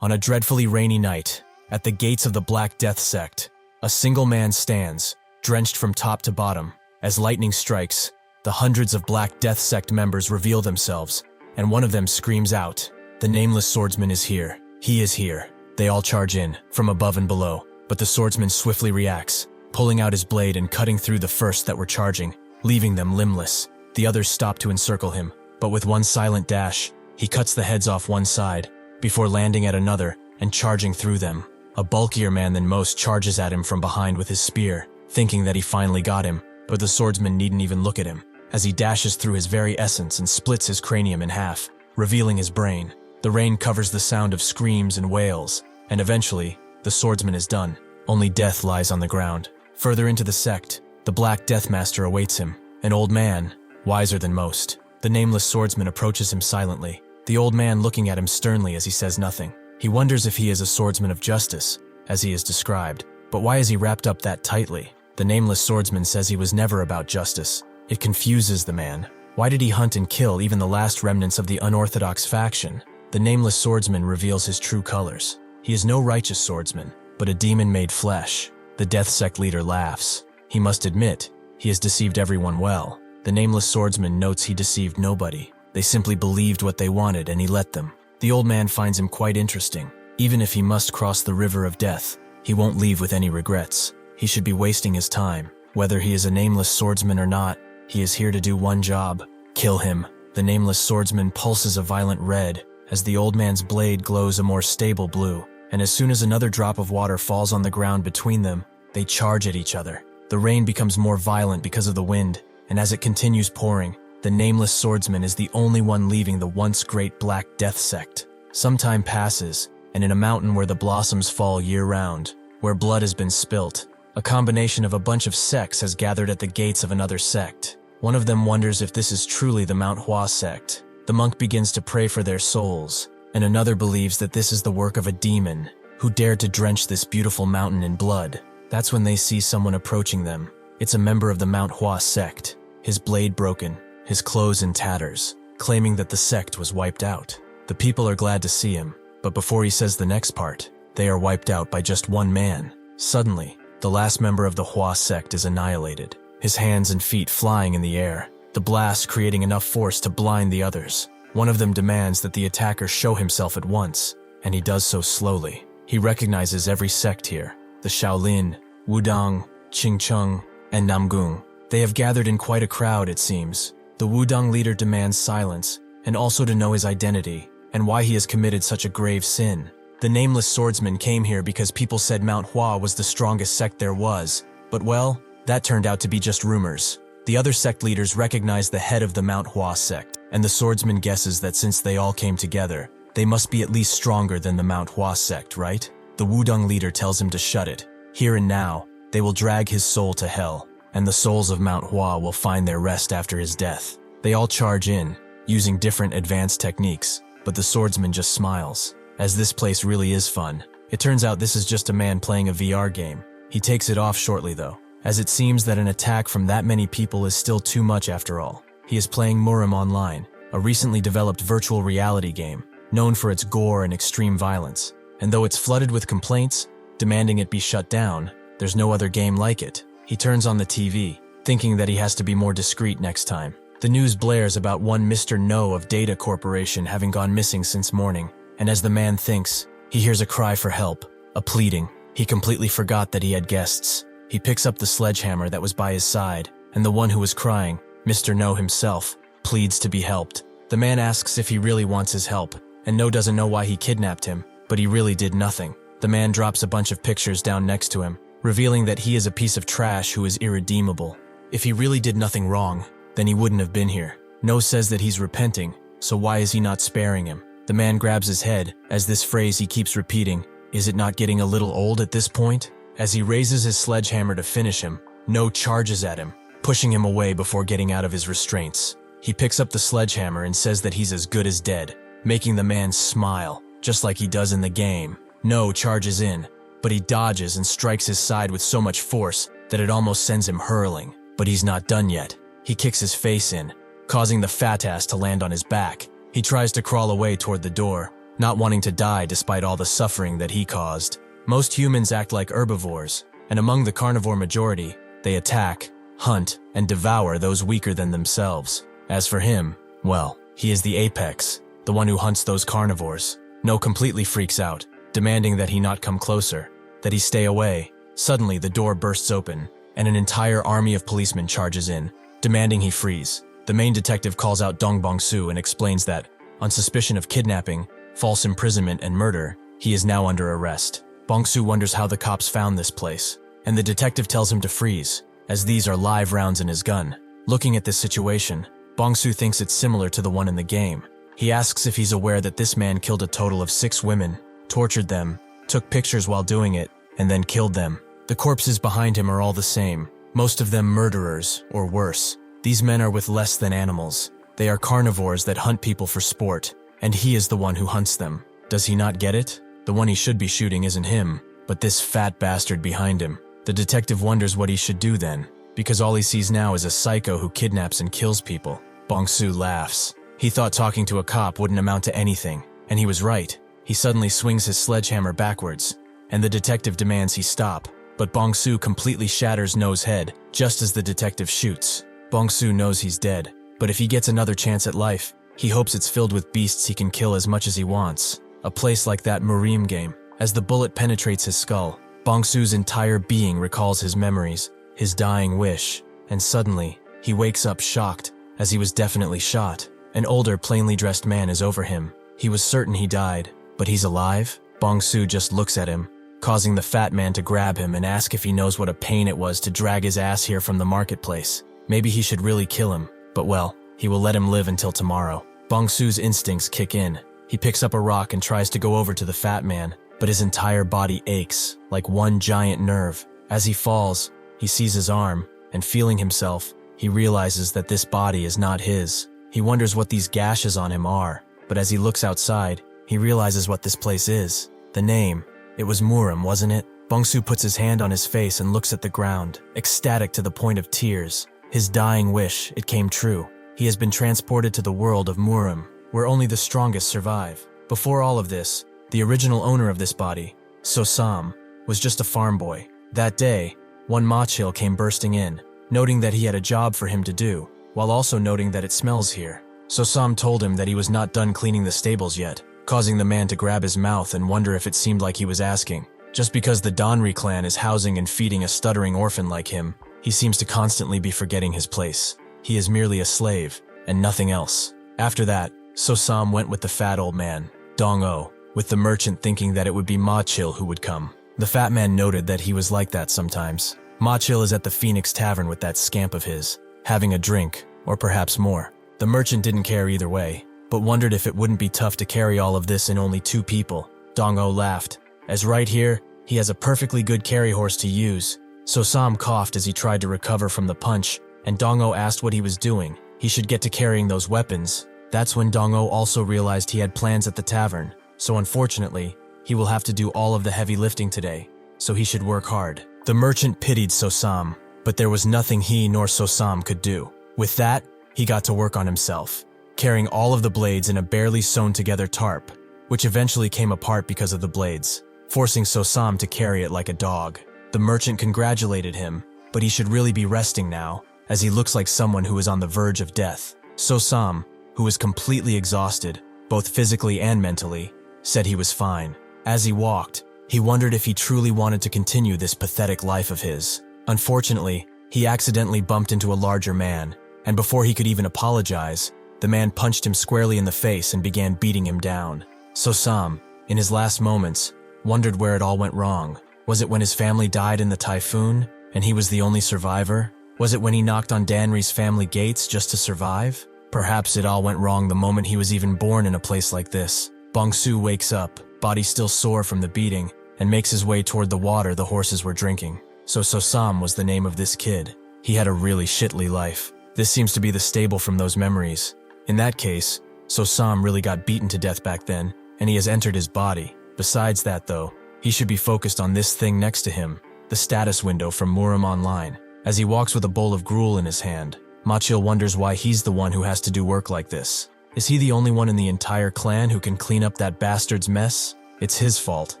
On a dreadfully rainy night, at the gates of the Black Death sect, a single man stands, drenched from top to bottom. As lightning strikes, the hundreds of Black Death sect members reveal themselves, and one of them screams out, "The nameless swordsman is here. He is here." They all charge in, from above and below, but the swordsman swiftly reacts, pulling out his blade and cutting through the first that were charging, leaving them limbless. The others stop to encircle him, but with one silent dash, he cuts the heads off one side, before landing at another and charging through them. A bulkier man than most charges at him from behind with his spear, thinking that he finally got him, but the swordsman needn't even look at him, as he dashes through his very essence and splits his cranium in half, revealing his brain. The rain covers the sound of screams and wails, and eventually, the swordsman is done. Only death lies on the ground. Further into the sect, the Black Death Master awaits him, an old man, wiser than most. The nameless swordsman approaches him silently, the old man looking at him sternly as he says nothing. He wonders if he is a swordsman of justice, as he is described, but why is he wrapped up that tightly? The nameless swordsman says he was never about justice. It confuses the man. Why did he hunt and kill even the last remnants of the unorthodox faction? The nameless swordsman reveals his true colors. He is no righteous swordsman, but a demon made flesh. The Death Sect leader laughs. He must admit, he has deceived everyone well. The nameless swordsman notes he deceived nobody. They simply believed what they wanted and he let them. The old man finds him quite interesting. Even if he must cross the river of death, he won't leave with any regrets. He should be wasting his time. Whether he is a nameless swordsman or not, he is here to do one job: kill him. The nameless swordsman pulses a violent red, as the old man's blade glows a more stable blue, and as soon as another drop of water falls on the ground between them, they charge at each other. The rain becomes more violent because of the wind, and as it continues pouring, the nameless swordsman is the only one leaving the once great Black Death sect. Some time passes, and in a mountain where the blossoms fall year-round, where blood has been spilt, a combination of a bunch of sects has gathered at the gates of another sect. One of them wonders if this is truly the Manhwa sect. The monk begins to pray for their souls, and another believes that this is the work of a demon who dared to drench this beautiful mountain in blood. That's when they see someone approaching them. It's a member of the Manhwa sect, his blade broken, his clothes in tatters, claiming that the sect was wiped out. The people are glad to see him, but before he says the next part, they are wiped out by just one man. Suddenly, the last member of the Hua sect is annihilated, his hands and feet flying in the air, the blast creating enough force to blind the others. One of them demands that the attacker show himself at once, and he does so slowly. He recognizes every sect here: the Shaolin, Wudang, Qingcheng, and Namgung. They have gathered in quite a crowd, it seems. The Wudang leader demands silence, and also to know his identity, and why he has committed such a grave sin. The nameless swordsman came here because people said Manhwa was the strongest sect there was, but well, that turned out to be just rumors. The other sect leaders recognize the head of the Manhwa sect, and the swordsman guesses that since they all came together, they must be at least stronger than the Manhwa sect, right? The Wudang leader tells him to shut it. Here and now, they will drag his soul to hell, and the souls of Manhwa will find their rest after his death. They all charge in, using different advanced techniques, but the swordsman just smiles, as this place really is fun. It turns out this is just a man playing a VR game. He takes it off shortly though, as it seems that an attack from that many people is still too much after all. He is playing Murim online, a recently developed virtual reality game, known for its gore and extreme violence. And though it's flooded with complaints, demanding it be shut down, there's no other game like it. He turns on the TV, thinking that he has to be more discreet next time. The news blares about one Mr. No of Data Corporation having gone missing since morning, and as the man thinks, he hears a cry for help, a pleading. He completely forgot that he had guests. He picks up the sledgehammer that was by his side, and the one who was crying, Mr. No himself, pleads to be helped. The man asks if he really wants his help, and No doesn't know why he kidnapped him, but he really did nothing. The man drops a bunch of pictures down next to him, revealing that he is a piece of trash who is irredeemable. If he really did nothing wrong, then he wouldn't have been here. No says that he's repenting, so why is he not sparing him? The man grabs his head, as this phrase he keeps repeating, is it not getting a little old at this point? As he raises his sledgehammer to finish him, No charges at him, pushing him away before getting out of his restraints. He picks up the sledgehammer and says that he's as good as dead, making the man smile, just like he does in the game. No charges in, but he dodges and strikes his side with so much force that it almost sends him hurling. But he's not done yet. He kicks his face in, causing the fat ass to land on his back. He tries to crawl away toward the door, not wanting to die despite all the suffering that he caused. Most humans act like herbivores, and among the carnivore majority, they attack, hunt, and devour those weaker than themselves. As for him, well, he is the apex, the one who hunts those carnivores. No completely freaks out, demanding that he not come closer, that he stay away. Suddenly, the door bursts open, and an entire army of policemen charges in, demanding he freeze. The main detective calls out Bongsu and explains that, on suspicion of kidnapping, false imprisonment, and murder, he is now under arrest. Bongsu wonders how the cops found this place, and the detective tells him to freeze, as these are live rounds in his gun. Looking at this situation, Bongsu thinks it's similar to the one in the game. He asks if he's aware that this man killed a total of 6 women, tortured them, took pictures while doing it, and then killed them. The corpses behind him are all the same, most of them murderers, or worse. These men are with less than animals. They are carnivores that hunt people for sport, and he is the one who hunts them. Does he not get it? The one he should be shooting isn't him, but this fat bastard behind him. The detective wonders what he should do then, because all he sees now is a psycho who kidnaps and kills people. Bongsu laughs. He thought talking to a cop wouldn't amount to anything, and he was right. He suddenly swings his sledgehammer backwards, and the detective demands he stop. But Bongsu completely shatters No's head, just as the detective shoots. Bongsu knows he's dead, but if he gets another chance at life, he hopes it's filled with beasts he can kill as much as he wants. A place like that Murim game. As the bullet penetrates his skull, Bongsu's entire being recalls his memories, his dying wish, and suddenly, he wakes up shocked, as he was definitely shot. An older, plainly dressed man is over him. He was certain he died, but he's alive? Bongsu just looks at him, causing the fat man to grab him and ask if he knows what a pain it was to drag his ass here from the marketplace. Maybe he should really kill him, but well, he will let him live until tomorrow. Bongsu's instincts kick in. He picks up a rock and tries to go over to the fat man, but his entire body aches, like one giant nerve. As he falls, he sees his arm, and feeling himself, he realizes that this body is not his. He wonders what these gashes on him are, but as he looks outside, he realizes what this place is. The name. It was Murim, wasn't it? Bongsu puts his hand on his face and looks at the ground, ecstatic to the point of tears. His dying wish, it came true. He has been transported to the world of Murim, where only the strongest survive. Before all of this, the original owner of this body, Sosam, was just a farm boy. That day, one Machil came bursting in, noting that he had a job for him to do, while also noting that it smells here. Sosam told him that he was not done cleaning the stables yet, causing the man to grab his mouth and wonder if it seemed like he was asking. Just because the Donri clan is housing and feeding a stuttering orphan like him, he seems to constantly be forgetting his place. He is merely a slave, and nothing else. After that, Sosam went with the fat old man, Dong-o, with the merchant thinking that it would be Machil who would come. The fat man noted that he was like that sometimes. Machil is at the Phoenix Tavern with that scamp of his, having a drink, or perhaps more. The merchant didn't care either way, but wondered if it wouldn't be tough to carry all of this in only 2 people. Dong-o laughed, as right here, he has a perfectly good carry horse to use. Sosam coughed as he tried to recover from the punch, and Dong-o asked what he was doing. He should get to carrying those weapons. That's when Dong-o also realized he had plans at the tavern, so unfortunately, he will have to do all of the heavy lifting today, so he should work hard. The merchant pitied Sosam, but there was nothing he nor Sosam could do. With that, he got to work on himself, carrying all of the blades in a barely sewn together tarp, which eventually came apart because of the blades, forcing Sosam to carry it like a dog. The merchant congratulated him, but he should really be resting now, as he looks like someone who is on the verge of death. Sosam, who was completely exhausted, both physically and mentally, said he was fine. As he walked, he wondered if he truly wanted to continue this pathetic life of his. Unfortunately, he accidentally bumped into a larger man, and before he could even apologize, the man punched him squarely in the face and began beating him down. Sosam, in his last moments, wondered where it all went wrong. Was it when his family died in the typhoon, and he was the only survivor? Was it when he knocked on Danri's family gates just to survive? Perhaps it all went wrong the moment he was even born in a place like this. Bongsu wakes up, body still sore from the beating, and makes his way toward the water the horses were drinking. So Sosam was the name of this kid. He had a really shitly life. This seems to be the stable from those memories. In that case, Sosam really got beaten to death back then, and he has entered his body. Besides that though, he should be focused on this thing next to him, the status window from Murim Online. As he walks with a bowl of gruel in his hand, Machil wonders why he's the one who has to do work like this. Is he the only one in the entire clan who can clean up that bastard's mess? It's his fault,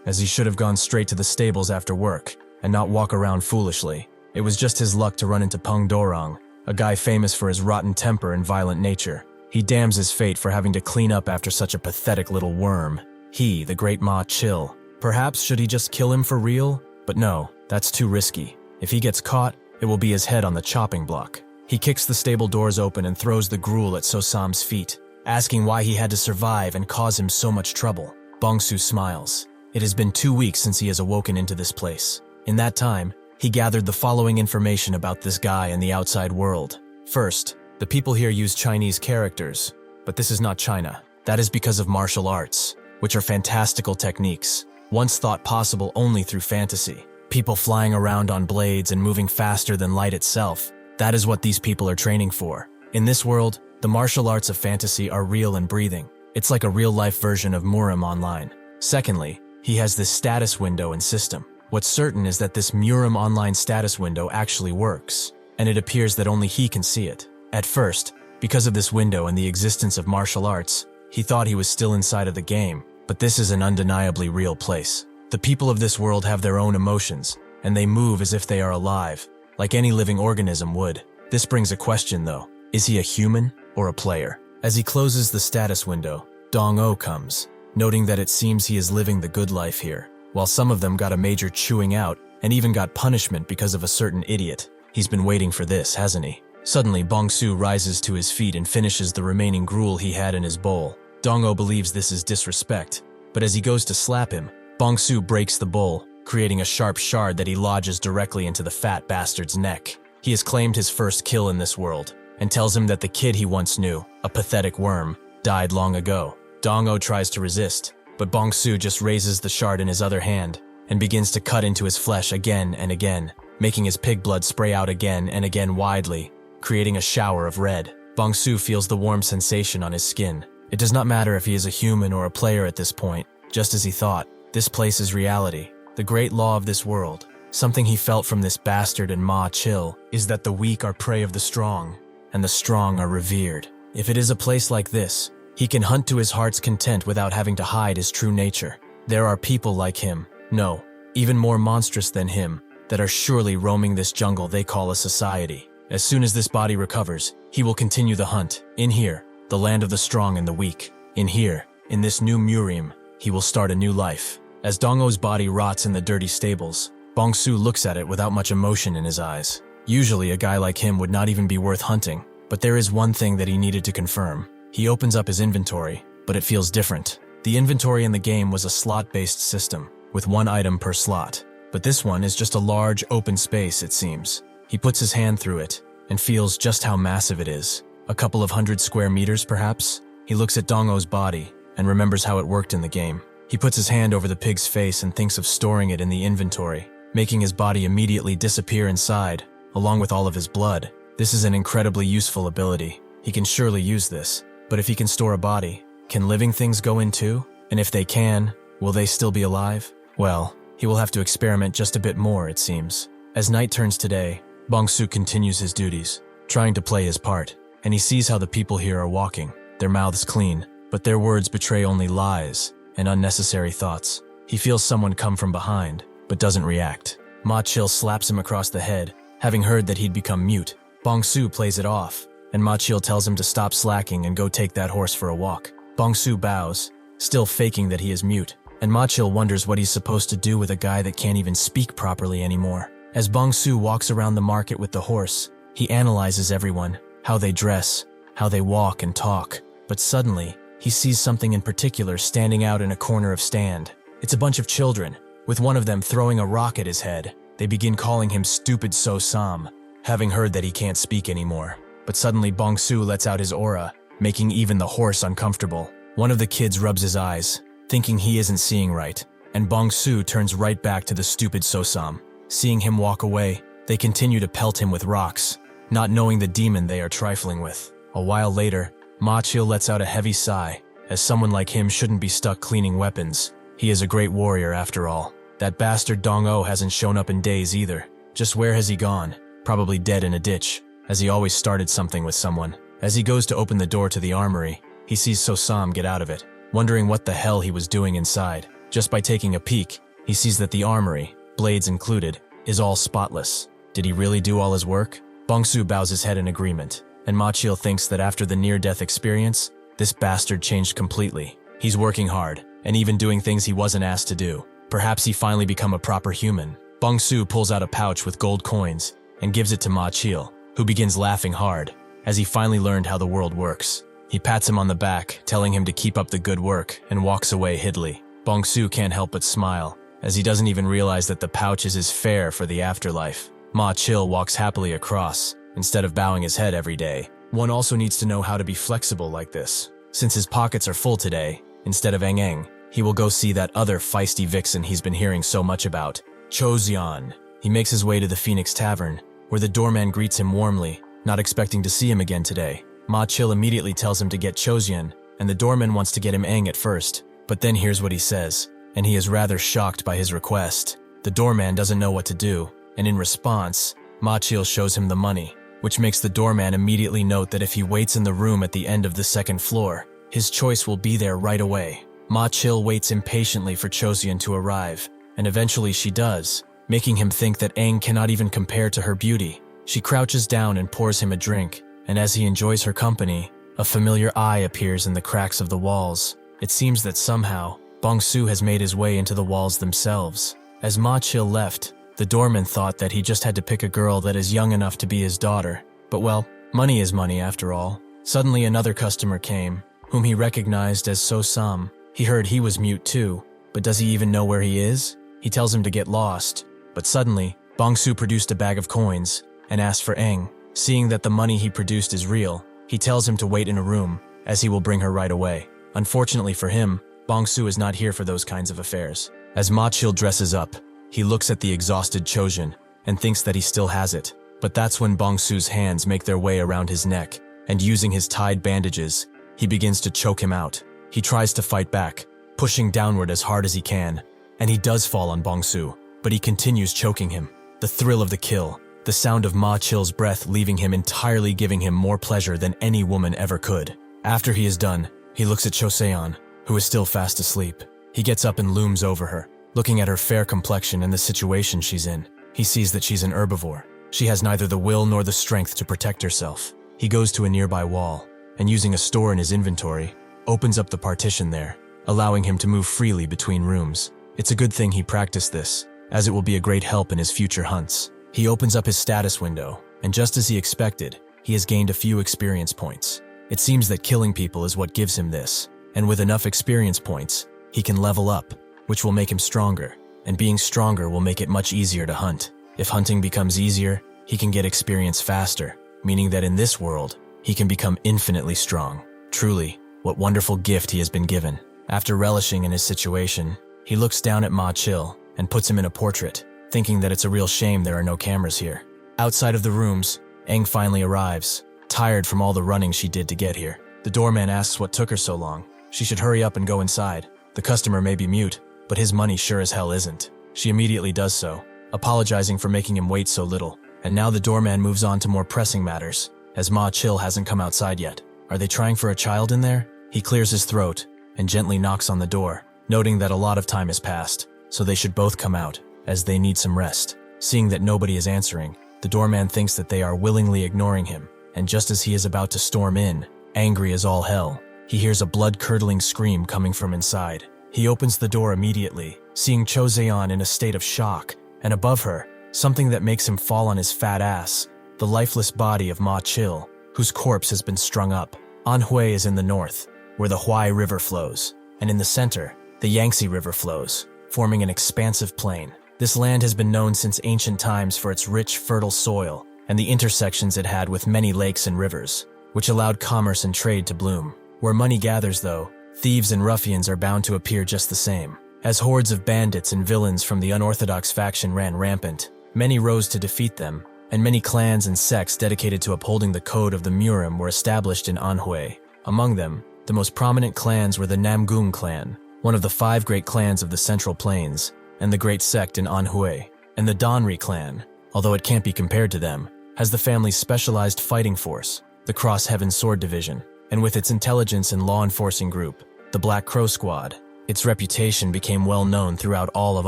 as he should have gone straight to the stables after work and not walk around foolishly. It was just his luck to run into Peng Dorang, a guy famous for his rotten temper and violent nature. He damns his fate for having to clean up after such a pathetic little worm. He, the great Ma Chill. Perhaps should he just kill him for real? But no, that's too risky. If he gets caught, it will be his head on the chopping block. He kicks the stable doors open and throws the gruel at Sosam's feet, asking why he had to survive and cause him so much trouble. Bongsu smiles. It has been 2 weeks since he has awoken into this place. In that time, he gathered the following information about this guy and the outside world. First, the people here use Chinese characters, but this is not China. That is because of martial arts, which are fantastical techniques, once thought possible only through fantasy. People flying around on blades and moving faster than light itself. That is what these people are training for. In this world, the martial arts of fantasy are real and breathing. It's like a real-life version of Murim online. Secondly, he has this status window and system. What's certain is that this Murim online status window actually works, and it appears that only he can see it. At first, because of this window and the existence of martial arts, he thought he was still inside of the game, but this is an undeniably real place. The people of this world have their own emotions, and they move as if they are alive, like any living organism would. This brings a question though. Is he a human or a player? As he closes the status window, Dong-O comes, noting that it seems he is living the good life here, while some of them got a major chewing out and even got punishment because of a certain idiot. He's been waiting for this, hasn't he? Suddenly, Bongsu rises to his feet and finishes the remaining gruel he had in his bowl. Dong-O believes this is disrespect, but as he goes to slap him, Bongsu breaks the bowl, creating a sharp shard that he lodges directly into the fat bastard's neck. He has claimed his first kill in this world, and tells him that the kid he once knew, a pathetic worm, died long ago. Dong-O tries to resist, but Bongsu just raises the shard in his other hand and begins to cut into his flesh again and again, making his pig blood spray out again and again widely, creating a shower of red. Bongsu feels the warm sensation on his skin. It does not matter if he is a human or a player at this point, just as he thought. This place is reality, the great law of this world. Something he felt from this bastard and Ma Chill is that the weak are prey of the strong, and the strong are revered. If it is a place like this, he can hunt to his heart's content without having to hide his true nature. There are people like him, no, even more monstrous than him, that are surely roaming this jungle they call a society. As soon as this body recovers, he will continue the hunt. In here, the land of the strong and the weak. In here, in this new Murim, he will start a new life. As Dong-O's body rots in the dirty stables, Bongsu looks at it without much emotion in his eyes. Usually a guy like him would not even be worth hunting, but there is one thing that he needed to confirm. He opens up his inventory, but it feels different. The inventory in the game was a slot-based system, with one item per slot. But this one is just a large, open space, it seems. He puts his hand through it, and feels just how massive it is. A couple of 100 square meters, perhaps? He looks at Dong-O's body, and remembers how it worked in the game. He puts his hand over the pig's face and thinks of storing it in the inventory, making his body immediately disappear inside, along with all of his blood. This is an incredibly useful ability. He can surely use this. But if he can store a body, can living things go in too? And if they can, will they still be alive? Well, he will have to experiment just a bit more, it seems. As night turns to day, Bongsu continues his duties, trying to play his part, and he sees how the people here are walking, their mouths clean, but their words betray only lies and unnecessary thoughts. He feels someone come from behind, but doesn't react. Ma Chill slaps him across the head, having heard that he'd become mute. Bongsu plays it off, and Ma Chill tells him to stop slacking and go take that horse for a walk. Bongsu bows, still faking that he is mute, and Ma Chill wonders what he's supposed to do with a guy that can't even speak properly anymore. As Bongsu walks around the market with the horse, he analyzes everyone, how they dress, how they walk and talk. But suddenly, he sees something in particular standing out in a corner of stand. It's a bunch of children, with one of them throwing a rock at his head. They begin calling him Stupid So-Sam, having heard that he can't speak anymore. But suddenly Bongsu lets out his aura, making even the horse uncomfortable. One of the kids rubs his eyes, thinking he isn't seeing right, and Bongsu turns right back to the Stupid So-Sam. Seeing him walk away, they continue to pelt him with rocks, not knowing the demon they are trifling with. A while later, Ma Chill lets out a heavy sigh, as someone like him shouldn't be stuck cleaning weapons. He is a great warrior after all. That bastard Dong-O hasn't shown up in days either. Just where has he gone? Probably dead in a ditch, as he always started something with someone. As he goes to open the door to the armory, he sees So-sam get out of it, wondering what the hell he was doing inside. Just by taking a peek, he sees that the armory, blades included, is all spotless. Did he really do all his work? Bongsu bows his head in agreement, and Ma-chil thinks that after the near-death experience, this bastard changed completely. He's working hard, and even doing things he wasn't asked to do. Perhaps he finally become a proper human. Bongsu pulls out a pouch with gold coins and gives it to Ma-chil, who begins laughing hard, as he finally learned how the world works. He pats him on the back, telling him to keep up the good work, and walks away hidly. Bongsu can't help but smile, as he doesn't even realize that the pouch is his fare for the afterlife. Ma-chil walks happily across, instead of bowing his head every day. One also needs to know how to be flexible like this. Since his pockets are full today, instead of Eng, he will go see that other feisty vixen he's been hearing so much about, Chozion. He makes his way to the Phoenix Tavern, where the doorman greets him warmly, not expecting to see him again today. Ma-chil immediately tells him to get Chozion, and the doorman wants to get him Eng at first, but then here's what he says, and he is rather shocked by his request. The doorman doesn't know what to do, and in response, Ma-chil shows him the money, which makes the doorman immediately note that if he waits in the room at the end of the second floor, his choice will be there right away. Ma-chil waits impatiently for Chozion to arrive, and eventually she does, making him think that Eng cannot even compare to her beauty. She crouches down and pours him a drink, and as he enjoys her company, a familiar eye appears in the cracks of the walls. It seems that somehow, Bongsu has made his way into the walls themselves. As Ma-chil left, the doorman thought that he just had to pick a girl that is young enough to be his daughter. But well, money is money after all. Suddenly another customer came, whom he recognized as So-sam. He heard he was mute too, but does he even know where he is? He tells him to get lost. But suddenly, Bongsu produced a bag of coins and asked for Eng. Seeing that the money he produced is real, he tells him to wait in a room, as he will bring her right away. Unfortunately for him, Bongsu is not here for those kinds of affairs. As Ma-chil dresses up, he looks at the exhausted Chozion and thinks that he still has it. But that's when Bongsu's hands make their way around his neck, and using his tied bandages, he begins to choke him out. He tries to fight back, pushing downward as hard as he can, and he does fall on Bongsu, but he continues choking him. The thrill of the kill, the sound of Ma-chil's breath leaving him entirely giving him more pleasure than any woman ever could. After he is done, he looks at Choseon, who is still fast asleep. He gets up and looms over her, looking at her fair complexion and the situation she's in. He sees that she's an herbivore. She has neither the will nor the strength to protect herself. He goes to a nearby wall, and using a store in his inventory, opens up the partition there, allowing him to move freely between rooms. It's a good thing he practiced this, as it will be a great help in his future hunts. He opens up his status window, and just as he expected, he has gained a few experience points. It seems that killing people is what gives him this, and with enough experience points, he can level up, which will make him stronger, and being stronger will make it much easier to hunt. If hunting becomes easier, he can get experience faster, meaning that in this world, he can become infinitely strong. Truly, what wonderful gift he has been given. After relishing in his situation, he looks down at Ma-chil and puts him in a portrait, thinking that it's a real shame there are no cameras here. Outside of the rooms, Eng finally arrives, tired from all the running she did to get here. The doorman asks what took her so long. She should hurry up and go inside. The customer may be mute, but his money sure as hell isn't. She immediately does so, apologizing for making him wait so little. And now the doorman moves on to more pressing matters, as Ma-chil hasn't come outside yet. Are they trying for a child in there? He clears his throat and gently knocks on the door, noting that a lot of time has passed, so they should both come out, as they need some rest. Seeing that nobody is answering, the doorman thinks that they are willingly ignoring him, and just as he is about to storm in, angry as all hell, he hears a blood-curdling scream coming from inside. He opens the door immediately, seeing Choseon in a state of shock, and above her, something that makes him fall on his fat ass, the lifeless body of Ma-chil, whose corpse has been strung up. Manhwa is in the north, where the Huai River flows, and in the center, the Yangtze River flows, forming an expansive plain. This land has been known since ancient times for its rich, fertile soil and the intersections it had with many lakes and rivers, which allowed commerce and trade to bloom. Where money gathers, though, thieves and ruffians are bound to appear just the same. As hordes of bandits and villains from the unorthodox faction ran rampant, many rose to defeat them, and many clans and sects dedicated to upholding the code of the Murim were established in Anhui. Among them, the most prominent clans were the Namgung clan, one of the 5 great clans of the Central Plains, and the great sect in Anhui, and the Donri clan, although it can't be compared to them, has the family's specialized fighting force, the Cross Heaven Sword Division, and with its intelligence and law-enforcing group, the Black Crow Squad, its reputation became well known throughout all of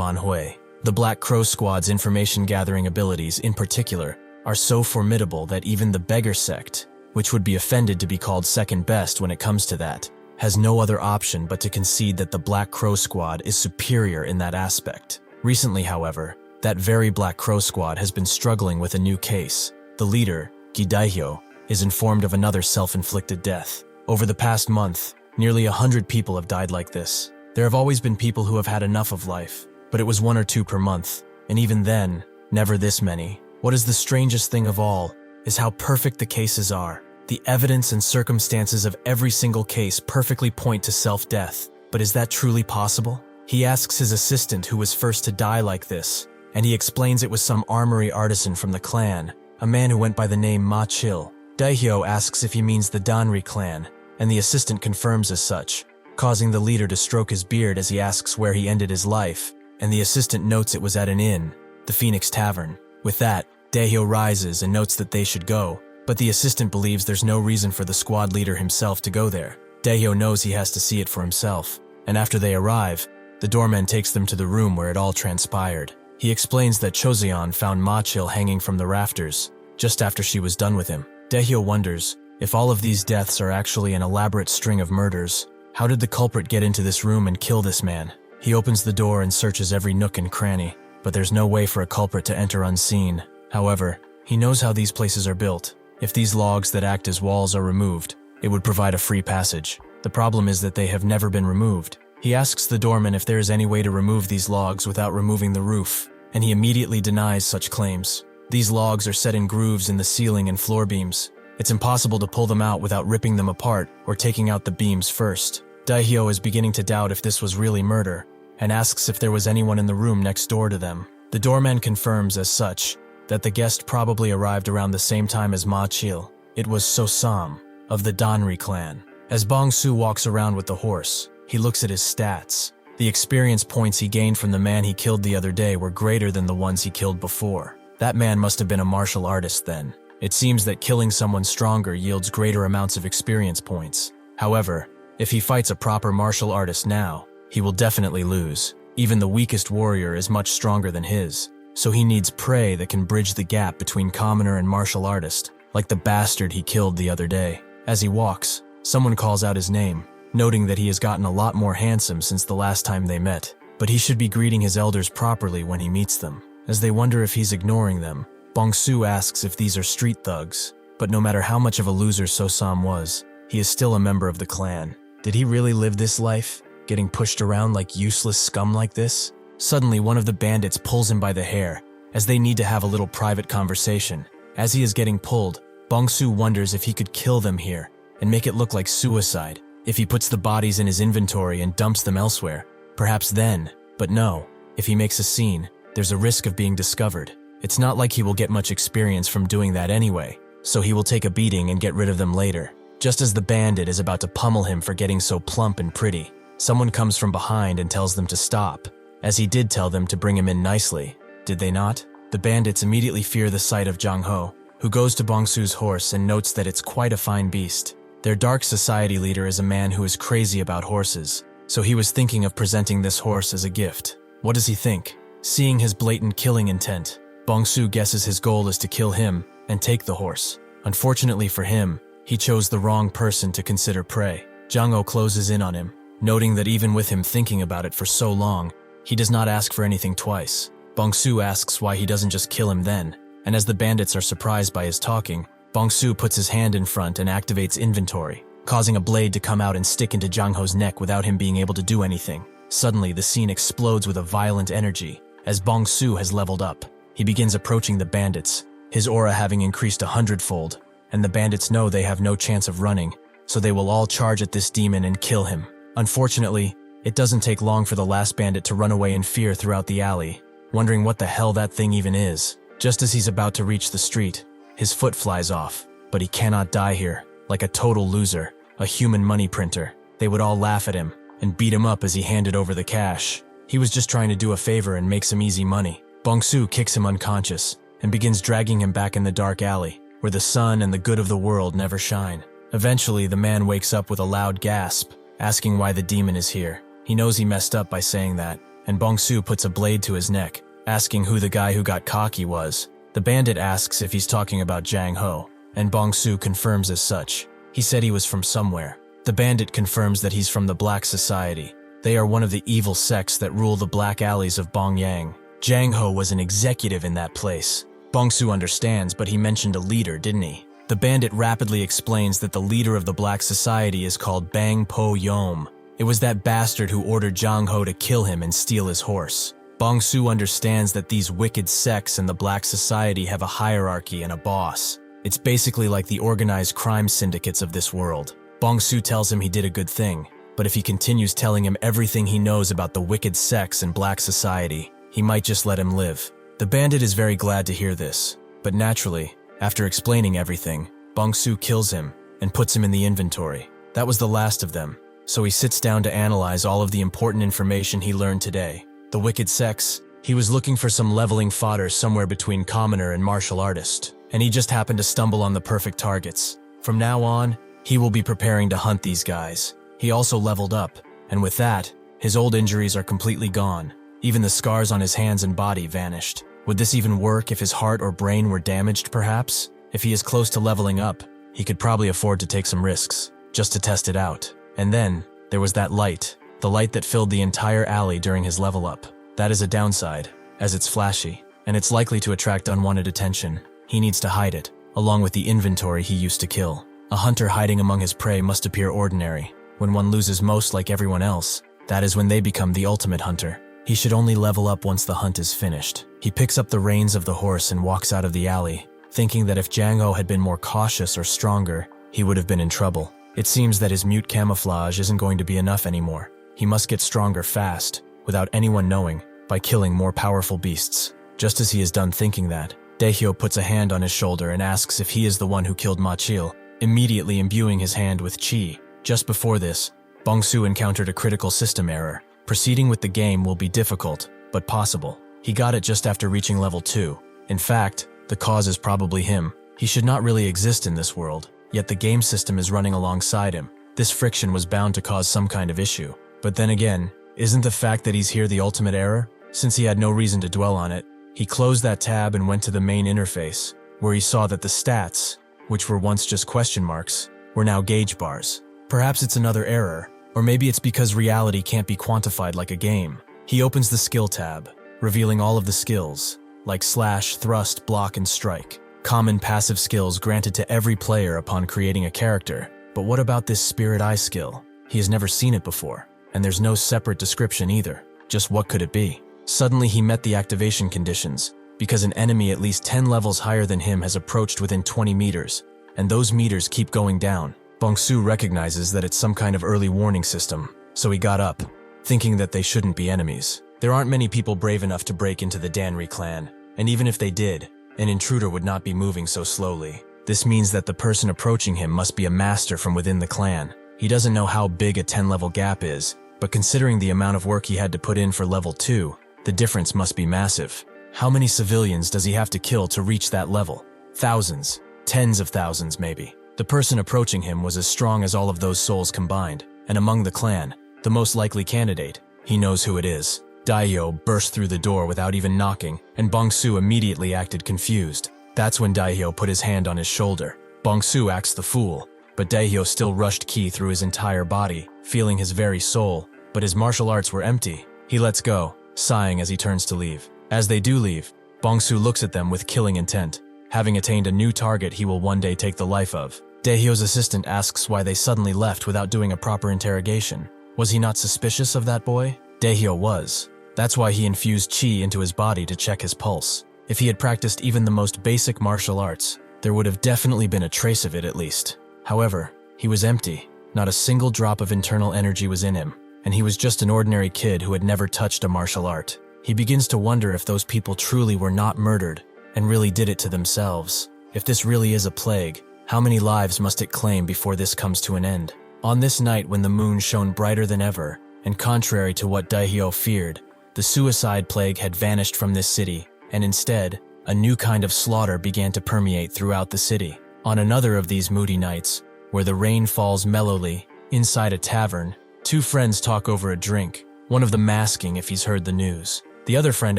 Anhui. The Black Crow Squad's information-gathering abilities, in particular, are so formidable that even the beggar sect, which would be offended to be called second best when it comes to that, has no other option but to concede that the Black Crow Squad is superior in that aspect. Recently, however, that very Black Crow Squad has been struggling with a new case. The leader, Gidaihyo, is informed of another self-inflicted death. Over the past month, nearly 100 people have died like this. There have always been people who have had enough of life, but it was 1 or 2 per month, and even then, never this many. What is the strangest thing of all is how perfect the cases are. The evidence and circumstances of every single case perfectly point to self-death. But is that truly possible? He asks his assistant who was first to die like this, and he explains it was some armory artisan from the clan, a man who went by the name Ma Chil. Daihyo asks if he means the Danri clan, and the assistant confirms as such, causing the leader to stroke his beard as he asks where he ended his life, and the assistant notes it was at an inn, the Phoenix Tavern. With that, Daihyo rises and notes that they should go, but the assistant believes there's no reason for the squad leader himself to go there. Daihyo knows he has to see it for himself, and after they arrive, the doorman takes them to the room where it all transpired. He explains that Choseon found Ma Chil hanging from the rafters, just after she was done with him. Daihyo wonders, if all of these deaths are actually an elaborate string of murders, how did the culprit get into this room and kill this man? He opens the door and searches every nook and cranny, but there's no way for a culprit to enter unseen. However, he knows how these places are built. If these logs that act as walls are removed, it would provide a free passage. The problem is that they have never been removed. He asks the doorman if there is any way to remove these logs without removing the roof, and he immediately denies such claims. These logs are set in grooves in the ceiling and floor beams. It's impossible to pull them out without ripping them apart or taking out the beams first. Daihyo is beginning to doubt if this was really murder, and asks if there was anyone in the room next door to them. The doorman confirms as such that the guest probably arrived around the same time as Ma Chil. It was Sosam, of the Danri clan. As Bongsu walks around with the horse, he looks at his stats. The experience points he gained from the man he killed the other day were greater than the ones he killed before. That man must have been a martial artist then. It seems that killing someone stronger yields greater amounts of experience points. However, if he fights a proper martial artist now, he will definitely lose. Even the weakest warrior is much stronger than his, so he needs prey that can bridge the gap between commoner and martial artist, like the bastard he killed the other day. As he walks, someone calls out his name, noting that he has gotten a lot more handsome since the last time they met, but he should be greeting his elders properly when he meets them. As they wonder if he's ignoring them, Bongsu asks if these are street thugs, but no matter how much of a loser Sosam was, he is still a member of the clan. Did he really live this life, getting pushed around like useless scum like this? Suddenly, one of the bandits pulls him by the hair, as they need to have a little private conversation. As he is getting pulled, Bongsu wonders if he could kill them here, and make it look like suicide. If he puts the bodies in his inventory and dumps them elsewhere, perhaps then, but no. If he makes a scene, there's a risk of being discovered. It's not like he will get much experience from doing that anyway, so he will take a beating and get rid of them later. Just as the bandit is about to pummel him for getting so plump and pretty, someone comes from behind and tells them to stop, as he did tell them to bring him in nicely. Did they not? The bandits immediately fear the sight of Jang Ho, who goes to Bongsu's horse and notes that it's quite a fine beast. Their dark society leader is a man who is crazy about horses, so he was thinking of presenting this horse as a gift. What does he think? Seeing his blatant killing intent, Bongsu guesses his goal is to kill him and take the horse. Unfortunately for him, he chose the wrong person to consider prey. Jang Ho closes in on him, noting that even with him thinking about it for so long, he does not ask for anything twice. Bongsu asks why he doesn't just kill him then, and as the bandits are surprised by his talking, Bongsu puts his hand in front and activates inventory, causing a blade to come out and stick into Jang Ho's neck without him being able to do anything. Suddenly, the scene explodes with a violent energy, as Bongsu has leveled up. He begins approaching the bandits, his aura having increased 100-fold, and the bandits know they have no chance of running, so they will all charge at this demon and kill him. Unfortunately, it doesn't take long for the last bandit to run away in fear throughout the alley, wondering what the hell that thing even is. Just as he's about to reach the street, his foot flies off, but he cannot die here. Like a total loser, a human money printer, they would all laugh at him and beat him up as he handed over the cash. He was just trying to do a favor and make some easy money. Bongsu kicks him unconscious and begins dragging him back in the dark alley, where the sun and the good of the world never shine. Eventually, the man wakes up with a loud gasp, asking why the demon is here. He knows he messed up by saying that, and Bongsu puts a blade to his neck, asking who the guy who got cocky was. The bandit asks if he's talking about Jang Ho, and Bongsu confirms as such. He said he was from somewhere. The bandit confirms that he's from the Black Society. They are one of the evil sects that rule the black alleys of Bongyang. Jang Ho was an executive in that place. Bongsu understands, but he mentioned a leader, didn't he? The bandit rapidly explains that the leader of the Black Society is called Bang Po Yom. It was that bastard who ordered Jang Ho to kill him and steal his horse. Bongsu understands that these wicked sects and the Black Society have a hierarchy and a boss. It's basically like the organized crime syndicates of this world. Bongsu tells him he did a good thing, but if he continues telling him everything he knows about the wicked sects and Black Society, he might just let him live. The bandit is very glad to hear this, but naturally, after explaining everything, Bongsu kills him and puts him in the inventory. That was the last of them, so he sits down to analyze all of the important information he learned today. The wicked sects, he was looking for some leveling fodder somewhere between commoner and martial artist, and he just happened to stumble on the perfect targets. From now on, he will be preparing to hunt these guys. He also leveled up, and with that, his old injuries are completely gone. Even the scars on his hands and body vanished. Would this even work if his heart or brain were damaged, perhaps? If he is close to leveling up, he could probably afford to take some risks, just to test it out. And then, there was that light, the light that filled the entire alley during his level up. That is a downside, as it's flashy, and it's likely to attract unwanted attention. He needs to hide it, along with the inventory he used to kill. A hunter hiding among his prey must appear ordinary. When one loses most like everyone else, that is when they become the ultimate hunter. He should only level up once the hunt is finished. He picks up the reins of the horse and walks out of the alley, thinking that if Jang Ho had been more cautious or stronger, he would have been in trouble. It seems that his mute camouflage isn't going to be enough anymore. He must get stronger fast, without anyone knowing, by killing more powerful beasts. Just as he is done thinking that, Daehyo puts a hand on his shoulder and asks if he is the one who killed Ma Chil, immediately imbuing his hand with chi. Just before this, Bongsu encountered a critical system error. Proceeding with the game will be difficult, but possible. He got it just after reaching level 2. In fact, the cause is probably him. He should not really exist in this world, yet the game system is running alongside him. This friction was bound to cause some kind of issue. But then again, isn't the fact that he's here the ultimate error? Since he had no reason to dwell on it, he closed that tab and went to the main interface, where he saw that the stats, which were once just question marks, were now gauge bars. Perhaps it's another error, or maybe it's because reality can't be quantified like a game. He opens the skill tab, revealing all of the skills, like slash, thrust, block, and strike. Common passive skills granted to every player upon creating a character. But what about this spirit eye skill? He has never seen it before, and there's no separate description either. Just what could it be? Suddenly he met the activation conditions, because an enemy at least 10 levels higher than him has approached within 20 meters, and those meters keep going down. Bongsu recognizes that it's some kind of early warning system, so he got up, thinking that they shouldn't be enemies. There aren't many people brave enough to break into the Danri clan, and even if they did, an intruder would not be moving so slowly. This means that the person approaching him must be a master from within the clan. He doesn't know how big a 10-level gap is, but considering the amount of work he had to put in for level 2, the difference must be massive. How many civilians does he have to kill to reach that level? Thousands, tens of thousands maybe. The person approaching him was as strong as all of those souls combined, and among the clan, the most likely candidate. He knows who it is. Daehyo burst through the door without even knocking, and Bongsu immediately acted confused. That's when Daehyo put his hand on his shoulder. Bongsu acts the fool, but Daehyo still rushed ki through his entire body, feeling his very soul, but his martial arts were empty. He lets go, sighing as he turns to leave. As they do leave, Bongsu looks at them with killing intent, having attained a new target he will one day take the life of. Daehyo's assistant asks why they suddenly left without doing a proper interrogation. Was he not suspicious of that boy? Daehyo was. That's why he infused chi into his body to check his pulse. If he had practiced even the most basic martial arts, there would have definitely been a trace of it at least. However, he was empty. Not a single drop of internal energy was in him, and he was just an ordinary kid who had never touched a martial art. He begins to wonder if those people truly were not murdered and really did it to themselves. If this really is a plague, how many lives must it claim before this comes to an end? On this night when the moon shone brighter than ever, and contrary to what Daehyo feared, the suicide plague had vanished from this city, and instead, a new kind of slaughter began to permeate throughout the city. On another of these moody nights, where the rain falls mellowly. Inside a tavern, two friends talk over a drink, one of them asking if he's heard the news. The other friend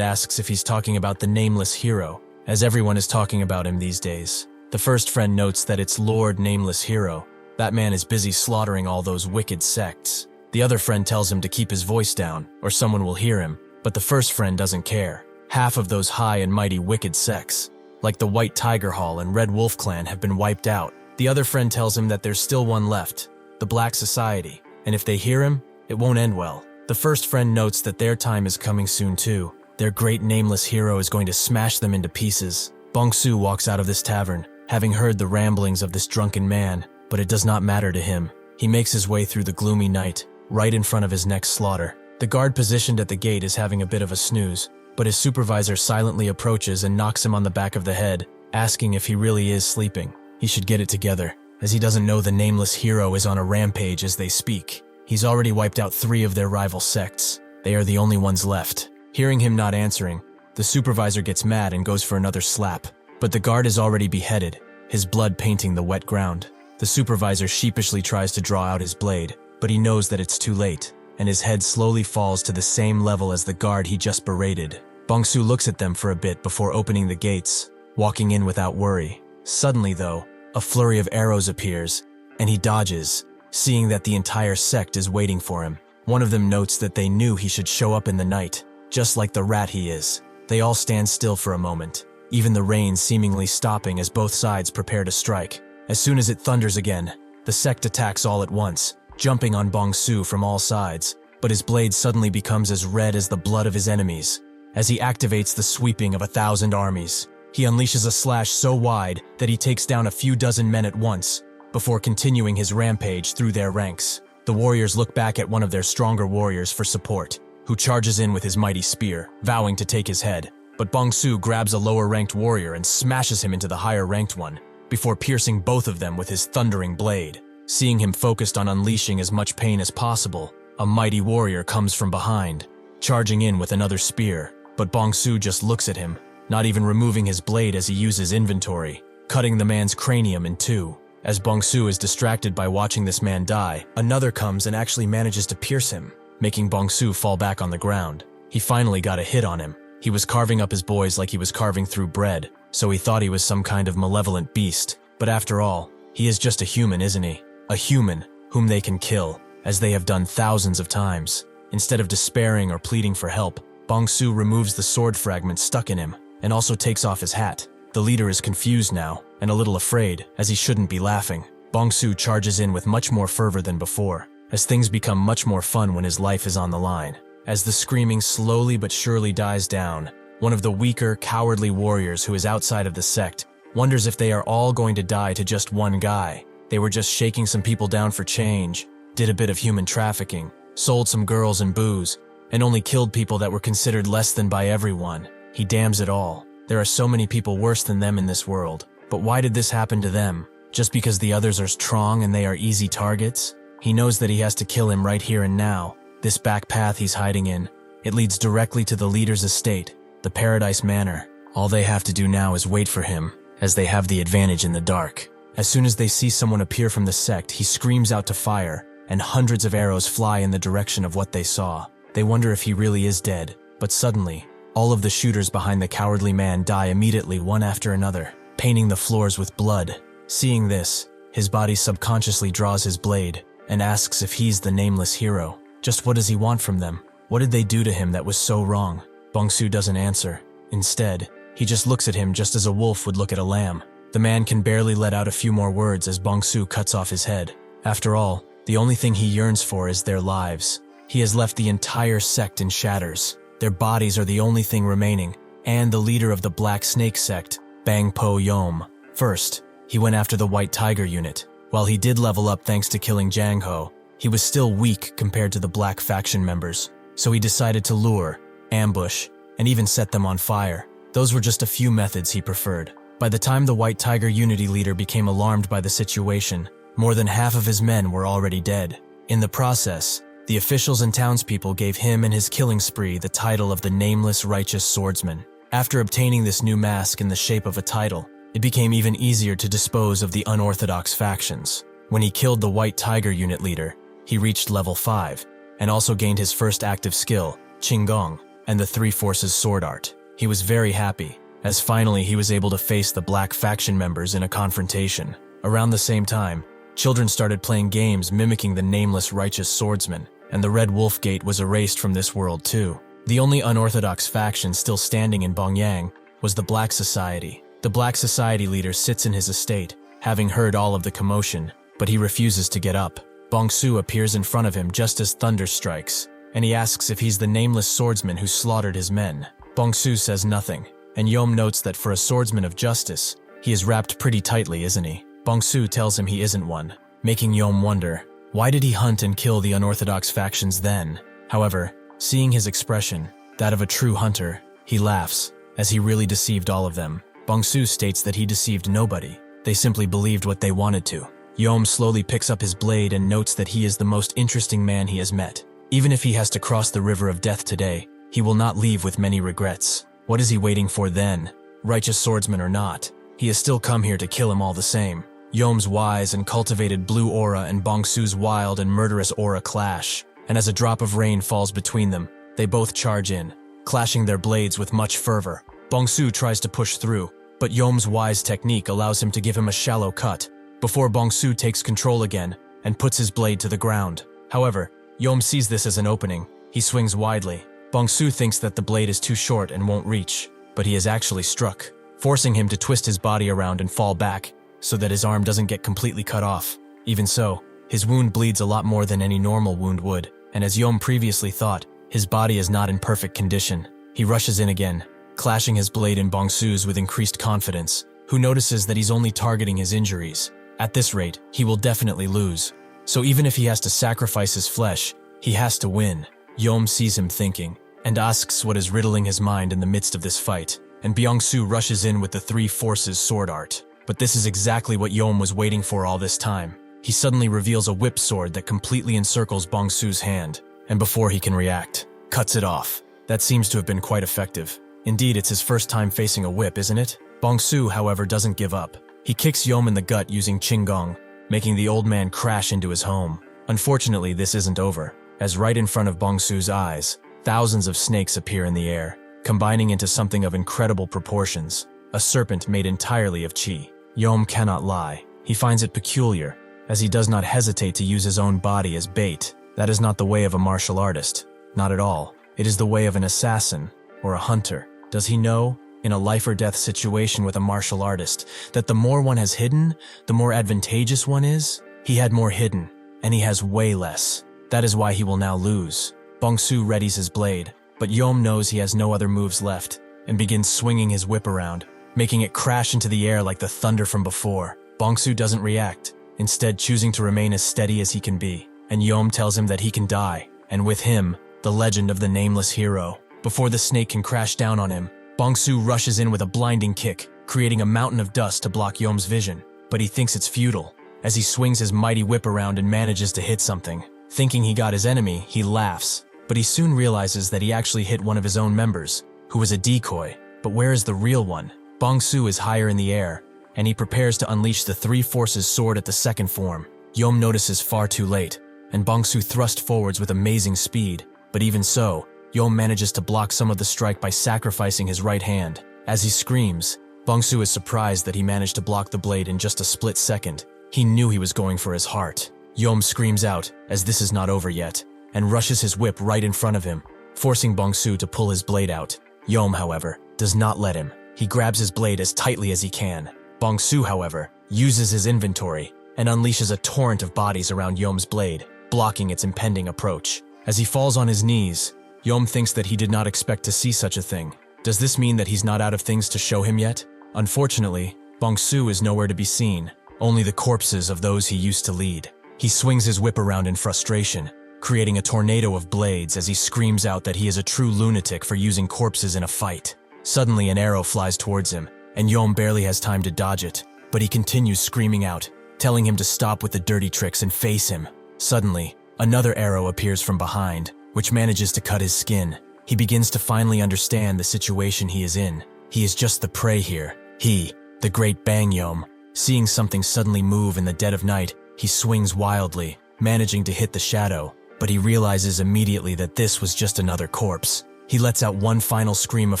asks if he's talking about the nameless hero, as everyone is talking about him these days. The first friend notes that it's Lord Nameless Hero. That man is busy slaughtering all those wicked sects. The other friend tells him to keep his voice down, or someone will hear him, but the first friend doesn't care. Half of those high and mighty wicked sects, like the White Tiger Hall and Red Wolf Clan, have been wiped out. The other friend tells him that there's still one left, the Black Society, and if they hear him, it won't end well. The first friend notes that their time is coming soon too. Their great nameless hero is going to smash them into pieces. Bongsu walks out of this tavern, having heard the ramblings of this drunken man, but it does not matter to him. He makes his way through the gloomy night, right in front of his next slaughter. The guard positioned at the gate is having a bit of a snooze, but his supervisor silently approaches and knocks him on the back of the head, asking if he really is sleeping. He should get it together, as he doesn't know the nameless hero is on a rampage as they speak. He's already wiped out 3 of their rival sects. They are the only ones left. Hearing him not answering, the supervisor gets mad and goes for another slap. But the guard is already beheaded, his blood painting the wet ground. The supervisor sheepishly tries to draw out his blade, but he knows that it's too late, and his head slowly falls to the same level as the guard he just berated. Bongsu looks at them for a bit before opening the gates, walking in without worry. Suddenly, though, a flurry of arrows appears, and he dodges, seeing that the entire sect is waiting for him. One of them notes that they knew he should show up in the night, just like the rat he is. They all stand still for a moment, even the rain seemingly stopping as both sides prepare to strike. As soon as it thunders again, the sect attacks all at once, jumping on Bongsu from all sides, but his blade suddenly becomes as red as the blood of his enemies. As he activates the sweeping of 1,000 armies, he unleashes a slash so wide that he takes down a few dozen men at once, before continuing his rampage through their ranks. The warriors look back at one of their stronger warriors for support, who charges in with his mighty spear, vowing to take his head. But Bongsu grabs a lower-ranked warrior and smashes him into the higher-ranked one, before piercing both of them with his thundering blade. Seeing him focused on unleashing as much pain as possible, a mighty warrior comes from behind, charging in with another spear. But Bongsu just looks at him, not even removing his blade as he uses inventory, cutting the man's cranium in 2. As Bongsu is distracted by watching this man die, another comes and actually manages to pierce him, making Bongsu fall back on the ground. He finally got a hit on him. He was carving up his boys like he was carving through bread, so he thought he was some kind of malevolent beast. But after all, he is just a human, isn't he? A human whom they can kill, as they have done thousands of times. Instead of despairing or pleading for help, Bongsu removes the sword fragment stuck in him, and also takes off his hat. The leader is confused now, and a little afraid, as he shouldn't be laughing. Bongsu charges in with much more fervor than before, as things become much more fun when his life is on the line. As the screaming slowly but surely dies down, one of the weaker, cowardly warriors who is outside of the sect wonders if they are all going to die to just one guy. They were just shaking some people down for change, did a bit of human trafficking, sold some girls and booze, and only killed people that were considered less than by everyone. He damns it all. There are so many people worse than them in this world. But why did this happen to them? Just because the others are strong and they are easy targets? He knows that he has to kill him right here and now. This back path he's hiding in, it leads directly to the leader's estate, the Paradise Manor. All they have to do now is wait for him, as they have the advantage in the dark. As soon as they see someone appear from the sect, he screams out to fire, and hundreds of arrows fly in the direction of what they saw. They wonder if he really is dead, but suddenly, all of the shooters behind the cowardly man die immediately, one after another, painting the floors with blood. Seeing this, his body subconsciously draws his blade and asks if he's the nameless hero. Just what does he want from them? What did they do to him that was so wrong? Bongsu doesn't answer. Instead, he just looks at him just as a wolf would look at a lamb. The man can barely let out a few more words as Bongsu cuts off his head. After all, the only thing he yearns for is their lives. He has left the entire sect in shatters. Their bodies are the only thing remaining, and the leader of the Black Snake sect, Bang Po Yom. First, he went after the White Tiger unit. While he did level up thanks to killing Jang Ho, he was still weak compared to the Black faction members, so he decided to lure, ambush, and even set them on fire. Those were just a few methods he preferred. By the time the White Tiger unity leader became alarmed by the situation, more than half of his men were already dead. In the process, the officials and townspeople gave him and his killing spree the title of the Nameless Righteous Swordsman. After obtaining this new mask in the shape of a title, it became even easier to dispose of the unorthodox factions. When he killed the White Tiger unit leader, he reached level 5, and also gained his first active skill, Qinggong, and the Three Forces sword art. He was very happy, as finally he was able to face the Black faction members in a confrontation. Around the same time, children started playing games mimicking the nameless righteous swordsman, and the Red Wolf Gate was erased from this world too. The only unorthodox faction still standing in Bongyang was the Black Society. The Black Society leader sits in his estate, having heard all of the commotion, but he refuses to get up. Bongsu appears in front of him just as thunder strikes, and he asks if he's the nameless swordsman who slaughtered his men. Bongsu says nothing, and Yom notes that for a swordsman of justice, he is wrapped pretty tightly, isn't he? Bongsu tells him he isn't one, making Yom wonder, why did he hunt and kill the unorthodox factions then? However, seeing his expression, that of a true hunter, he laughs, as he really deceived all of them. Bongsu states that he deceived nobody. They simply believed what they wanted to. Yom slowly picks up his blade and notes that he is the most interesting man he has met. Even if he has to cross the river of death today, he will not leave with many regrets. What is he waiting for then? Righteous swordsman or not, he has still come here to kill him all the same. Yom's wise and cultivated blue aura and Bongsu's wild and murderous aura clash, and as a drop of rain falls between them, they both charge in, clashing their blades with much fervor. Bongsu tries to push through, but Yom's wise technique allows him to give him a shallow cut, before Bongsu takes control again and puts his blade to the ground. However, Yom sees this as an opening. He swings widely. Bongsu thinks that the blade is too short and won't reach, but he is actually struck, forcing him to twist his body around and fall back, so that his arm doesn't get completely cut off. Even so, his wound bleeds a lot more than any normal wound would, and as Yom previously thought, his body is not in perfect condition. He rushes in again, clashing his blade in Bongsu's with increased confidence, who notices that he's only targeting his injuries. At this rate, he will definitely lose. So even if he has to sacrifice his flesh, he has to win. Yom sees him thinking, and asks what is riddling his mind in the midst of this fight, and Bongsu rushes in with the Three Forces sword art. But this is exactly what Yom was waiting for all this time. He suddenly reveals a whip sword that completely encircles Bongsu's hand, and before he can react, cuts it off. That seems to have been quite effective. Indeed, it's his first time facing a whip, isn't it? Bongsu, however, doesn't give up. He kicks Yom in the gut using Qinggong, making the old man crash into his home. Unfortunately, this isn't over, as right in front of Bongsu's eyes, thousands of snakes appear in the air, combining into something of incredible proportions, a serpent made entirely of qi. Yom cannot lie. He finds it peculiar, as he does not hesitate to use his own body as bait. That is not the way of a martial artist. Not at all. It is the way of an assassin, or a hunter. Does he know, in a life or death situation with a martial artist, that the more one has hidden, the more advantageous one is? He had more hidden, and he has way less. That is why he will now lose. Bongsu readies his blade, but Yom knows he has no other moves left, and begins swinging his whip around, making it crash into the air like the thunder from before. Bongsu doesn't react, instead choosing to remain as steady as he can be, and Yom tells him that he can die, and with him, the legend of the nameless hero. Before the snake can crash down on him, Bongsu rushes in with a blinding kick, creating a mountain of dust to block Yom's vision, but he thinks it's futile. As he swings his mighty whip around and manages to hit something, thinking he got his enemy, he laughs, but he soon realizes that he actually hit one of his own members, who was a decoy. But where is the real one? Bongsu is higher in the air, and he prepares to unleash the Three Forces sword at the second form. Yom notices far too late, and Bongsu thrusts forwards with amazing speed, but even so, Yom manages to block some of the strike by sacrificing his right hand. As he screams, Bongsu is surprised that he managed to block the blade in just a split second. He knew he was going for his heart. Yom screams out, as this is not over yet, and rushes his whip right in front of him, forcing Bongsu to pull his blade out. Yom, however, does not let him. He grabs his blade as tightly as he can. Bongsu, however, uses his inventory and unleashes a torrent of bodies around Yom's blade, blocking its impending approach. As he falls on his knees, Yom thinks that he did not expect to see such a thing. Does this mean that he's not out of things to show him yet? Unfortunately, Bongsu is nowhere to be seen, only the corpses of those he used to lead. He swings his whip around in frustration, creating a tornado of blades as he screams out that he is a true lunatic for using corpses in a fight. Suddenly, an arrow flies towards him, and Yom barely has time to dodge it, but he continues screaming out, telling him to stop with the dirty tricks and face him. Suddenly, another arrow appears from behind, which manages to cut his skin. He begins to finally understand the situation he is in. He is just the prey here. He, the great Bang Yom, seeing something suddenly move in the dead of night, He swings wildly, managing to hit the shadow, but he realizes immediately that this was just another corpse. He lets out one final scream of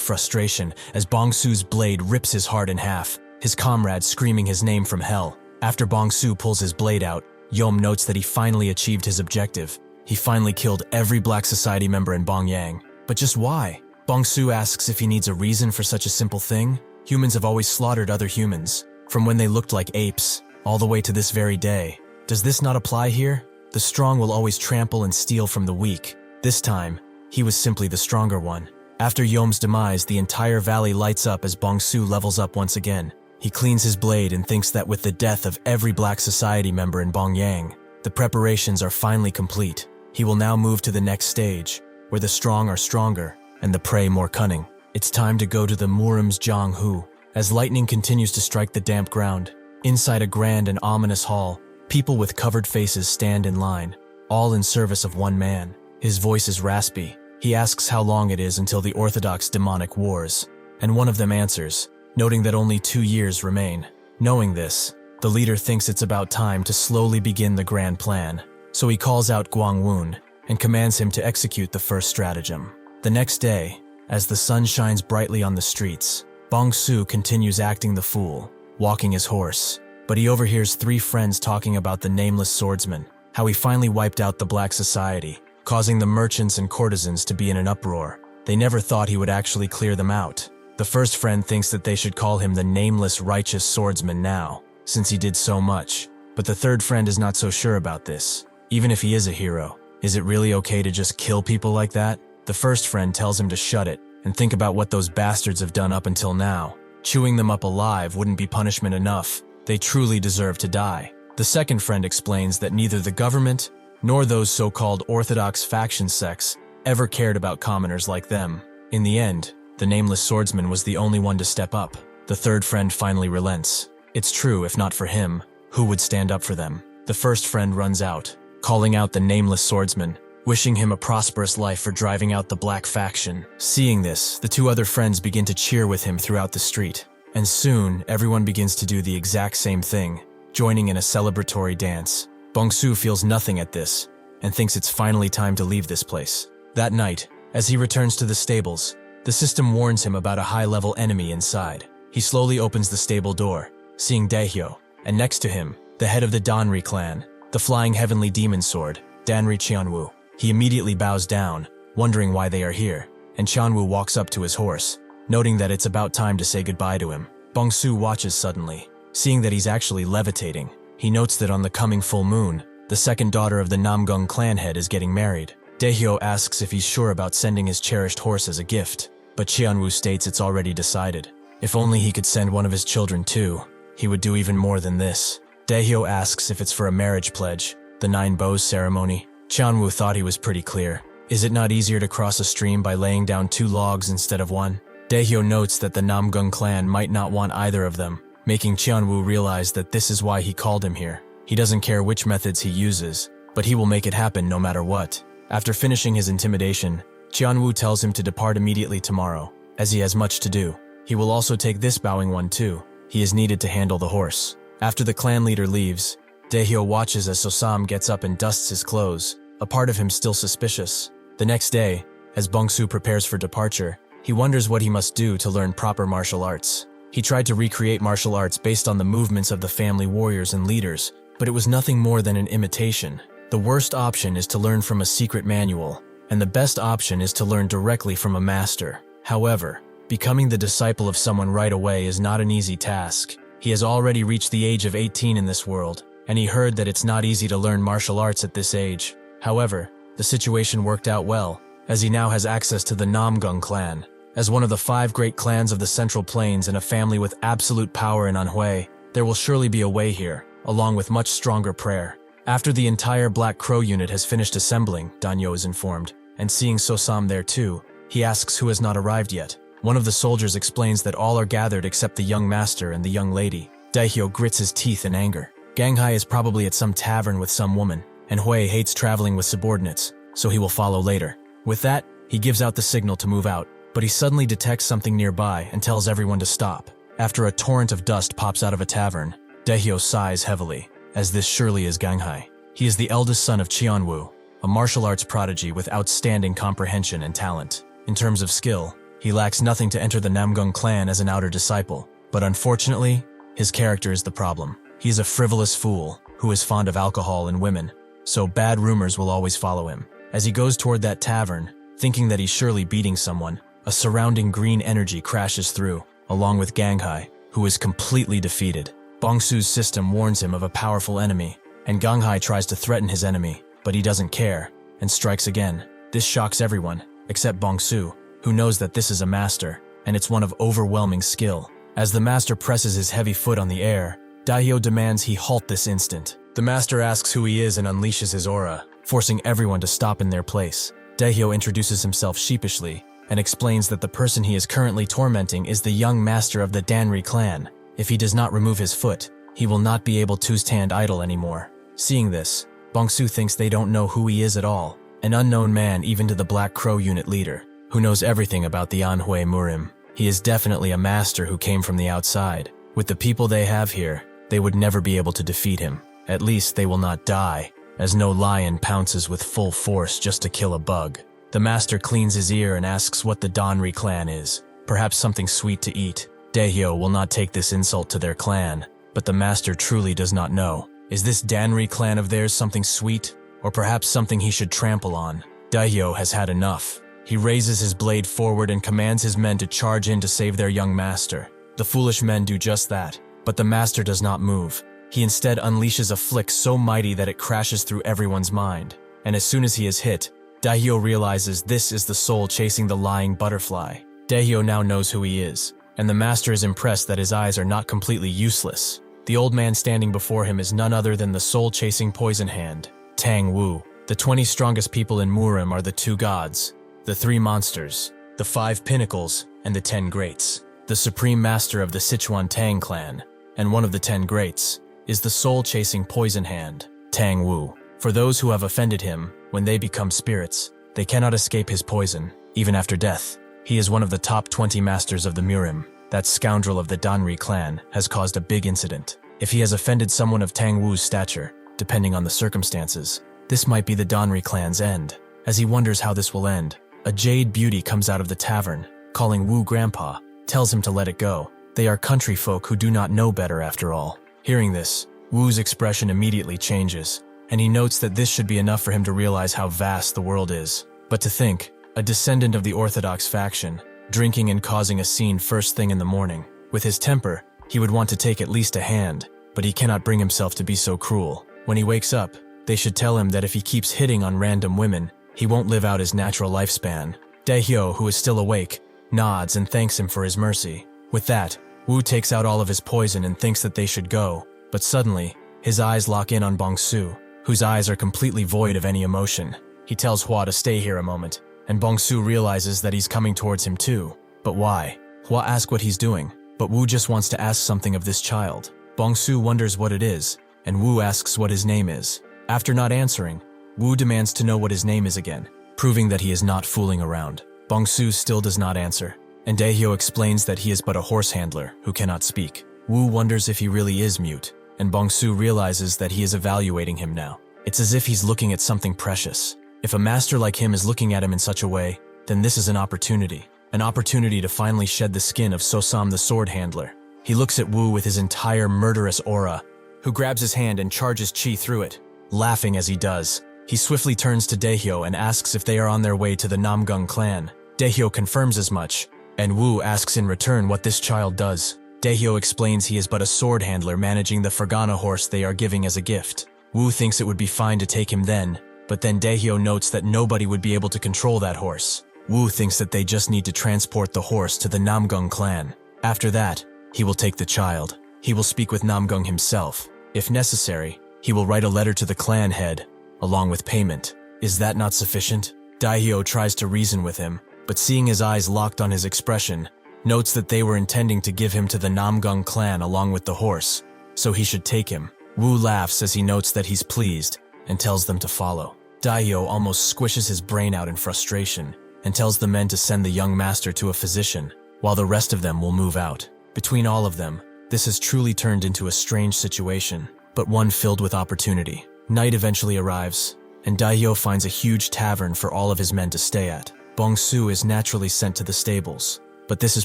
frustration as Bongsu's blade rips his heart in half, his comrade screaming his name from hell. After Bongsu pulls his blade out, Yom notes that he finally achieved his objective. He finally killed every Black Society member in Bongyang. But just why? Bongsu asks if he needs a reason for such a simple thing. Humans have always slaughtered other humans, from when they looked like apes, all the way to this very day. Does this not apply here? The strong will always trample and steal from the weak. This time, he was simply the stronger one. After Yom's demise, the entire valley lights up as Bongsu levels up once again. He cleans his blade and thinks that with the death of every Black Society member in Bongyang, the preparations are finally complete. He will now move to the next stage, where the strong are stronger and the prey more cunning. It's time to go to the Murim's Jianghu. As lightning continues to strike the damp ground, inside a grand and ominous hall, people with covered faces stand in line, all in service of one man. His voice is raspy. He asks how long it is until the Orthodox demonic wars, and one of them answers, noting that only 2 years remain. Knowing this, the leader thinks it's about time to slowly begin the grand plan, so he calls out Guangwun and commands him to execute the first stratagem. The next day, as the sun shines brightly on the streets, Bongsu continues acting the fool, walking his horse, but he overhears 3 friends talking about the nameless swordsman, how he finally wiped out the Black Society, causing the merchants and courtesans to be in an uproar. They never thought he would actually clear them out. The first friend thinks that they should call him the nameless righteous swordsman now, since he did so much, but the third friend is not so sure about this. Even if he is a hero, is it really okay to just kill people like that? The first friend tells him to shut it and think about what those bastards have done up until now. Chewing them up alive wouldn't be punishment enough. They truly deserve to die. The second friend explains that neither the government nor those so-called orthodox faction sects ever cared about commoners like them. In the end, the nameless swordsman was the only one to step up. The third friend finally relents. It's true, if not for him, who would stand up for them? The first friend runs out, calling out the nameless swordsman, wishing him a prosperous life for driving out the black faction. Seeing this, the 2 other friends begin to cheer with him throughout the street. And soon, everyone begins to do the exact same thing, joining in a celebratory dance. Bongsu feels nothing at this, and thinks it's finally time to leave this place. That night, as he returns to the stables, the system warns him about a high-level enemy inside. He slowly opens the stable door, seeing Daehyo, and next to him, the head of the Danri clan, the flying heavenly demon sword, Danri Qianwu. He immediately bows down, wondering why they are here, and Qianwu walks up to his horse, noting that it's about time to say goodbye to him. Bongsu watches suddenly, seeing that he's actually levitating. He notes that on the coming full moon, the second daughter of the Namgung clan head is getting married. Daehyo asks if he's sure about sending his cherished horse as a gift, but Qianwu states it's already decided. If only he could send one of his children too, he would do even more than this. Daehyo asks if it's for a marriage pledge, the 9 bows ceremony. Qianwu thought he was pretty clear. Is it not easier to cross a stream by laying down 2 logs instead of 1? Daehyo notes that the Namgung clan might not want either of them, making Qianwu realize that this is why he called him here. He doesn't care which methods he uses, but he will make it happen no matter what. After finishing his intimidation, Qianwu tells him to depart immediately tomorrow, as he has much to do. He will also take this bowing one too. He is needed to handle the horse. After the clan leader leaves, Daehyo watches as Sosam gets up and dusts his clothes, a part of him still suspicious. The next day, as Bongsu prepares for departure, he wonders what he must do to learn proper martial arts. He tried to recreate martial arts based on the movements of the family warriors and leaders, but it was nothing more than an imitation. The worst option is to learn from a secret manual, and the best option is to learn directly from a master. However, becoming the disciple of someone right away is not an easy task. He has already reached the age of 18 in this world, and he heard that it's not easy to learn martial arts at this age. However, the situation worked out well, as he now has access to the Namgung clan. As one of the 5 great clans of the Central Plains and a family with absolute power in Anhui, there will surely be a way here, along with much stronger prayer. After the entire Black Crow unit has finished assembling, Danyo is informed, and seeing Sosam there too, he asks who has not arrived yet. One of the soldiers explains that all are gathered except the young master and the young lady. Daehyo grits his teeth in anger. Ganghai is probably at some tavern with some woman, and Hui hates traveling with subordinates, so he will follow later. With that, he gives out the signal to move out, but he suddenly detects something nearby and tells everyone to stop. After a torrent of dust pops out of a tavern, Daehyo sighs heavily. as this surely is Ganghai. He is the eldest son of Qianwu, a martial arts prodigy with outstanding comprehension and talent. In terms of skill, he lacks nothing to enter the Namgung clan as an outer disciple, but unfortunately, his character is the problem. He is a frivolous fool who is fond of alcohol and women, so bad rumors will always follow him. As he goes toward that tavern, thinking that he's surely beating someone, a surrounding green energy crashes through, along with Ganghai, who is completely defeated. Bongsu's system warns him of a powerful enemy, and Ganghai tries to threaten his enemy, but he doesn't care, and strikes again. This shocks everyone, except Bongsu, who knows that this is a master, and it's one of overwhelming skill. As the master presses his heavy foot on the air, Daihyo demands he halt this instant. The master asks who he is and unleashes his aura, forcing everyone to stop in their place. Daihyo introduces himself sheepishly, and explains that the person he is currently tormenting is the young master of the Danri clan. If he does not remove his foot, he will not be able to stand idle anymore. Seeing this, Bongsu thinks they don't know who he is at all, an unknown man even to the Black Crow unit leader, who knows everything about the Anhui Murim. He is definitely a master who came from the outside. With the people they have here, they would never be able to defeat him. At least they will not die, as no lion pounces with full force just to kill a bug. The master cleans his ear and asks what the Danri clan is, perhaps something sweet to eat. Daihyo will not take this insult to their clan, but the master truly does not know. Is this Danri clan of theirs something sweet, or perhaps something he should trample on? Daihyo has had enough. He raises his blade forward and commands his men to charge in to save their young master. The foolish men do just that, but the master does not move. He instead unleashes a flick so mighty that it crashes through everyone's mind. And as soon as he is hit, Daihyo realizes this is the soul chasing the lying butterfly. Daihyo now knows who he is, and the master is impressed that his eyes are not completely useless. The old man standing before him is none other than the soul-chasing poison hand, Tang Wu. The 20 strongest people in Murim are the 2 gods, the 3 monsters, the 5 pinnacles, and the 10 greats. The supreme master of the Sichuan Tang clan, and one of the 10 greats, is the soul-chasing poison hand, Tang Wu. For those who have offended him, when they become spirits, they cannot escape his poison, even after death. He is one of the top 20 masters of the Murim. That scoundrel of the Danri clan has caused a big incident. If he has offended someone of Tang Wu's stature, depending on the circumstances, this might be the Danri clan's end. As he wonders how this will end, a jade beauty comes out of the tavern, calling Wu grandpa, tells him to let it go. They are country folk who do not know better after all. Hearing this, Wu's expression immediately changes, and he notes that this should be enough for him to realize how vast the world is. But to think, a descendant of the Orthodox faction, drinking and causing a scene first thing in the morning. With his temper, he would want to take at least a hand, but he cannot bring himself to be so cruel. When he wakes up, they should tell him that if he keeps hitting on random women, he won't live out his natural lifespan. Daihyo, who is still awake, nods and thanks him for his mercy. With that, Wu takes out all of his poison and thinks that they should go, but suddenly, his eyes lock in on Bongsu, whose eyes are completely void of any emotion. He tells Hua to stay here a moment, and Bongsu realizes that he's coming towards him too. But why? Hua asks what he's doing, but Wu just wants to ask something of this child. Bongsu wonders what it is, and Wu asks what his name is. After not answering, Wu demands to know what his name is again, proving that he is not fooling around. Bongsu still does not answer, and Daihyo explains that he is but a horse handler who cannot speak. Wu wonders if he really is mute, and Bongsu realizes that he is evaluating him now. It's as if he's looking at something precious. If a master like him is looking at him in such a way, then this is an opportunity to finally shed the skin of Sosam the sword handler. He looks at Wu with his entire murderous aura, who grabs his hand and charges chi through it. Laughing as he does, he swiftly turns to Daihyo and asks if they are on their way to the Namgung clan. Daihyo confirms as much, and Wu asks in return what this child does. Daihyo explains he is but a sword handler managing the Fergana horse they are giving as a gift. Wu thinks it would be fine to take him then, but then Daihyo notes that nobody would be able to control that horse. Wu thinks that they just need to transport the horse to the Namgung clan. After that, he will take the child. He will speak with Namgung himself. If necessary, he will write a letter to the clan head, along with payment. Is that not sufficient? Daihyo tries to reason with him, but seeing his eyes locked on his expression, notes that they were intending to give him to the Namgung clan along with the horse, so he should take him. Wu laughs as he notes that he's pleased, and tells them to follow. Daihyo almost squishes his brain out in frustration, and tells the men to send the young master to a physician, while the rest of them will move out. Between all of them, this has truly turned into a strange situation. but one filled with opportunity. Night eventually arrives, and Daihyo finds a huge tavern for all of his men to stay at. Bongsu is naturally sent to the stables, but this is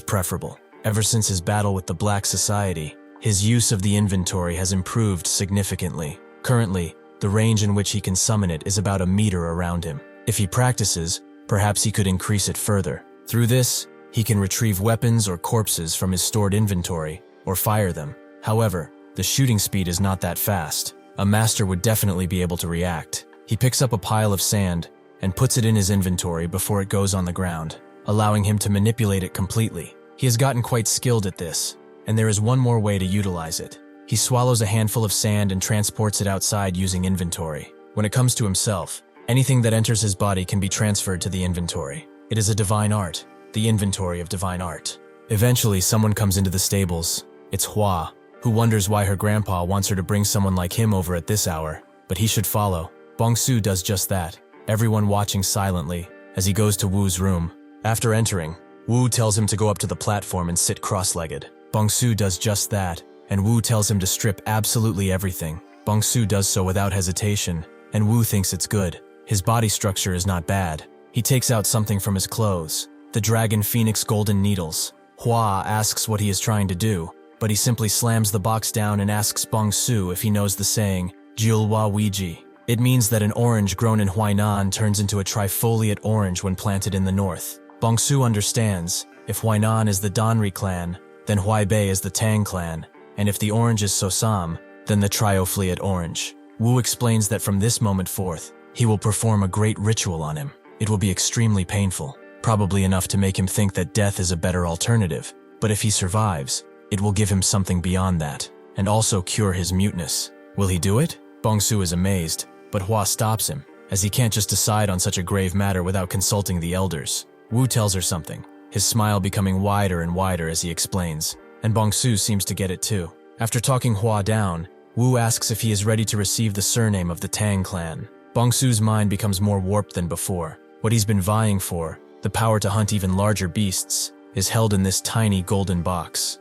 preferable. Ever since his battle with the Black Society, his use of the inventory has improved significantly. Currently, the range in which he can summon it is about a meter around him. If he practices, perhaps he could increase it further. Through this, he can retrieve weapons or corpses from his stored inventory, or fire them. However, the shooting speed is not that fast. A master would definitely be able to react. He picks up a pile of sand and puts it in his inventory before it goes on the ground, allowing him to manipulate it completely. He has gotten quite skilled at this, and there is one more way to utilize it. He swallows a handful of sand and transports it outside using inventory. When it comes to himself, anything that enters his body can be transferred to the inventory. It is a divine art, the inventory of divine art. Eventually, someone comes into the stables. It's Hua, who wonders why her grandpa wants her to bring someone like him over at this hour, but he should follow. Bongsu does just that, everyone watching silently as he goes to Wu's room. After entering, Wu tells him to go up to the platform and sit cross-legged. Bongsu does just that, and Wu tells him to strip absolutely everything. Bongsu does so without hesitation, and Wu thinks it's good. His body structure is not bad. He takes out something from his clothes, the Dragon Phoenix golden needles. Hua asks what he is trying to do, but he simply slams the box down and asks Bongsu if he knows the saying, Jiulhua Weiji. It means that an orange grown in Huainan turns into a trifoliate orange when planted in the north. Bongsu understands, if Huainan is the Danri clan, then Huaibei is the Tang clan, and if the orange is Sosam, then the triofoliate orange. Wu explains that from this moment forth, he will perform a great ritual on him. It will be extremely painful, probably enough to make him think that death is a better alternative, but if he survives, it will give him something beyond that, and also cure his muteness. Will he do it? Bongsu is amazed, but Hua stops him, as he can't just decide on such a grave matter without consulting the elders. Wu tells her something, his smile becoming wider and wider as he explains, and Bongsu seems to get it too. After talking Hua down, Wu asks if he is ready to receive the surname of the Tang clan. Bongsu's mind becomes more warped than before. What he's been vying for, the power to hunt even larger beasts, is held in this tiny golden box.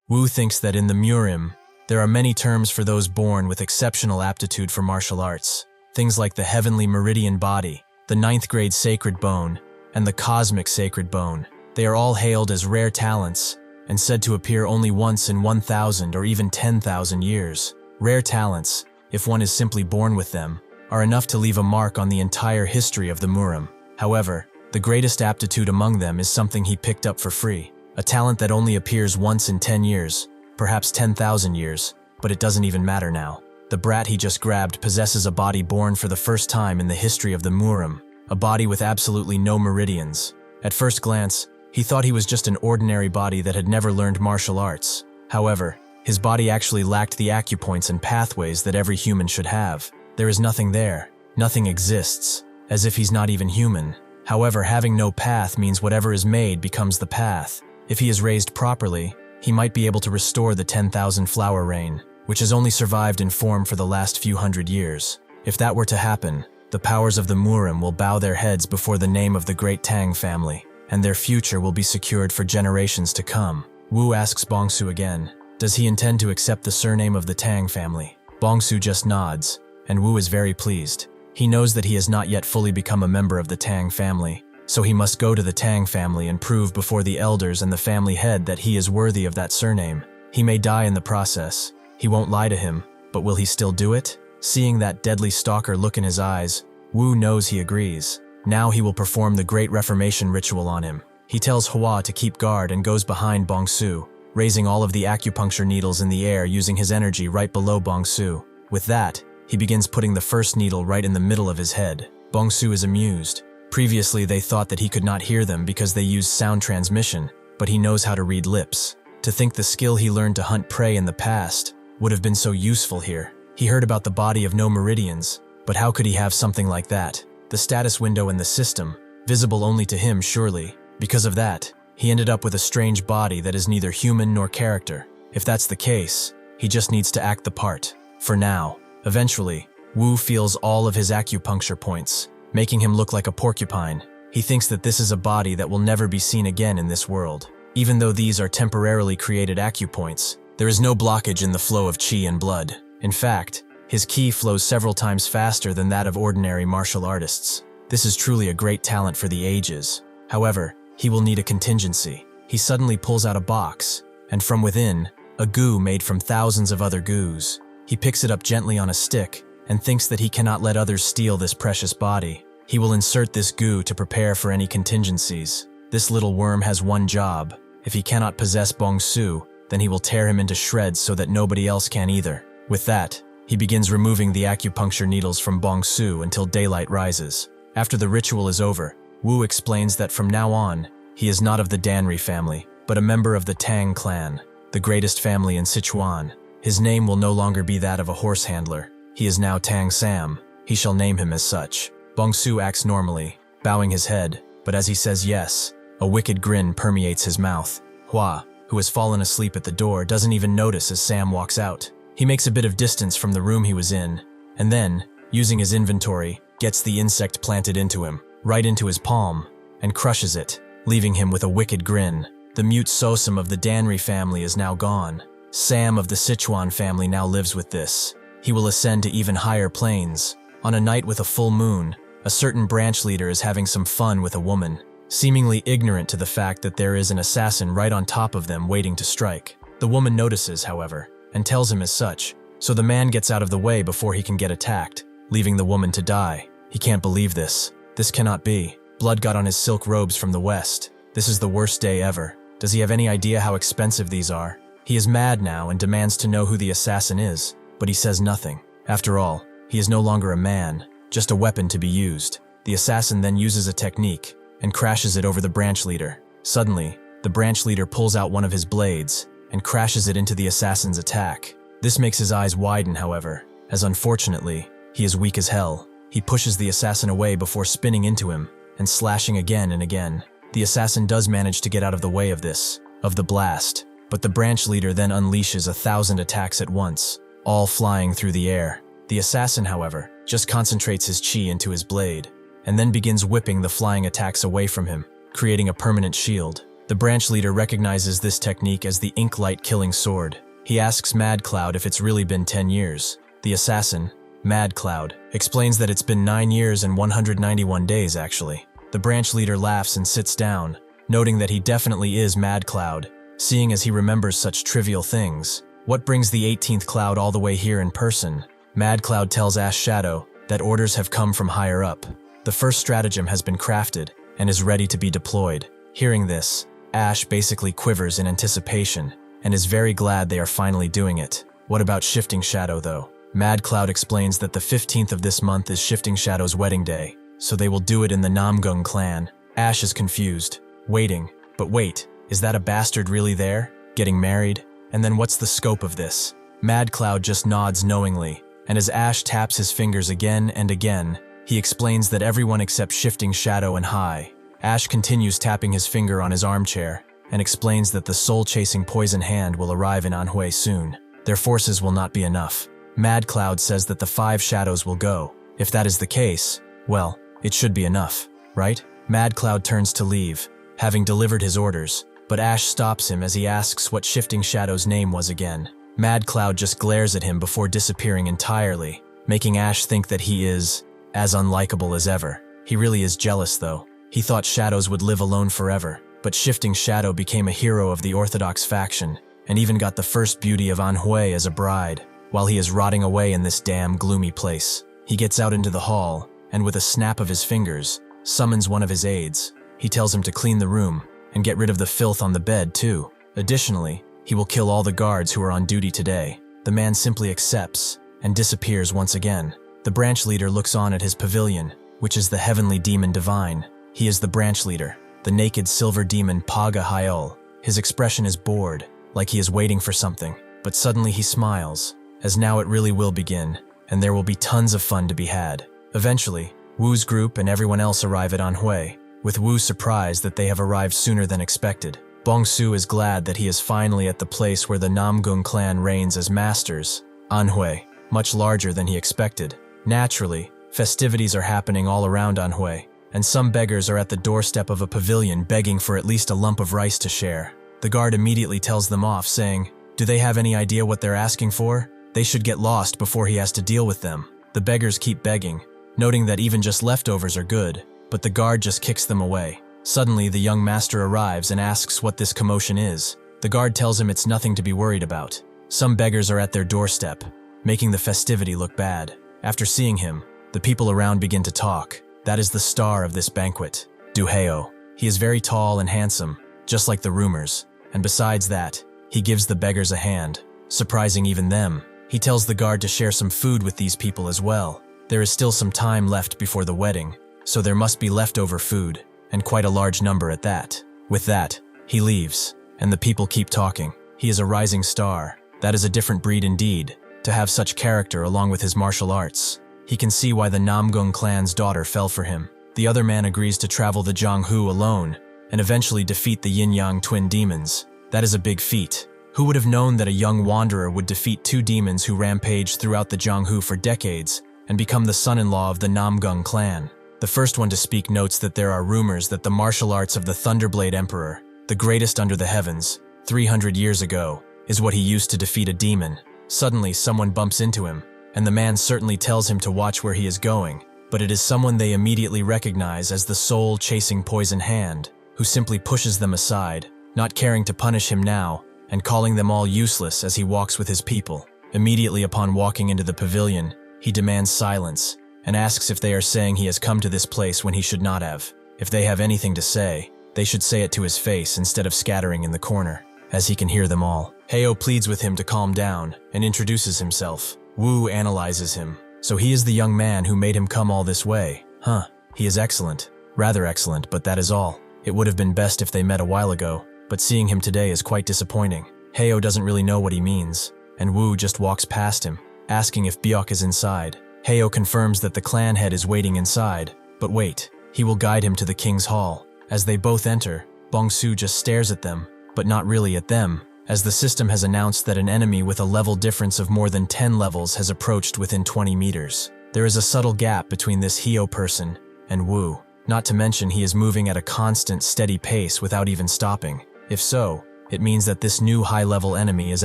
Wu thinks that in the Murim, there are many terms for those born with exceptional aptitude for martial arts. Things like the heavenly meridian body, the 9th grade sacred bone, and the cosmic sacred bone. They are all hailed as rare talents, and said to appear only once in 1,000 or even 10,000 years. Rare talents, if one is simply born with them, are enough to leave a mark on the entire history of the Murim. However, the greatest aptitude among them is something he picked up for free, a talent that only appears once in 10 years, perhaps 10,000 years, but it doesn't even matter now. The brat he just grabbed possesses a body born for the first time in the history of the Murim, a body with absolutely no meridians. At first glance, he thought he was just an ordinary body that had never learned martial arts. However, his body actually lacked the acupoints and pathways that every human should have. There is nothing there. Nothing exists, as if he's not even human. However, having no path means whatever is made becomes the path. If he is raised properly, he might be able to restore the 10,000 flower rain, which has only survived in form for the last few hundred years. If that were to happen, the powers of the Murim will bow their heads before the name of the great Tang family, and their future will be secured for generations to come. Wu asks Bongsu again, does he intend to accept the surname of the Tang family? Bongsu just nods, and Wu is very pleased. He knows that he has not yet fully become a member of the Tang family, so he must go to the Tang family and prove before the elders and the family head that he is worthy of that surname. He may die in the process. He won't lie to him, but will he still do it? Seeing that deadly stalker look in his eyes, Wu knows he agrees. Now he will perform the great reformation ritual on him. He tells Hua to keep guard and goes behind Bongsu, raising all of the acupuncture needles in the air using his energy right below Bongsu. With that, he begins putting the first needle right in the middle of his head. Bongsu is amused. Previously, they thought that he could not hear them because they used sound transmission, but he knows how to read lips. To think the skill he learned to hunt prey in the past would have been so useful here. He heard about the body of no meridians, but how could he have something like that? The status window in the system, visible only to him surely. Because of that, he ended up with a strange body that is neither human nor character. If that's the case, he just needs to act the part. For now. Eventually, Wu feels all of his acupuncture points, making him look like a porcupine. He thinks that this is a body that will never be seen again in this world. Even though these are temporarily created acupoints, There is no blockage in the flow of qi and blood. In fact, his ki flows several times faster than that of ordinary martial artists. This is truly a great talent for the ages. However, he will need a contingency. He suddenly pulls out a box, and from within, a goo made from thousands of other goos. He picks it up gently on a stick and thinks that he cannot let others steal this precious body. He will insert this goo to prepare for any contingencies. This little worm has one job. If he cannot possess Bongsu, then he will tear him into shreds so that nobody else can either. With that, he begins removing the acupuncture needles from Bongsu until daylight rises. After the ritual is over, Wu explains that from now on, he is not of the Danri family, but a member of the Tang clan, the greatest family in Sichuan. His name will no longer be that of a horse handler. He is now Tang Sam. He shall name him as such. Bongsu acts normally, bowing his head, but as he says yes, a wicked grin permeates his mouth. Hua, who has fallen asleep at the door, doesn't even notice as Sam walks out. He makes a bit of distance from the room he was in, and then, using his inventory, gets the insect planted into him, right into his palm, and crushes it, leaving him with a wicked grin. The mute Sosam of the Danri family is now gone. Sam of the Sichuan family now lives with this. He will ascend to even higher planes. On a night with a full moon, a certain branch leader is having some fun with a woman, seemingly ignorant to the fact that there is an assassin right on top of them waiting to strike. The woman notices, however, and tells him as such, so the man gets out of the way before he can get attacked, leaving the woman to die. He can't believe this. This cannot be. Blood got on his silk robes from the west. This is the worst day ever. Does he have any idea how expensive these are? He is mad now and demands to know who the assassin is, but he says nothing. After all, he is no longer a man, just a weapon to be used. The assassin then uses a technique and crashes it over the branch leader. Suddenly, the branch leader pulls out one of his blades and crashes it into the assassin's attack. This makes his eyes widen, however, as unfortunately, he is weak as hell. He pushes the assassin away before spinning into him and slashing again and again. The assassin does manage to get out of the way of the blast, but the branch leader then unleashes 1,000 attacks at once, all flying through the air. The assassin, however, just concentrates his chi into his blade, and then begins whipping the flying attacks away from him, creating a permanent shield. The branch leader recognizes this technique as the ink light killing sword. He asks Mad Cloud if it's really been 10 years. The assassin, Mad Cloud, explains that it's been 9 years and 191 days actually. The branch leader laughs and sits down, noting that he definitely is Mad Cloud, seeing as he remembers such trivial things. What brings the 18th Cloud all the way here in person? Mad Cloud tells Ash Shadow that orders have come from higher up. The first stratagem has been crafted and is ready to be deployed. Hearing this, Ash basically quivers in anticipation and is very glad they are finally doing it. What about Shifting Shadow though? Mad Cloud explains that the 15th of this month is Shifting Shadow's wedding day, so they will do it in the Namgung clan. Ash is confused, waiting, but wait, is that a bastard really there? Getting married? And then what's the scope of this? Mad Cloud just nods knowingly, and as Ash taps his fingers again and again, he explains that everyone except Shifting Shadow and High. Ash continues tapping his finger on his armchair, and explains that the soul-chasing poison hand will arrive in Anhui soon. Their forces will not be enough. Mad Cloud says that the 5 shadows will go. If that is the case, well, it should be enough, right? Mad Cloud turns to leave, having delivered his orders, but Ash stops him as he asks what Shifting Shadow's name was again. Mad Cloud just glares at him before disappearing entirely, making Ash think that he is as unlikable as ever. He really is jealous though. He thought shadows would live alone forever, but Shifting Shadow became a hero of the Orthodox faction, and even got the first beauty of Anhui as a bride, while he is rotting away in this damn gloomy place. He gets out into the hall, and with a snap of his fingers, summons one of his aides. He tells him to clean the room, and get rid of the filth on the bed too. Additionally, he will kill all the guards who are on duty today. The man simply accepts, and disappears once again. The branch leader looks on at his pavilion, which is the heavenly demon divine. He is the branch leader, the naked silver demon Paga Hyul. His expression is bored, like he is waiting for something, but suddenly he smiles, as now it really will begin, and there will be tons of fun to be had. Eventually, Wu's group and everyone else arrive at Anhui, with Wu surprised that they have arrived sooner than expected. Bongsu is glad that he is finally at the place where the Namgung clan reigns as masters, Anhui, much larger than he expected. Naturally, festivities are happening all around Anhui, and some beggars are at the doorstep of a pavilion begging for at least a lump of rice to share. The guard immediately tells them off, saying, Do they have any idea what they're asking for? They should get lost before he has to deal with them. The beggars keep begging, noting that even just leftovers are good, but the guard just kicks them away. Suddenly, the young master arrives and asks what this commotion is. The guard tells him it's nothing to be worried about. Some beggars are at their doorstep, making the festivity look bad. After seeing him, the people around begin to talk. That is the star of this banquet, Duheo. He is very tall and handsome, just like the rumors, and besides that, he gives the beggars a hand, surprising even them. He tells the guard to share some food with these people as well. There is still some time left before the wedding, so there must be leftover food, and quite a large number at that. With that, he leaves, and the people keep talking. He is a rising star. That is a different breed indeed, to have such character along with his martial arts. He can see why the Namgung clan's daughter fell for him. The other man agrees to travel the Jianghu alone, and eventually defeat the yin-yang twin demons. That is a big feat. Who would have known that a young wanderer would defeat two demons who rampaged throughout the Jianghu for decades and become the son-in-law of the Namgung clan? The first one to speak notes that there are rumors that the martial arts of the Thunderblade Emperor, the greatest under the heavens, 300 years ago, is what he used to defeat a demon. Suddenly, someone bumps into him, and the man certainly tells him to watch where he is going, but it is someone they immediately recognize as the soul-chasing Poison Hand, who simply pushes them aside, not caring to punish him now, and calling them all useless as he walks with his people. Immediately upon walking into the pavilion, he demands silence, and asks if they are saying he has come to this place when he should not have. If they have anything to say, they should say it to his face instead of scattering in the corner, as he can hear them all. Heo pleads with him to calm down, and introduces himself. Wu analyzes him. So he is the young man who made him come all this way. Huh, he is excellent. Rather excellent, but that is all. It would have been best if they met a while ago, but seeing him today is quite disappointing. Heo doesn't really know what he means, and Wu just walks past him, asking if Byok is inside. Heo confirms that the clan head is waiting inside, but wait, he will guide him to the king's hall. As they both enter, Bongsu just stares at them, but not really at them, as the system has announced that an enemy with a level difference of more than 10 levels has approached within 20 meters. There is a subtle gap between this Heo person and Wu, not to mention he is moving at a constant, steady pace without even stopping. If so, it means that this new high-level enemy is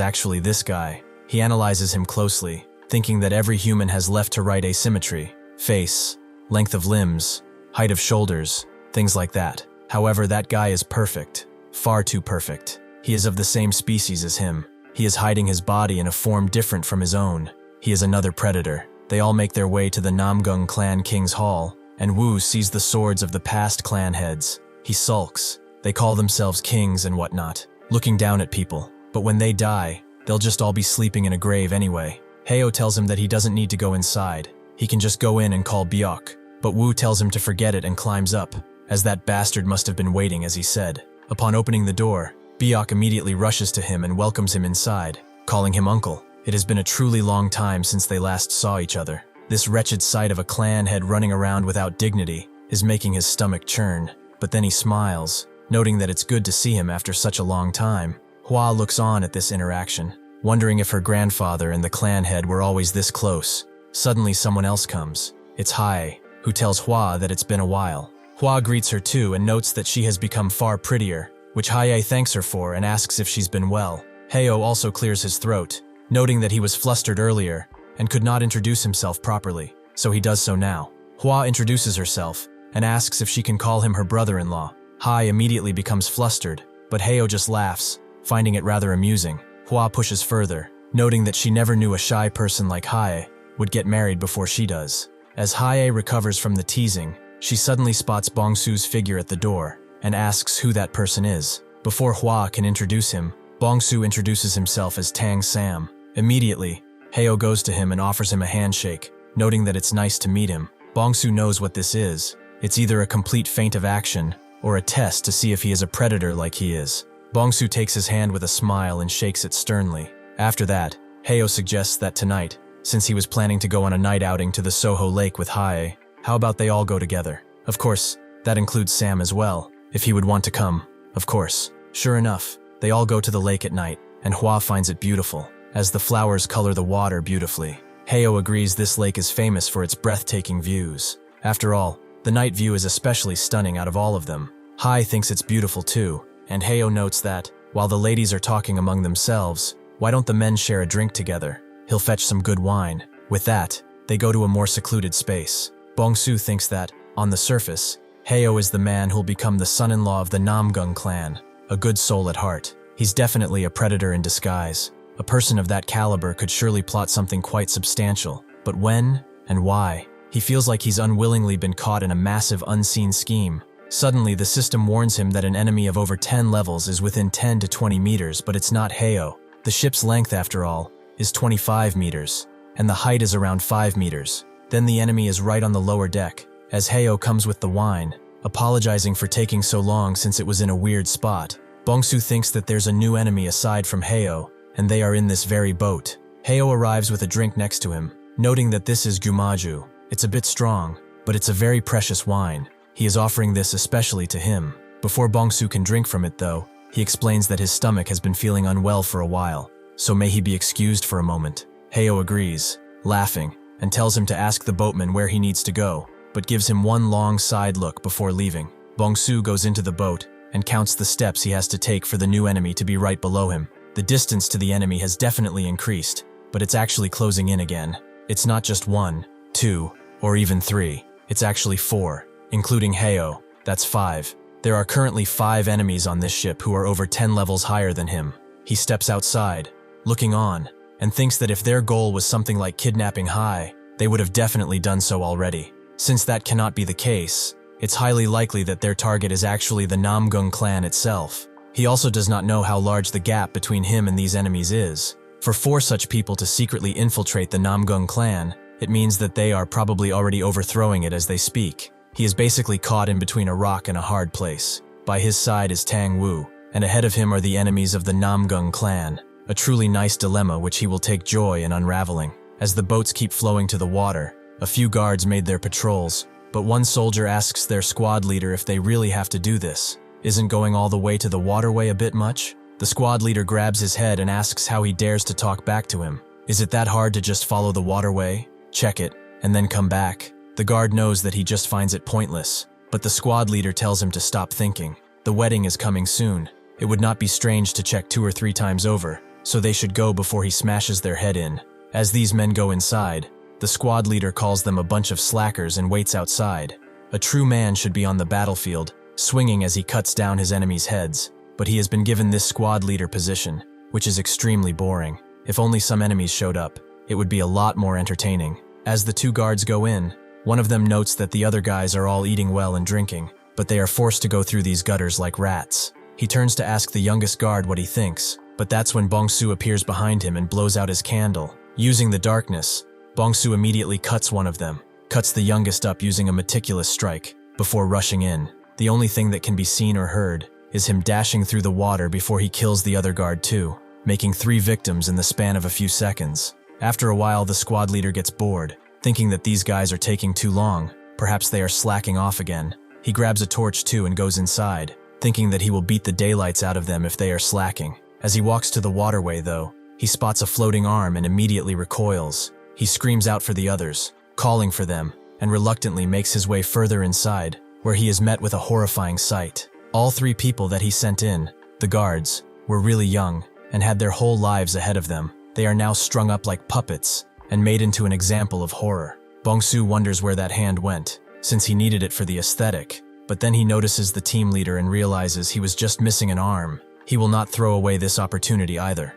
actually this guy. He analyzes him closely, thinking that every human has left-to-right asymmetry, face, length of limbs, height of shoulders, things like that. However, that guy is perfect, far too perfect. He is of the same species as him. He is hiding his body in a form different from his own. He is another predator. They all make their way to the Namgung clan king's hall, and Wu sees the swords of the past clan heads. He sulks. They call themselves kings and whatnot, looking down at people. But when they die, they'll just all be sleeping in a grave anyway. Heo tells him that he doesn't need to go inside. He can just go in and call Byok. But Wu tells him to forget it and climbs up, as that bastard must have been waiting as he said. Upon opening the door, Byok immediately rushes to him and welcomes him inside, calling him uncle. It has been a truly long time since they last saw each other. This wretched sight of a clan head running around without dignity is making his stomach churn, but then he smiles, noting that it's good to see him after such a long time. Hua looks on at this interaction, wondering if her grandfather and the clan head were always this close. Suddenly someone else comes. It's Hai, who tells Hua that it's been a while. Hua greets her too and notes that she has become far prettier, which Hai thanks her for and asks if she's been well. Heo also clears his throat, noting that he was flustered earlier and could not introduce himself properly, so he does so now. Hua introduces herself and asks if she can call him her brother-in-law. Hai immediately becomes flustered, but Heo just laughs, finding it rather amusing. Hua pushes further, noting that she never knew a shy person like Hai would get married before she does. As Hai recovers from the teasing, she suddenly spots Bongsu's figure at the door and asks who that person is. Before Hua can introduce him, Bongsu introduces himself as Tang Sam. Immediately, Heo goes to him and offers him a handshake, noting that it's nice to meet him. Bongsu knows what this is. It's either a complete feint of action or a test to see if he is a predator like he is. Bongsu takes his hand with a smile and shakes it sternly. After that, Heo suggests that tonight, since he was planning to go on a night outing to the Soho Lake with Hai, how about they all go together? Of course, that includes Sam as well, if he would want to come, of course. Sure enough, they all go to the lake at night, and Hua finds it beautiful, as the flowers color the water beautifully. Heo agrees this lake is famous for its breathtaking views. After all, the night view is especially stunning out of all of them. Hai thinks it's beautiful too, and Heo notes that, while the ladies are talking among themselves, Why don't the men share a drink together? He'll fetch some good wine. With that, they go to a more secluded space. Bongsu thinks that, on the surface, Heo is the man who'll become the son-in-law of the Namgung clan, a good soul at heart. He's definitely a predator in disguise. A person of that caliber could surely plot something quite substantial. But when and why? He feels like he's unwillingly been caught in a massive unseen scheme. Suddenly, the system warns him that an enemy of over 10 levels is within 10 to 20 meters, but it's not Heo. The ship's length, after all, is 25 meters, and the height is around 5 meters. Then the enemy is right on the lower deck, as Heo comes with the wine, apologizing for taking so long since it was in a weird spot. Bongsu thinks that there's a new enemy aside from Heo, and they are in this very boat. Heo arrives with a drink next to him, noting that this is Gumaju. It's a bit strong, but it's a very precious wine. He is offering this especially to him. Before Bongsu can drink from it, though, he explains that his stomach has been feeling unwell for a while, so may he be excused for a moment. Heo agrees, laughing, and tells him to ask the boatman where he needs to go, but gives him one long side look before leaving. Bongsu goes into the boat and counts the steps he has to take for the new enemy to be right below him. The distance to the enemy has definitely increased, but it's actually closing in again. It's not just 1, 2, or even 3. It's actually 4, including Heo. That's 5. There are currently 5 enemies on this ship who are over 10 levels higher than him. He steps outside, looking on, and thinks that if their goal was something like kidnapping Hai, they would have definitely done so already. Since that cannot be the case, it's highly likely that their target is actually the Namgung clan itself. He also does not know how large the gap between him and these enemies is. For 4 such people to secretly infiltrate the Namgung clan, it means that they are probably already overthrowing it as they speak. He is basically caught in between a rock and a hard place. By his side is Tang Wu, and ahead of him are the enemies of the Namgung clan. A truly nice dilemma which he will take joy in unraveling. As the boats keep flowing to the water, a few guards made their patrols, but one soldier asks their squad leader if they really have to do this. Isn't going all the way to the waterway a bit much? The squad leader grabs his head and asks how he dares to talk back to him. Is it that hard to just follow the waterway, check it, and then come back? The guard knows that he just finds it pointless, but the squad leader tells him to stop thinking. The wedding is coming soon. It would not be strange to check 2 or 3 times over, so they should go before he smashes their head in. As these men go inside, the squad leader calls them a bunch of slackers and waits outside. A true man should be on the battlefield, swinging as he cuts down his enemies' heads, but he has been given this squad leader position, which is extremely boring. If only some enemies showed up, it would be a lot more entertaining. As the 2 guards go in, one of them notes that the other guys are all eating well and drinking, but they are forced to go through these gutters like rats. He turns to ask the youngest guard what he thinks, but that's when Bongsu appears behind him and blows out his candle. Using the darkness, Bongsu immediately cuts one of them, cuts the youngest up using a meticulous strike, before rushing in. The only thing that can be seen or heard is him dashing through the water before he kills the other guard too, making 3 victims in the span of a few seconds. After a while, the squad leader gets bored, thinking that these guys are taking too long. Perhaps they are slacking off again. He grabs a torch too and goes inside, thinking that he will beat the daylights out of them if they are slacking. As he walks to the waterway though, he spots a floating arm and immediately recoils. He screams out for the others, calling for them, and reluctantly makes his way further inside, where he is met with a horrifying sight. All 3 people that he sent in, the guards, were really young and had their whole lives ahead of them. They are now strung up like puppets and made into an example of horror. Bongsu wonders where that hand went, since he needed it for the aesthetic, but then he notices the team leader and realizes he was just missing an arm. He will not throw away this opportunity either.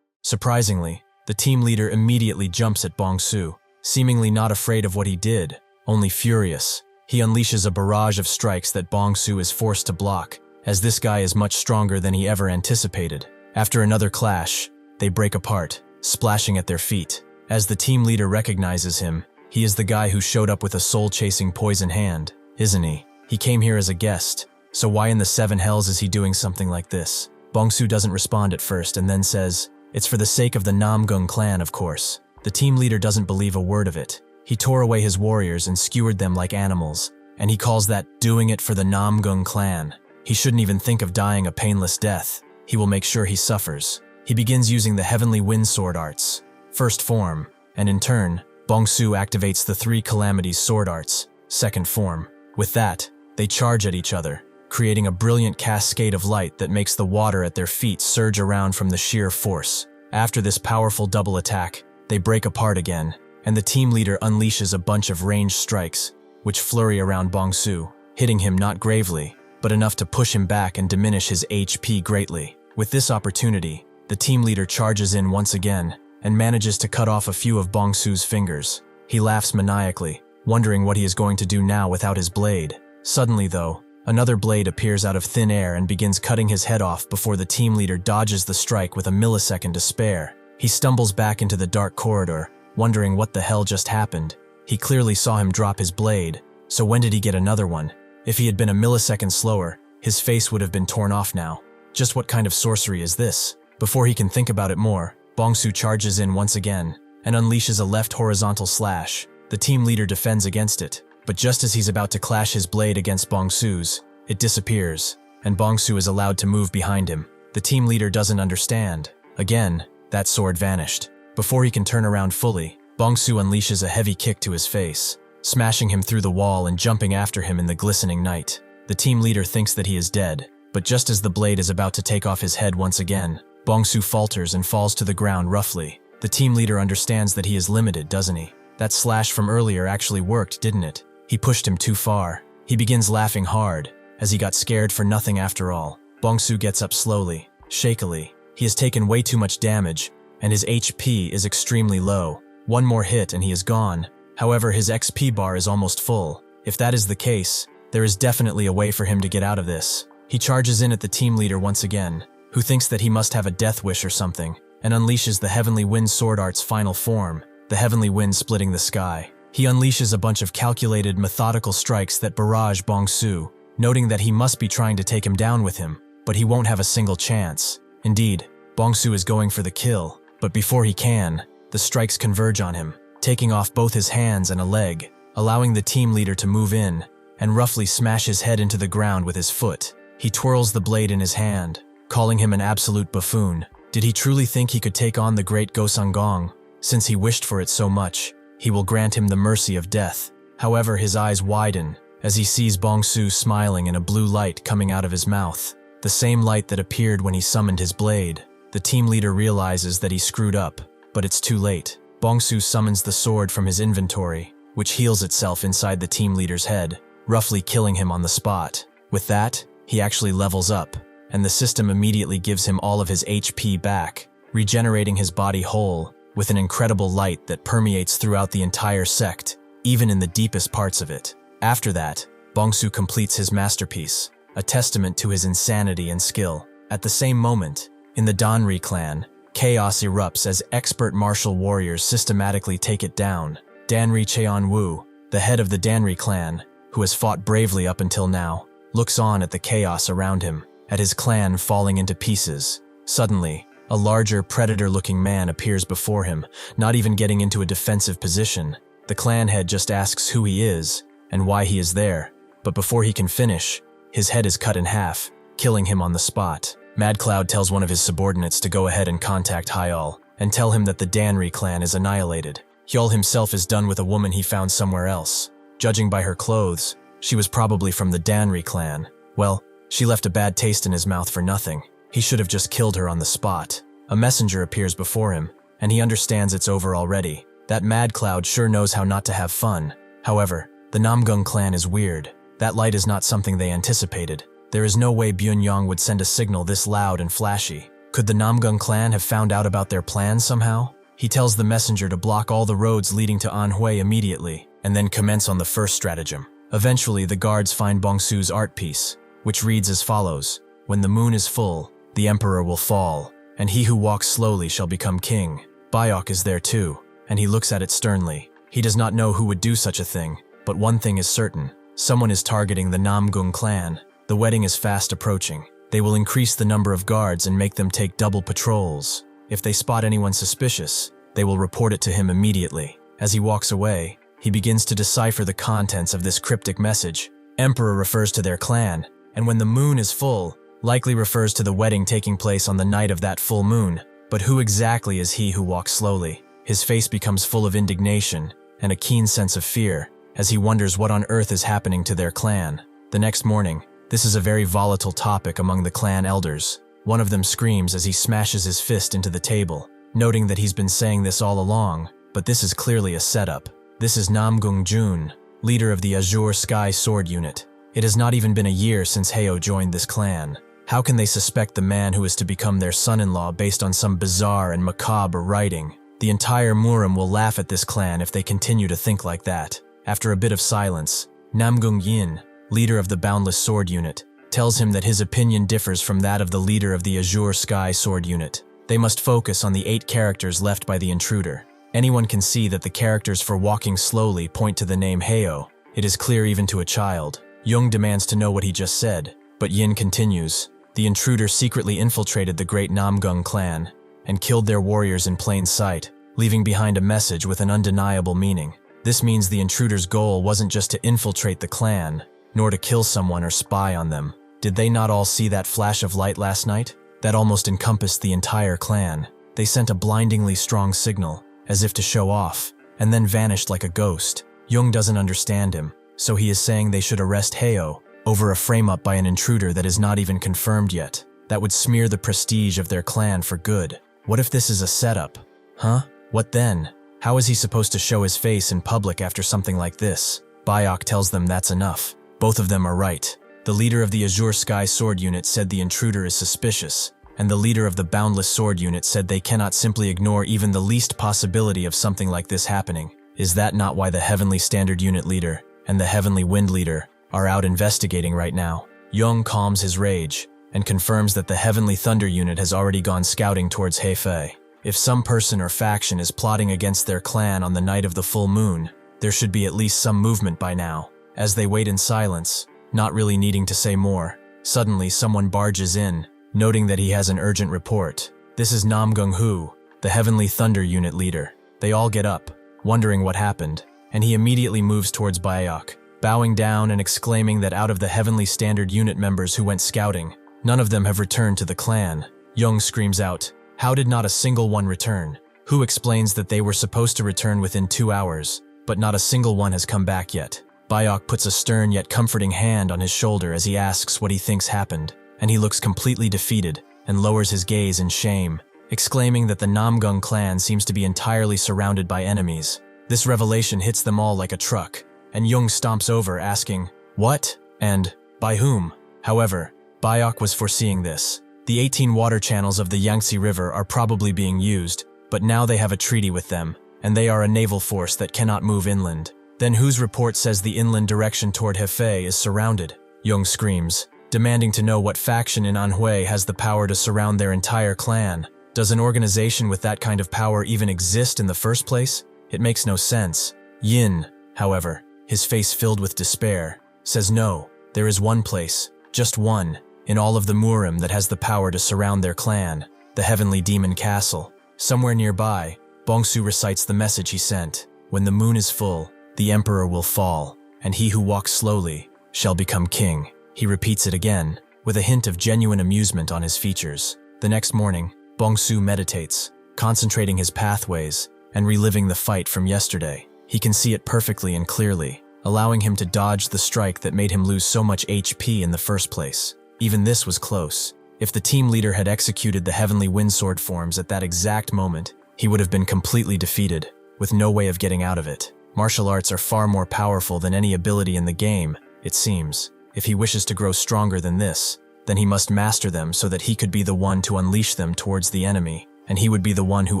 Surprisingly, the team leader immediately jumps at Bongsu, seemingly not afraid of what he did, only furious. He unleashes a barrage of strikes that Bongsu is forced to block, as this guy is much stronger than he ever anticipated. After another clash, they break apart, splashing at their feet. As the team leader recognizes him, he is the guy who showed up with a soul-chasing poison hand, isn't he? He came here as a guest, so why in the 7 hells is he doing something like this? Bongsu doesn't respond at first and then says, "It's for the sake of the Namgung clan, of course." The team leader doesn't believe a word of it. He tore away his warriors and skewered them like animals, and he calls that doing it for the Namgung clan. He shouldn't even think of dying a painless death. He will make sure he suffers. He begins using the Heavenly Wind Sword Arts, first form, and in turn, Bongsu activates the 3 Calamities Sword Arts, second form. With that, they charge at each other, creating a brilliant cascade of light that makes the water at their feet surge around from the sheer force. After this powerful double attack, they break apart again, and the team leader unleashes a bunch of ranged strikes, which flurry around Bongsu, hitting him not gravely, but enough to push him back and diminish his HP greatly. With this opportunity, the team leader charges in once again and manages to cut off a few of Bongsu's fingers. He laughs maniacally, wondering what he is going to do now without his blade. Suddenly, though, another blade appears out of thin air and begins cutting his head off before the team leader dodges the strike with a millisecond to spare. He stumbles back into the dark corridor, wondering what the hell just happened. He clearly saw him drop his blade, so when did he get another one? If he had been a millisecond slower, his face would have been torn off now. Just what kind of sorcery is this? Before he can think about it more, Bongsu charges in once again and unleashes a left horizontal slash. The team leader defends against it, but just as he's about to clash his blade against Bongsu's, it disappears, and Bongsu is allowed to move behind him. The team leader doesn't understand. Again, that sword vanished. Before he can turn around fully, Bongsu unleashes a heavy kick to his face, smashing him through the wall and jumping after him in the glistening night. The team leader thinks that he is dead, but just as the blade is about to take off his head once again, Bongsu falters and falls to the ground roughly. The team leader understands that he is limited, doesn't he? That slash from earlier actually worked, didn't it? He pushed him too far. He begins laughing hard, as he got scared for nothing after all. Bongsu gets up slowly, shakily. He has taken way too much damage, and his HP is extremely low. One more hit and he is gone. However, his XP bar is almost full. If that is the case, there is definitely a way for him to get out of this. He charges in at the team leader once again, who thinks that he must have a death wish or something, and unleashes the Heavenly Wind Sword Art's final form, the Heavenly Wind splitting the sky. He unleashes a bunch of calculated, methodical strikes that barrage Bongsu, noting that he must be trying to take him down with him, but he won't have a single chance. Indeed, Bongsu is going for the kill, but before he can, the strikes converge on him, taking off both his hands and a leg, allowing the team leader to move in and roughly smash his head into the ground with his foot. He twirls the blade in his hand, calling him an absolute buffoon. Did he truly think he could take on the great Gosangong? Since he wished for it so much, he will grant him the mercy of death. However, his eyes widen as he sees Bongsu smiling and a blue light coming out of his mouth, the same light that appeared when he summoned his blade. The team leader realizes that he screwed up, but it's too late. Bongsu summons the sword from his inventory, which heals itself inside the team leader's head, roughly killing him on the spot. With that, he actually levels up, and the system immediately gives him all of his HP back, regenerating his body whole, with an incredible light that permeates throughout the entire sect, even in the deepest parts of it. After that, Bongsu completes his masterpiece, a testament to his insanity and skill. At the same moment, in the Danri clan, chaos erupts as expert martial warriors systematically take it down. Danri Cheonwoo, the head of the Danri clan, who has fought bravely up until now, looks on at the chaos around him, at his clan falling into pieces. Suddenly, a larger, predator-looking man appears before him, not even getting into a defensive position. The clan head just asks who he is and why he is there, but before he can finish, his head is cut in half, killing him on the spot. Mad Cloud tells one of his subordinates to go ahead and contact Hyol and tell him that the Danri clan is annihilated. Hyol himself is done with a woman he found somewhere else. Judging by her clothes, she was probably from the Danri clan. Well, she left a bad taste in his mouth for nothing. He should have just killed her on the spot. A messenger appears before him, and he understands it's over already. That Mad Cloud sure knows how not to have fun. However, the Namgung clan is weird. That light is not something they anticipated. There is no way Byun-Yang would send a signal this loud and flashy. Could the Namgung clan have found out about their plans somehow? He tells the messenger to block all the roads leading to Anhui immediately, and then commence on the first stratagem. Eventually, the guards find Bongsu's art piece, which reads as follows: "When the moon is full, the emperor will fall, and he who walks slowly shall become king." Bayok is there too, and he looks at it sternly. He does not know who would do such a thing, but one thing is certain: someone is targeting the Namgung clan. The wedding is fast approaching. They will increase the number of guards and make them take double patrols. If they spot anyone suspicious, they will report it to him immediately. As he walks away, he begins to decipher the contents of this cryptic message. Emperor refers to their clan, and when the moon is full, likely refers to the wedding taking place on the night of that full moon. But who exactly is he who walks slowly? His face becomes full of indignation and a keen sense of fear as he wonders what on earth is happening to their clan. The next morning, This is a very volatile topic among the clan elders. One of them screams as he smashes his fist into the table, noting that he's been saying this all along, but this is clearly a setup. This is Namgung Jun, leader of the Azure Sky Sword Unit. It has not even been a year since Heo joined this clan. How can they suspect the man who is to become their son-in-law based on some bizarre and macabre writing? The entire Murim will laugh at this clan if they continue to think like that. After a bit of silence, Namgung Yin, leader of the Boundless Sword Unit, tells him that his opinion differs from that of the leader of the Azure Sky Sword Unit. They must focus on the 8 characters left by the intruder. Anyone can see that the characters for walking slowly point to the name Heo. It is clear even to a child. Jung demands to know what he just said, but Yin continues. The intruder secretly infiltrated the great Namgung clan and killed their warriors in plain sight, leaving behind a message with an undeniable meaning. This means the intruder's goal wasn't just to infiltrate the clan, nor to kill someone or spy on them. Did they not all see that flash of light last night? That almost encompassed the entire clan. They sent a blindingly strong signal, as if to show off, and then vanished like a ghost. Jung doesn't understand him, so he is saying they should arrest Heo over a frame-up by an intruder that is not even confirmed yet. That would smear the prestige of their clan for good. What if this is a setup? Huh? What then? How is he supposed to show his face in public after something like this? Bayok tells them that's enough. Both of them are right. The leader of the Azure Sky Sword Unit said the intruder is suspicious, and the leader of the Boundless Sword Unit said they cannot simply ignore even the least possibility of something like this happening. Is that not why the Heavenly Standard Unit leader and the Heavenly Wind leader are out investigating right now? Jung calms his rage and confirms that the Heavenly Thunder Unit has already gone scouting towards Hefei. If some person or faction is plotting against their clan on the night of the full moon, there should be at least some movement by now. As they wait in silence, not really needing to say more, suddenly someone barges in, noting that he has an urgent report. This is Namgung Hu, the Heavenly Thunder Unit leader. They all get up, wondering what happened, and he immediately moves towards Bayok, bowing down and exclaiming that out of the Heavenly Standard Unit members who went scouting, none of them have returned to the clan. Jung screams out, "How did not a single one return?" Hu explains that they were supposed to return within 2 hours, but not a single one has come back yet. Bayok puts a stern yet comforting hand on his shoulder as he asks what he thinks happened, and he looks completely defeated and lowers his gaze in shame, exclaiming that the Namgung clan seems to be entirely surrounded by enemies. This revelation hits them all like a truck, and Jung stomps over asking, "What? And by whom?" However, Bayok was foreseeing this. The 18 water channels of the Yangtze River are probably being used, but now they have a treaty with them, and they are a naval force that cannot move inland. Then Hu's report says the inland direction toward Hefei is surrounded. Jung screams, demanding to know what faction in Anhui has the power to surround their entire clan. Does an organization with that kind of power even exist in the first place? It makes no sense. Yin, however, his face filled with despair, says no, there is one place, just one, in all of the Murim that has the power to surround their clan, the Heavenly Demon Castle. Somewhere nearby, Bongsu recites the message he sent. When the moon is full, the emperor will fall, and he who walks slowly shall become king. He repeats it again, with a hint of genuine amusement on his features. The next morning, Bongsu meditates, concentrating his pathways and reliving the fight from yesterday. He can see it perfectly and clearly, allowing him to dodge the strike that made him lose so much HP in the first place. Even this was close. If the team leader had executed the Heavenly Windsword forms at that exact moment, he would have been completely defeated, with no way of getting out of it. Martial arts are far more powerful than any ability in the game, it seems. If he wishes to grow stronger than this, then he must master them so that he could be the one to unleash them towards the enemy, and he would be the one who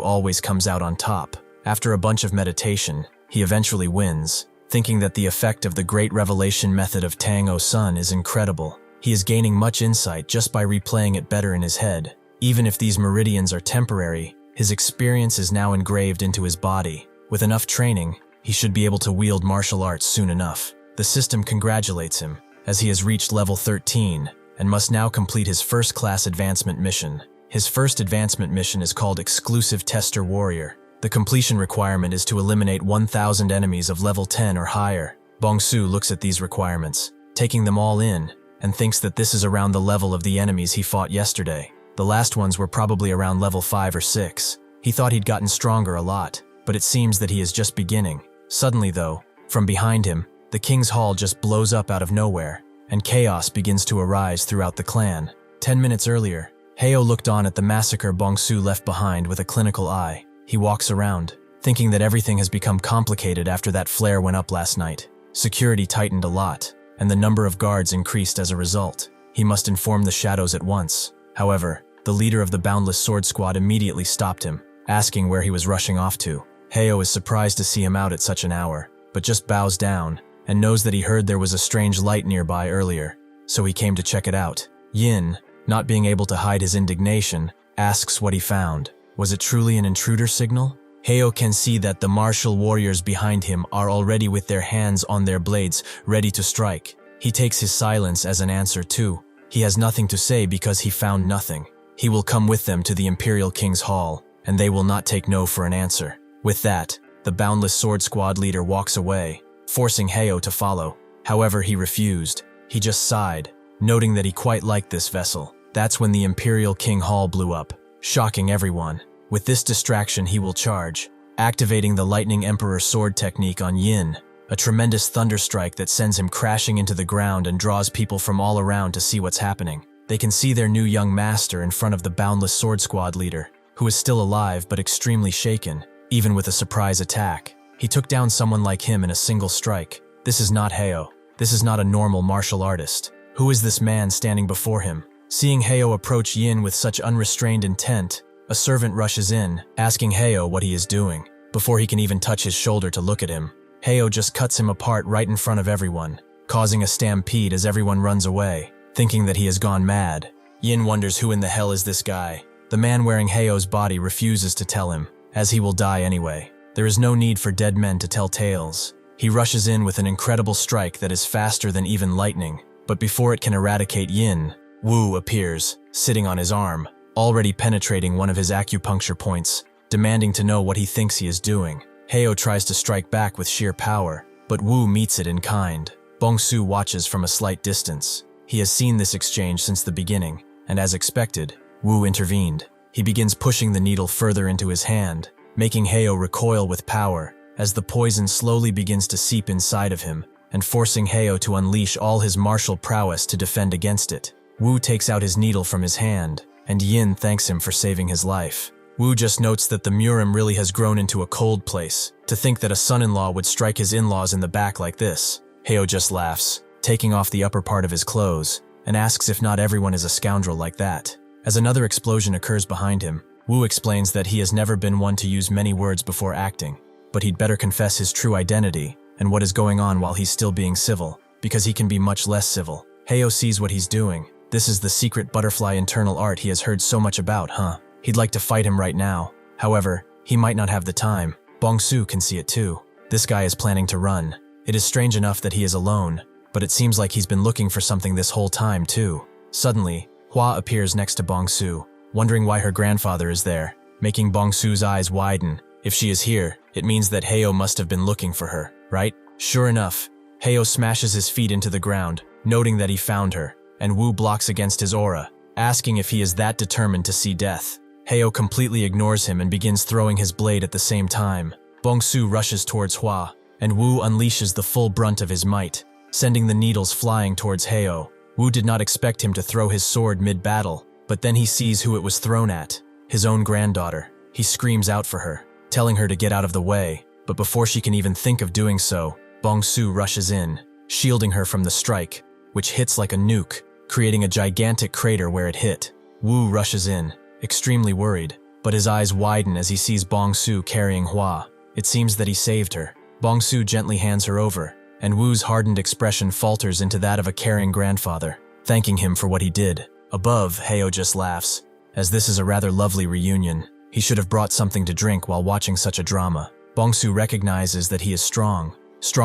always comes out on top. After a bunch of meditation, he eventually wins, thinking that the effect of the great revelation method of Tang O Sun is incredible. He is gaining much insight just by replaying it better in his head. Even if these meridians are temporary, his experience is now engraved into his body. With enough training, he should be able to wield martial arts soon enough. The system congratulates him, as he has reached level 13, and must now complete his first-class advancement mission. His first advancement mission is called Exclusive Tester Warrior. The completion requirement is to eliminate 1,000 enemies of level 10 or higher. Bongsu looks at these requirements, taking them all in, and thinks that this is around the level of the enemies he fought yesterday. The last ones were probably around level 5 or 6. He thought he'd gotten stronger a lot, but it seems that he is just beginning. Suddenly though, from behind him, the King's Hall just blows up out of nowhere, and chaos begins to arise throughout the clan. 10 minutes earlier, Heo looked on at the massacre Bongsu left behind with a clinical eye. He walks around, thinking that everything has become complicated after that flare went up last night. Security tightened a lot, and the number of guards increased as a result. He must inform the shadows at once. However, the leader of the Boundless Sword Squad immediately stopped him, asking where he was rushing off to. Heo is surprised to see him out at such an hour, but just bows down and knows that he heard there was a strange light nearby earlier, so he came to check it out. Yin, not being able to hide his indignation, asks what he found. Was it truly an intruder signal? Heo can see that the martial warriors behind him are already with their hands on their blades, ready to strike. He takes his silence as an answer too. He has nothing to say because he found nothing. He will come with them to the Imperial King's Hall, and they will not take no for an answer. With that, the Boundless Sword Squad leader walks away, forcing Heo to follow. However, he refused. He just sighed, noting that he quite liked this vessel. That's when the Imperial King Hall blew up, shocking everyone. With this distraction, he will charge, activating the Lightning Emperor sword technique on Yin, a tremendous thunderstrike that sends him crashing into the ground and draws people from all around to see what's happening. They can see their new young master in front of the Boundless Sword Squad leader, who is still alive but extremely shaken, even with a surprise attack. He took down someone like him in a single strike. This is not Heo. This is not a normal martial artist. Who is this man standing before him? Seeing Heo approach Yin with such unrestrained intent, a servant rushes in, asking Heo what he is doing. Before he can even touch his shoulder to look at him, Heo just cuts him apart right in front of everyone, causing a stampede as everyone runs away, thinking that he has gone mad. Yin wonders who in the hell is this guy. The man wearing Heo's body refuses to tell him, as he will die anyway. There is no need for dead men to tell tales. He rushes in with an incredible strike that is faster than even lightning, but before it can eradicate Yin, Wu appears, sitting on his arm, already penetrating one of his acupuncture points, demanding to know what he thinks he is doing. Heo tries to strike back with sheer power, but Wu meets it in kind. Bongsu watches from a slight distance. He has seen this exchange since the beginning, and as expected, Wu intervened. He begins pushing the needle further into his hand, making Heo recoil with power, as the poison slowly begins to seep inside of him, and forcing Heo to unleash all his martial prowess to defend against it. Wu takes out his needle from his hand, and Yin thanks him for saving his life. Wu just notes that the Murim really has grown into a cold place. To think that a son-in-law would strike his in-laws in the back like this. Heo just laughs, taking off the upper part of his clothes, and asks if not everyone is a scoundrel like that. As another explosion occurs behind him, Wu explains that he has never been one to use many words before acting, but he'd better confess his true identity and what is going on while he's still being civil, because he can be much less civil. Heo sees what he's doing. This is the secret butterfly internal art he has heard so much about, huh? He'd like to fight him right now. However, he might not have the time. Bongsu can see it too. This guy is planning to run. It is strange enough that he is alone, but it seems like he's been looking for something this whole time too. Suddenly, Hua appears next to Bongsu, wondering why her grandfather is there, making Bongsu's eyes widen. If she is here, it means that Heo must have been looking for her, right? Sure enough, Heo smashes his feet into the ground, noting that he found her, and Wu blocks against his aura, asking if he is that determined to see death. Heo completely ignores him and begins throwing his blade at the same time. Bongsu rushes towards Hua, and Wu unleashes the full brunt of his might, sending the needles flying towards Heo. Wu did not expect him to throw his sword mid-battle, but then he sees who it was thrown at, his own granddaughter. He screams out for her, telling her to get out of the way, but before she can even think of doing so, Bongsu rushes in, shielding her from the strike, which hits like a nuke, creating a gigantic crater where it hit. Wu rushes in, extremely worried, but his eyes widen as he sees Bongsu carrying Hua. It seems that he saved her. Bongsu gently hands her over, and Wu's hardened expression falters into that of a caring grandfather, thanking him for what he did. Above, Heo just laughs, as this is a rather lovely reunion. He should have brought something to drink while watching such a drama. Bongsu recognizes that he is strong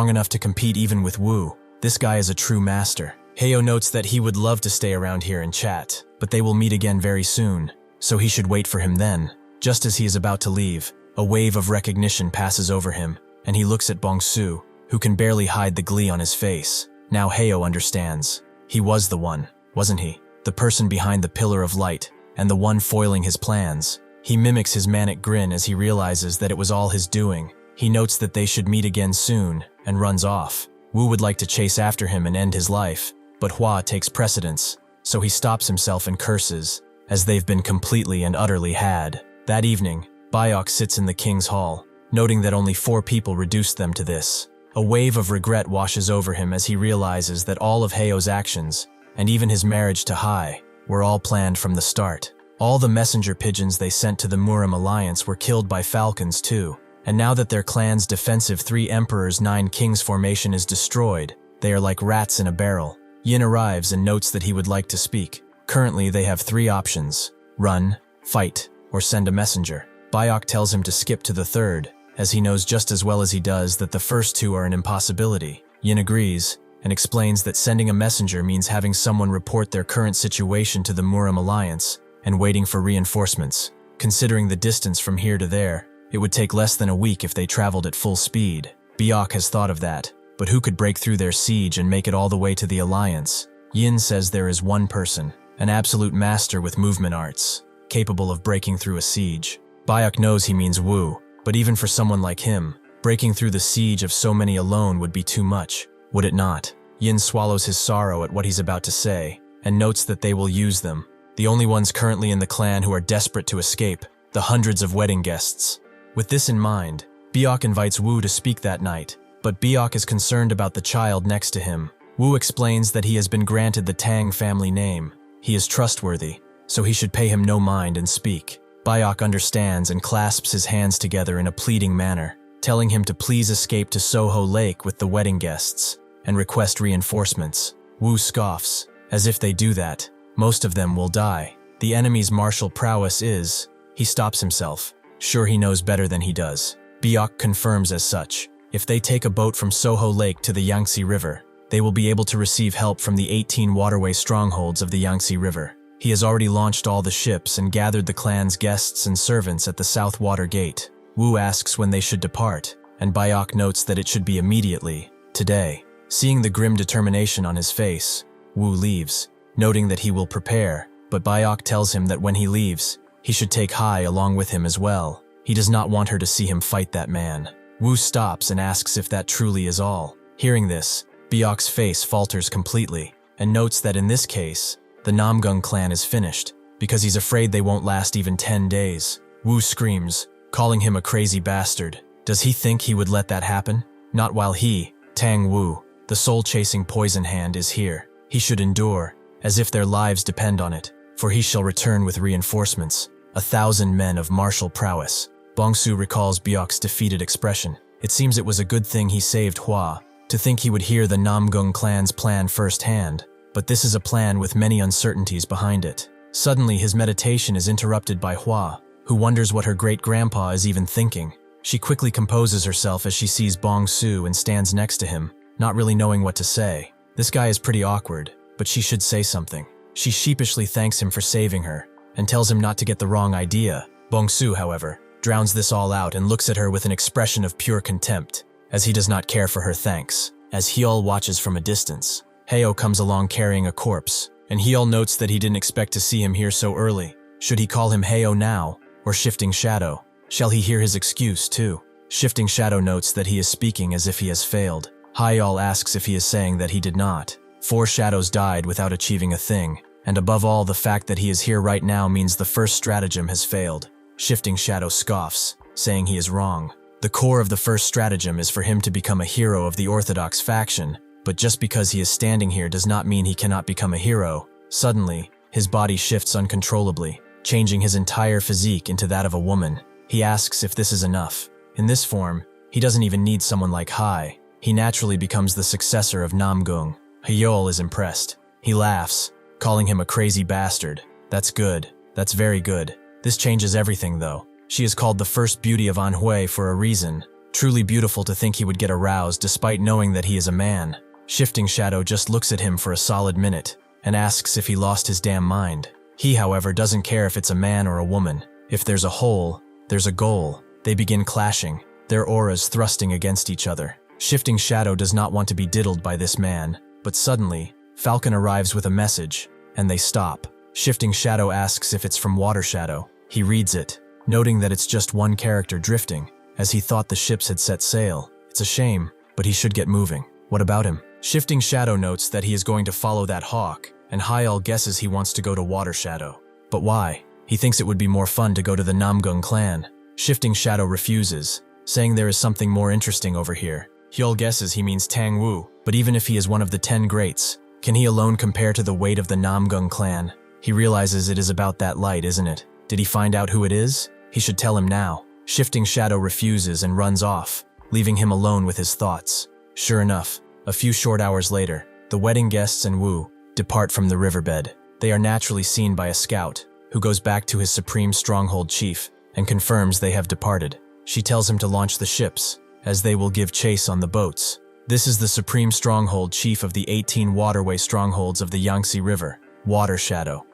enough to compete even with Wu. This guy is a true master. Heo notes that he would love to stay around here and chat, but they will meet again very soon, so he should wait for him then. Just as he is about to leave, a wave of recognition passes over him, and he looks at Bongsu, who can barely hide the glee on his face. Now Heo understands. He was the one, wasn't he? The person behind the pillar of light, and the one foiling his plans. He mimics his manic grin as he realizes that it was all his doing. He notes that they should meet again soon, and runs off. Wu would like to chase after him and end his life, but Hua takes precedence, so he stops himself and curses, as they've been completely and utterly had. That evening, Biok sits in the king's hall, noting that only 4 people reduced them to this. A wave of regret washes over him as he realizes that all of Heo's actions, and even his marriage to Hai, were all planned from the start. All the messenger pigeons they sent to the Murim alliance were killed by falcons too, and now that their clan's defensive 3 emperors 9 kings formation is destroyed, they are like rats in a barrel. Yin arrives and notes that he would like to speak. Currently they have 3 options: run, fight, or send a messenger. Biok tells him to skip to the third, as he knows just as well as he does that the first 2 are an impossibility. Yin agrees, and explains that sending a messenger means having someone report their current situation to the Murim alliance, and waiting for reinforcements. Considering the distance from here to there, it would take less than a week if they traveled at full speed. Biok has thought of that, but who could break through their siege and make it all the way to the alliance? Yin says there is one person, an absolute master with movement arts, capable of breaking through a siege. Biok knows he means Wu, but even for someone like him, breaking through the siege of so many alone would be too much, would it not? Yin swallows his sorrow at what he's about to say, and notes that they will use them, the only ones currently in the clan who are desperate to escape, the hundreds of wedding guests. With this in mind, Biok invites Wu to speak that night, but Biok is concerned about the child next to him. Wu explains that he has been granted the Tang family name. He is trustworthy, so he should pay him no mind and speak. Biok understands and clasps his hands together in a pleading manner, telling him to please escape to Soho Lake with the wedding guests, and request reinforcements. Wu scoffs. As if they do that, most of them will die. The enemy's martial prowess is... He stops himself. Sure, he knows better than he does. Biok confirms as such. If they take a boat from Soho Lake to the Yangtze River, they will be able to receive help from the 18 waterway strongholds of the Yangtze River. He has already launched all the ships and gathered the clan's guests and servants at the South Water Gate. Wu asks when they should depart, and Biok notes that it should be immediately, today. Seeing the grim determination on his face, Wu leaves, noting that he will prepare, but Biok tells him that when he leaves, he should take Hai along with him as well. He does not want her to see him fight that man. Wu stops and asks if that truly is all. Hearing this, Biok's face falters completely, and notes that in this case, the Namgung clan is finished, because he's afraid they won't last even 10 days. Wu screams, calling him a crazy bastard. Does he think he would let that happen? Not while he, Tang Wu, the soul-chasing poison hand, is here. He should endure, as if their lives depend on it, for he shall return with reinforcements, 1,000 men of martial prowess. Bongsu recalls Biok's defeated expression. It seems it was a good thing he saved Hua, to think he would hear the Namgung clan's plan firsthand. But this is a plan with many uncertainties behind it. Suddenly his meditation is interrupted by Hua, who wonders what her great-grandpa is even thinking. She quickly composes herself as she sees Bongsu and stands next to him, not really knowing what to say. This guy is pretty awkward, but she should say something. She sheepishly thanks him for saving her, and tells him not to get the wrong idea. Bongsu, however, drowns this all out and looks at her with an expression of pure contempt, as he does not care for her thanks. As Heol watches from a distance, Heo comes along carrying a corpse, and Heol notes that he didn't expect to see him here so early. Should he call him Heo now, or Shifting Shadow? Shall he hear his excuse too? Shifting Shadow notes that he is speaking as if he has failed. Heol asks if he is saying that he did not. 4 shadows died without achieving a thing, and above all the fact that he is here right now means the first stratagem has failed. Shifting Shadow scoffs, saying he is wrong. The core of the first stratagem is for him to become a hero of the Orthodox faction, but just because he is standing here does not mean he cannot become a hero. Suddenly, his body shifts uncontrollably, changing his entire physique into that of a woman. He asks if this is enough. In this form, he doesn't even need someone like Hai. He naturally becomes the successor of Namgung. Heol is impressed. He laughs, calling him a crazy bastard. That's good. That's very good. This changes everything though. She is called the first beauty of Anhui for a reason. Truly beautiful to think he would get aroused despite knowing that he is a man. Shifting Shadow just looks at him for a solid minute, and asks if he lost his damn mind. He, however, doesn't care if it's a man or a woman. If there's a hole, there's a goal. They begin clashing, their auras thrusting against each other. Shifting Shadow does not want to be diddled by this man, but suddenly, Falcon arrives with a message, and they stop. Shifting Shadow asks if it's from Water Shadow. He reads it, noting that it's just one character drifting, as he thought the ships had set sail. It's a shame, but he should get moving. What about him? Shifting Shadow notes that he is going to follow that hawk, and Hyul guesses he wants to go to Water Shadow. But why? He thinks it would be more fun to go to the Namgung clan. Shifting Shadow refuses, saying there is something more interesting over here. Hyul guesses he means Tang Wu, but even if he is one of the 10 greats, can he alone compare to the weight of the Namgung clan? He realizes it is about that light, isn't it? Did he find out who it is? He should tell him now. Shifting Shadow refuses and runs off, leaving him alone with his thoughts. Sure enough, a few short hours later, the wedding guests and Wu depart from the riverbed. They are naturally seen by a scout, who goes back to his supreme stronghold chief and confirms they have departed. She tells him to launch the ships, as they will give chase on the boats. This is the supreme stronghold chief of the 18 waterway strongholds of the Yangtze River, Water Shadow.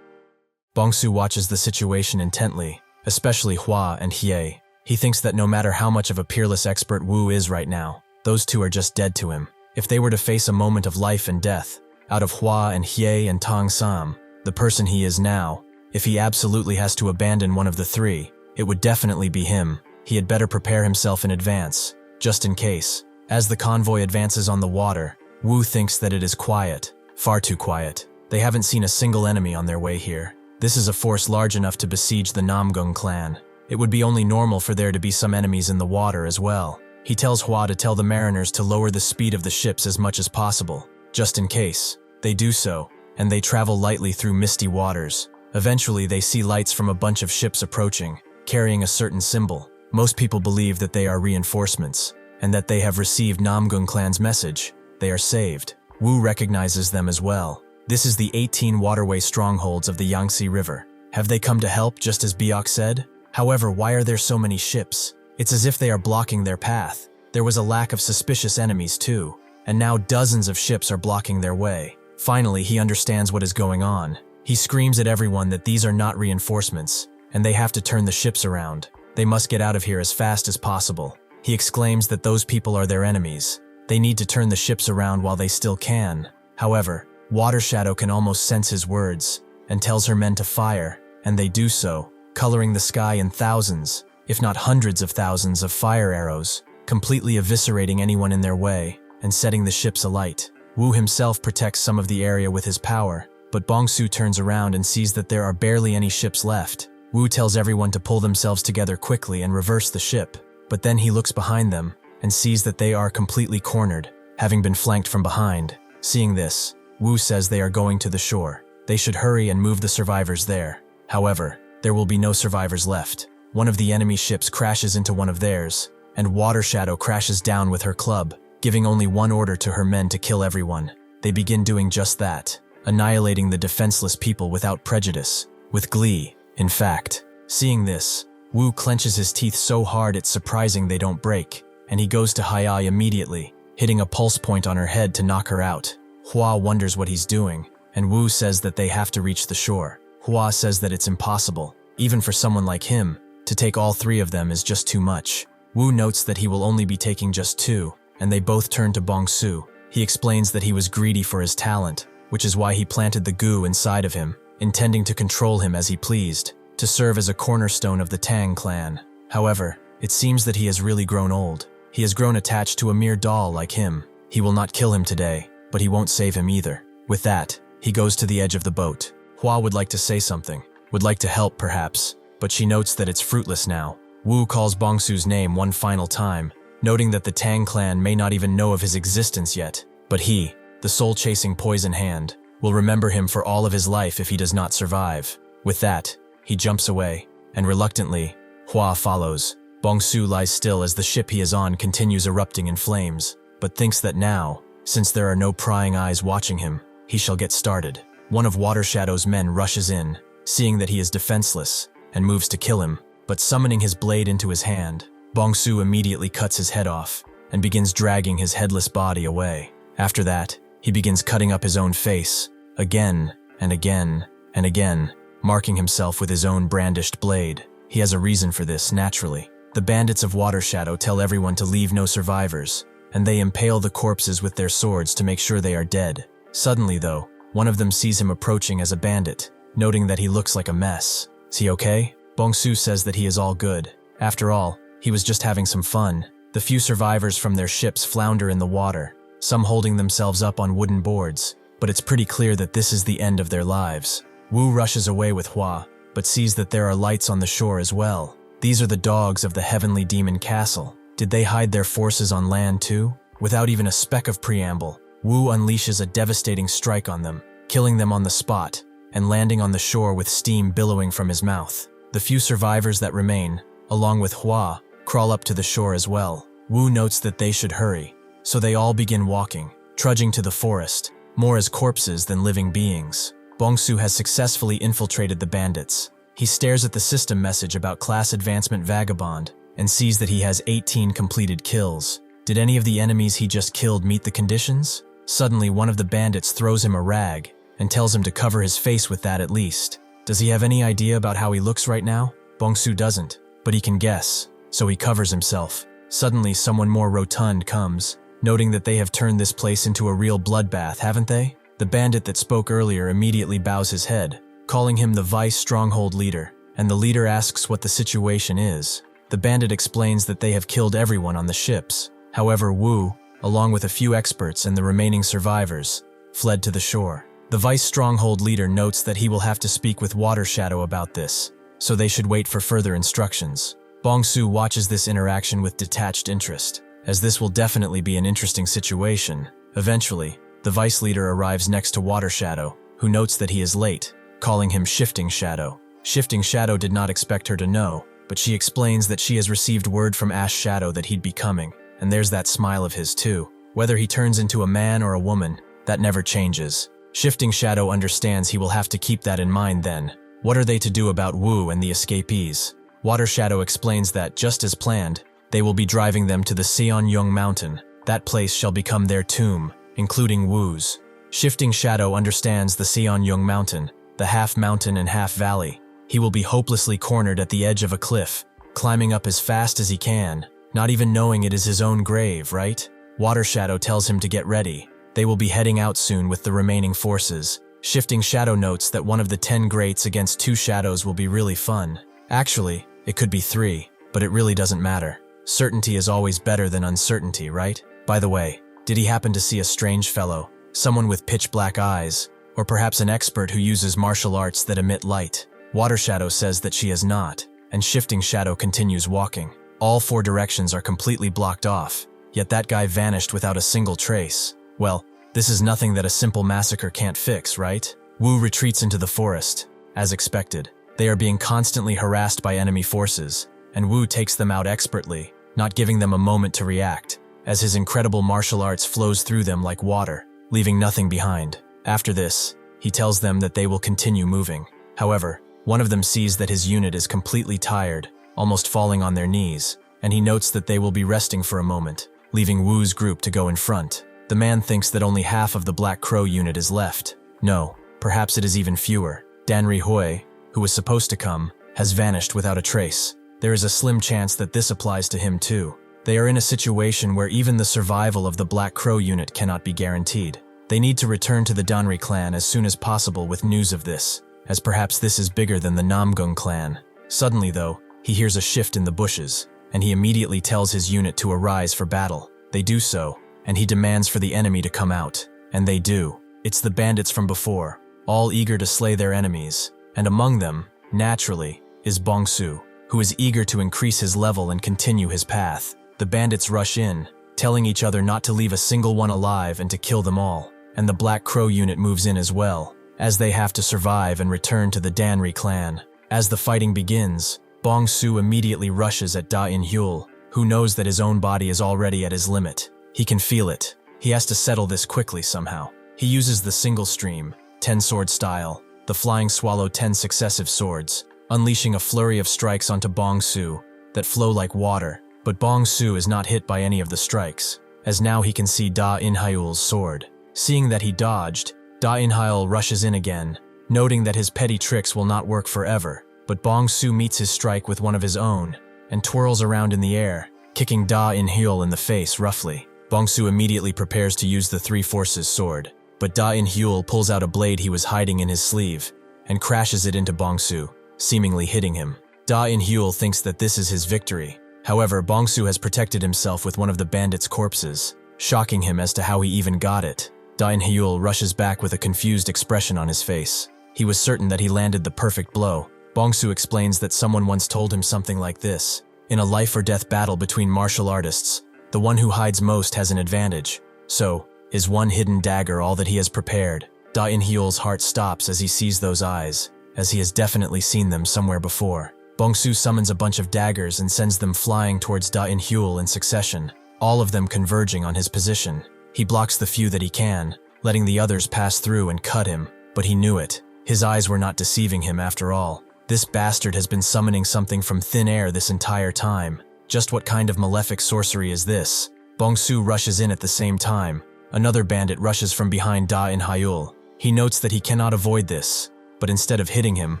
Bongsu watches the situation intently, especially Hua and Hye. He thinks that no matter how much of a peerless expert Wu is right now, those two are just dead to him. If they were to face a moment of life and death, out of Hua and Hye and Tong Sam, the person he is now, if he absolutely has to abandon one of the three, it would definitely be him. He had better prepare himself in advance, just in case. As the convoy advances on the water, Wu thinks that it is quiet, far too quiet. They haven't seen a single enemy on their way here. This is a force large enough to besiege the Namgung clan. It would be only normal for there to be some enemies in the water as well. He tells Hua to tell the mariners to lower the speed of the ships as much as possible, just in case. They do so, and they travel lightly through misty waters. Eventually, they see lights from a bunch of ships approaching, carrying a certain symbol. Most people believe that they are reinforcements, and that they have received Namgung clan's message. They are saved. Wu recognizes them as well. This is the 18 waterway strongholds of the Yangtze River. Have they come to help, just as Biok said? However, why are there so many ships? It's as if they are blocking their path. There was a lack of suspicious enemies too, and now dozens of ships are blocking their way. Finally, he understands what is going on. He screams at everyone that these are not reinforcements, and they have to turn the ships around. They must get out of here as fast as possible. He exclaims that those people are their enemies. They need to turn the ships around while they still can. However, Water Shadow can almost sense his words, and tells her men to fire, and they do so, coloring the sky in thousands, if not hundreds of thousands of fire arrows, completely eviscerating anyone in their way, and setting the ships alight. Wu himself protects some of the area with his power, but Bongsu turns around and sees that there are barely any ships left. Wu tells everyone to pull themselves together quickly and reverse the ship, but then he looks behind them and sees that they are completely cornered, having been flanked from behind. Seeing this, Wu says they are going to the shore. They should hurry and move the survivors there. However, there will be no survivors left. One of the enemy ships crashes into one of theirs, and Water Shadow crashes down with her club, giving only one order to her men to kill everyone. They begin doing just that, annihilating the defenseless people without prejudice, with glee, in fact. Seeing this, Wu clenches his teeth so hard it's surprising they don't break, and he goes to Hai immediately, hitting a pulse point on her head to knock her out. Hua wonders what he's doing, and Wu says that they have to reach the shore. Hua says that it's impossible, even for someone like him. To take all three of them is just too much. Wu notes that he will only be taking just two, and they both turn to Bongsu. He explains that he was greedy for his talent, which is why he planted the goo inside of him, intending to control him as he pleased, to serve as a cornerstone of the Tang clan. However, it seems that he has really grown old. He has grown attached to a mere doll like him. He will not kill him today, but he won't save him either. With that, he goes to the edge of the boat. Hua would like to say something, would like to help perhaps, but she notes that it's fruitless now. Wu calls Bongsu's name one final time, noting that the Tang clan may not even know of his existence yet, but he, the soul-chasing poison hand, will remember him for all of his life if he does not survive. With that, he jumps away, and reluctantly, Hua follows. Bongsu lies still as the ship he is on continues erupting in flames, but thinks that now, since there are no prying eyes watching him, he shall get started. One of Water Shadow's men rushes in, seeing that he is defenseless, and moves to kill him, but summoning his blade into his hand, Bongsu immediately cuts his head off, and begins dragging his headless body away. After that, he begins cutting up his own face, again, and again, and again, marking himself with his own brandished blade. He has a reason for this, naturally. The bandits of Water Shadow tell everyone to leave no survivors, and they impale the corpses with their swords to make sure they are dead. Suddenly, though, one of them sees him approaching as a bandit, noting that he looks like a mess. Is he okay? Bongsu says that he is all good. After all, he was just having some fun. The few survivors from their ships flounder in the water, some holding themselves up on wooden boards, but it's pretty clear that this is the end of their lives. Wu rushes away with Hua, but sees that there are lights on the shore as well. These are the dogs of the Heavenly Demon Castle. Did they hide their forces on land too? Without even a speck of preamble, Wu unleashes a devastating strike on them, killing them on the spot, and landing on the shore with steam billowing from his mouth. The few survivors that remain, along with Hua, crawl up to the shore as well. Wu notes that they should hurry, so they all begin walking, trudging to the forest, more as corpses than living beings. Bongsu has successfully infiltrated the bandits. He stares at the system message about class advancement vagabond and sees that he has 18 completed kills. Did any of the enemies he just killed meet the conditions? Suddenly, one of the bandits throws him a rag and tells him to cover his face with that at least. Does he have any idea about how he looks right now? Bongsu doesn't, but he can guess, so he covers himself. Suddenly, someone more rotund comes, noting that they have turned this place into a real bloodbath, haven't they? The bandit that spoke earlier immediately bows his head, calling him the Vice Stronghold leader, and the leader asks what the situation is. The bandit explains that they have killed everyone on the ships. However, Wu, along with a few experts and the remaining survivors, fled to the shore. The Vice Stronghold leader notes that he will have to speak with Water Shadow about this, so they should wait for further instructions. Bongsu watches this interaction with detached interest, as this will definitely be an interesting situation. Eventually, the vice leader arrives next to Water Shadow, who notes that he is late, calling him Shifting Shadow. Shifting Shadow did not expect her to know, but she explains that she has received word from Ash Shadow that he'd be coming, and there's that smile of his too. Whether he turns into a man or a woman, that never changes. Shifting Shadow understands he will have to keep that in mind then. What are they to do about Wu and the escapees? Water Shadow explains that, just as planned, they will be driving them to the Seonyung Mountain. That place shall become their tomb, including Wu's. Shifting Shadow understands the Seonyung Mountain, the half mountain and half valley. He will be hopelessly cornered at the edge of a cliff, climbing up as fast as he can, not even knowing it is his own grave, right? Water Shadow tells him to get ready. They will be heading out soon with the remaining forces. Shifting Shadow notes that one of the 10 greats against 2 shadows will be really fun. Actually, it could be 3, but it really doesn't matter. Certainty is always better than uncertainty, right? By the way, did he happen to see a strange fellow, someone with pitch black eyes, or perhaps an expert who uses martial arts that emit light? Water Shadow says that she has not, and Shifting Shadow continues walking. All 4 directions are completely blocked off, yet that guy vanished without a single trace. Well, this is nothing that a simple massacre can't fix, right? Wu retreats into the forest, as expected. They are being constantly harassed by enemy forces, and Wu takes them out expertly, not giving them a moment to react, as his incredible martial arts flows through them like water, leaving nothing behind. After this, he tells them that they will continue moving. However, one of them sees that his unit is completely tired, almost falling on their knees, and he notes that they will be resting for a moment, leaving Wu's group to go in front. The man thinks that only half of the Black Crow unit is left. No, perhaps it is even fewer. Danri Hui, who was supposed to come, has vanished without a trace. There is a slim chance that this applies to him too. They are in a situation where even the survival of the Black Crow unit cannot be guaranteed. They need to return to the Danri clan as soon as possible with news of this, as perhaps this is bigger than the Namgung clan. Suddenly though, he hears a shift in the bushes, and he immediately tells his unit to arise for battle. They do so, and he demands for the enemy to come out, and they do. It's the bandits from before, all eager to slay their enemies. And among them, naturally, is Bongsu, who is eager to increase his level and continue his path. The bandits rush in, telling each other not to leave a single one alive and to kill them all. And the Black Crow unit moves in as well, as they have to survive and return to the Danri clan. As the fighting begins, Bongsu immediately rushes at Da In Hyul, who knows that his own body is already at his limit. He can feel it. He has to settle this quickly somehow. He uses the single stream, 10-sword style, the Flying Swallow 10 successive swords, unleashing a flurry of strikes onto Bongsu that flow like water, but Bongsu is not hit by any of the strikes, as now he can see Da In Hyul's sword. Seeing that he dodged, Da In Hyul rushes in again, noting that his petty tricks will not work forever, but Bongsu meets his strike with one of his own, and twirls around in the air, kicking Da In Hyul in the face roughly. Bongsu immediately prepares to use the Three Forces sword, but Da In Hyul pulls out a blade he was hiding in his sleeve, and crashes it into Bongsu, seemingly hitting him. Da In Hyul thinks that this is his victory. However, Bongsu has protected himself with one of the bandits' corpses. shocking him as to how he even got it. Da In-hyul rushes back with a confused expression on his face. He was certain that he landed the perfect blow. Bongsu explains that someone once told him something like this: in a life-or-death battle between martial artists, the one who hides most has an advantage. So, is one hidden dagger all that he has prepared? Da In-hyul's heart stops as he sees those eyes, as he has definitely seen them somewhere before. Bongsu summons a bunch of daggers and sends them flying towards Da In-hyul in succession, all of them converging on his position. He blocks the few that he can, letting the others pass through and cut him, but he knew it. His eyes were not deceiving him after all. This bastard has been summoning something from thin air this entire time. Just what kind of malefic sorcery is this? Bongsu rushes in at the same time. Another bandit rushes from behind Da In-hyul. He notes that he cannot avoid this, but instead of hitting him,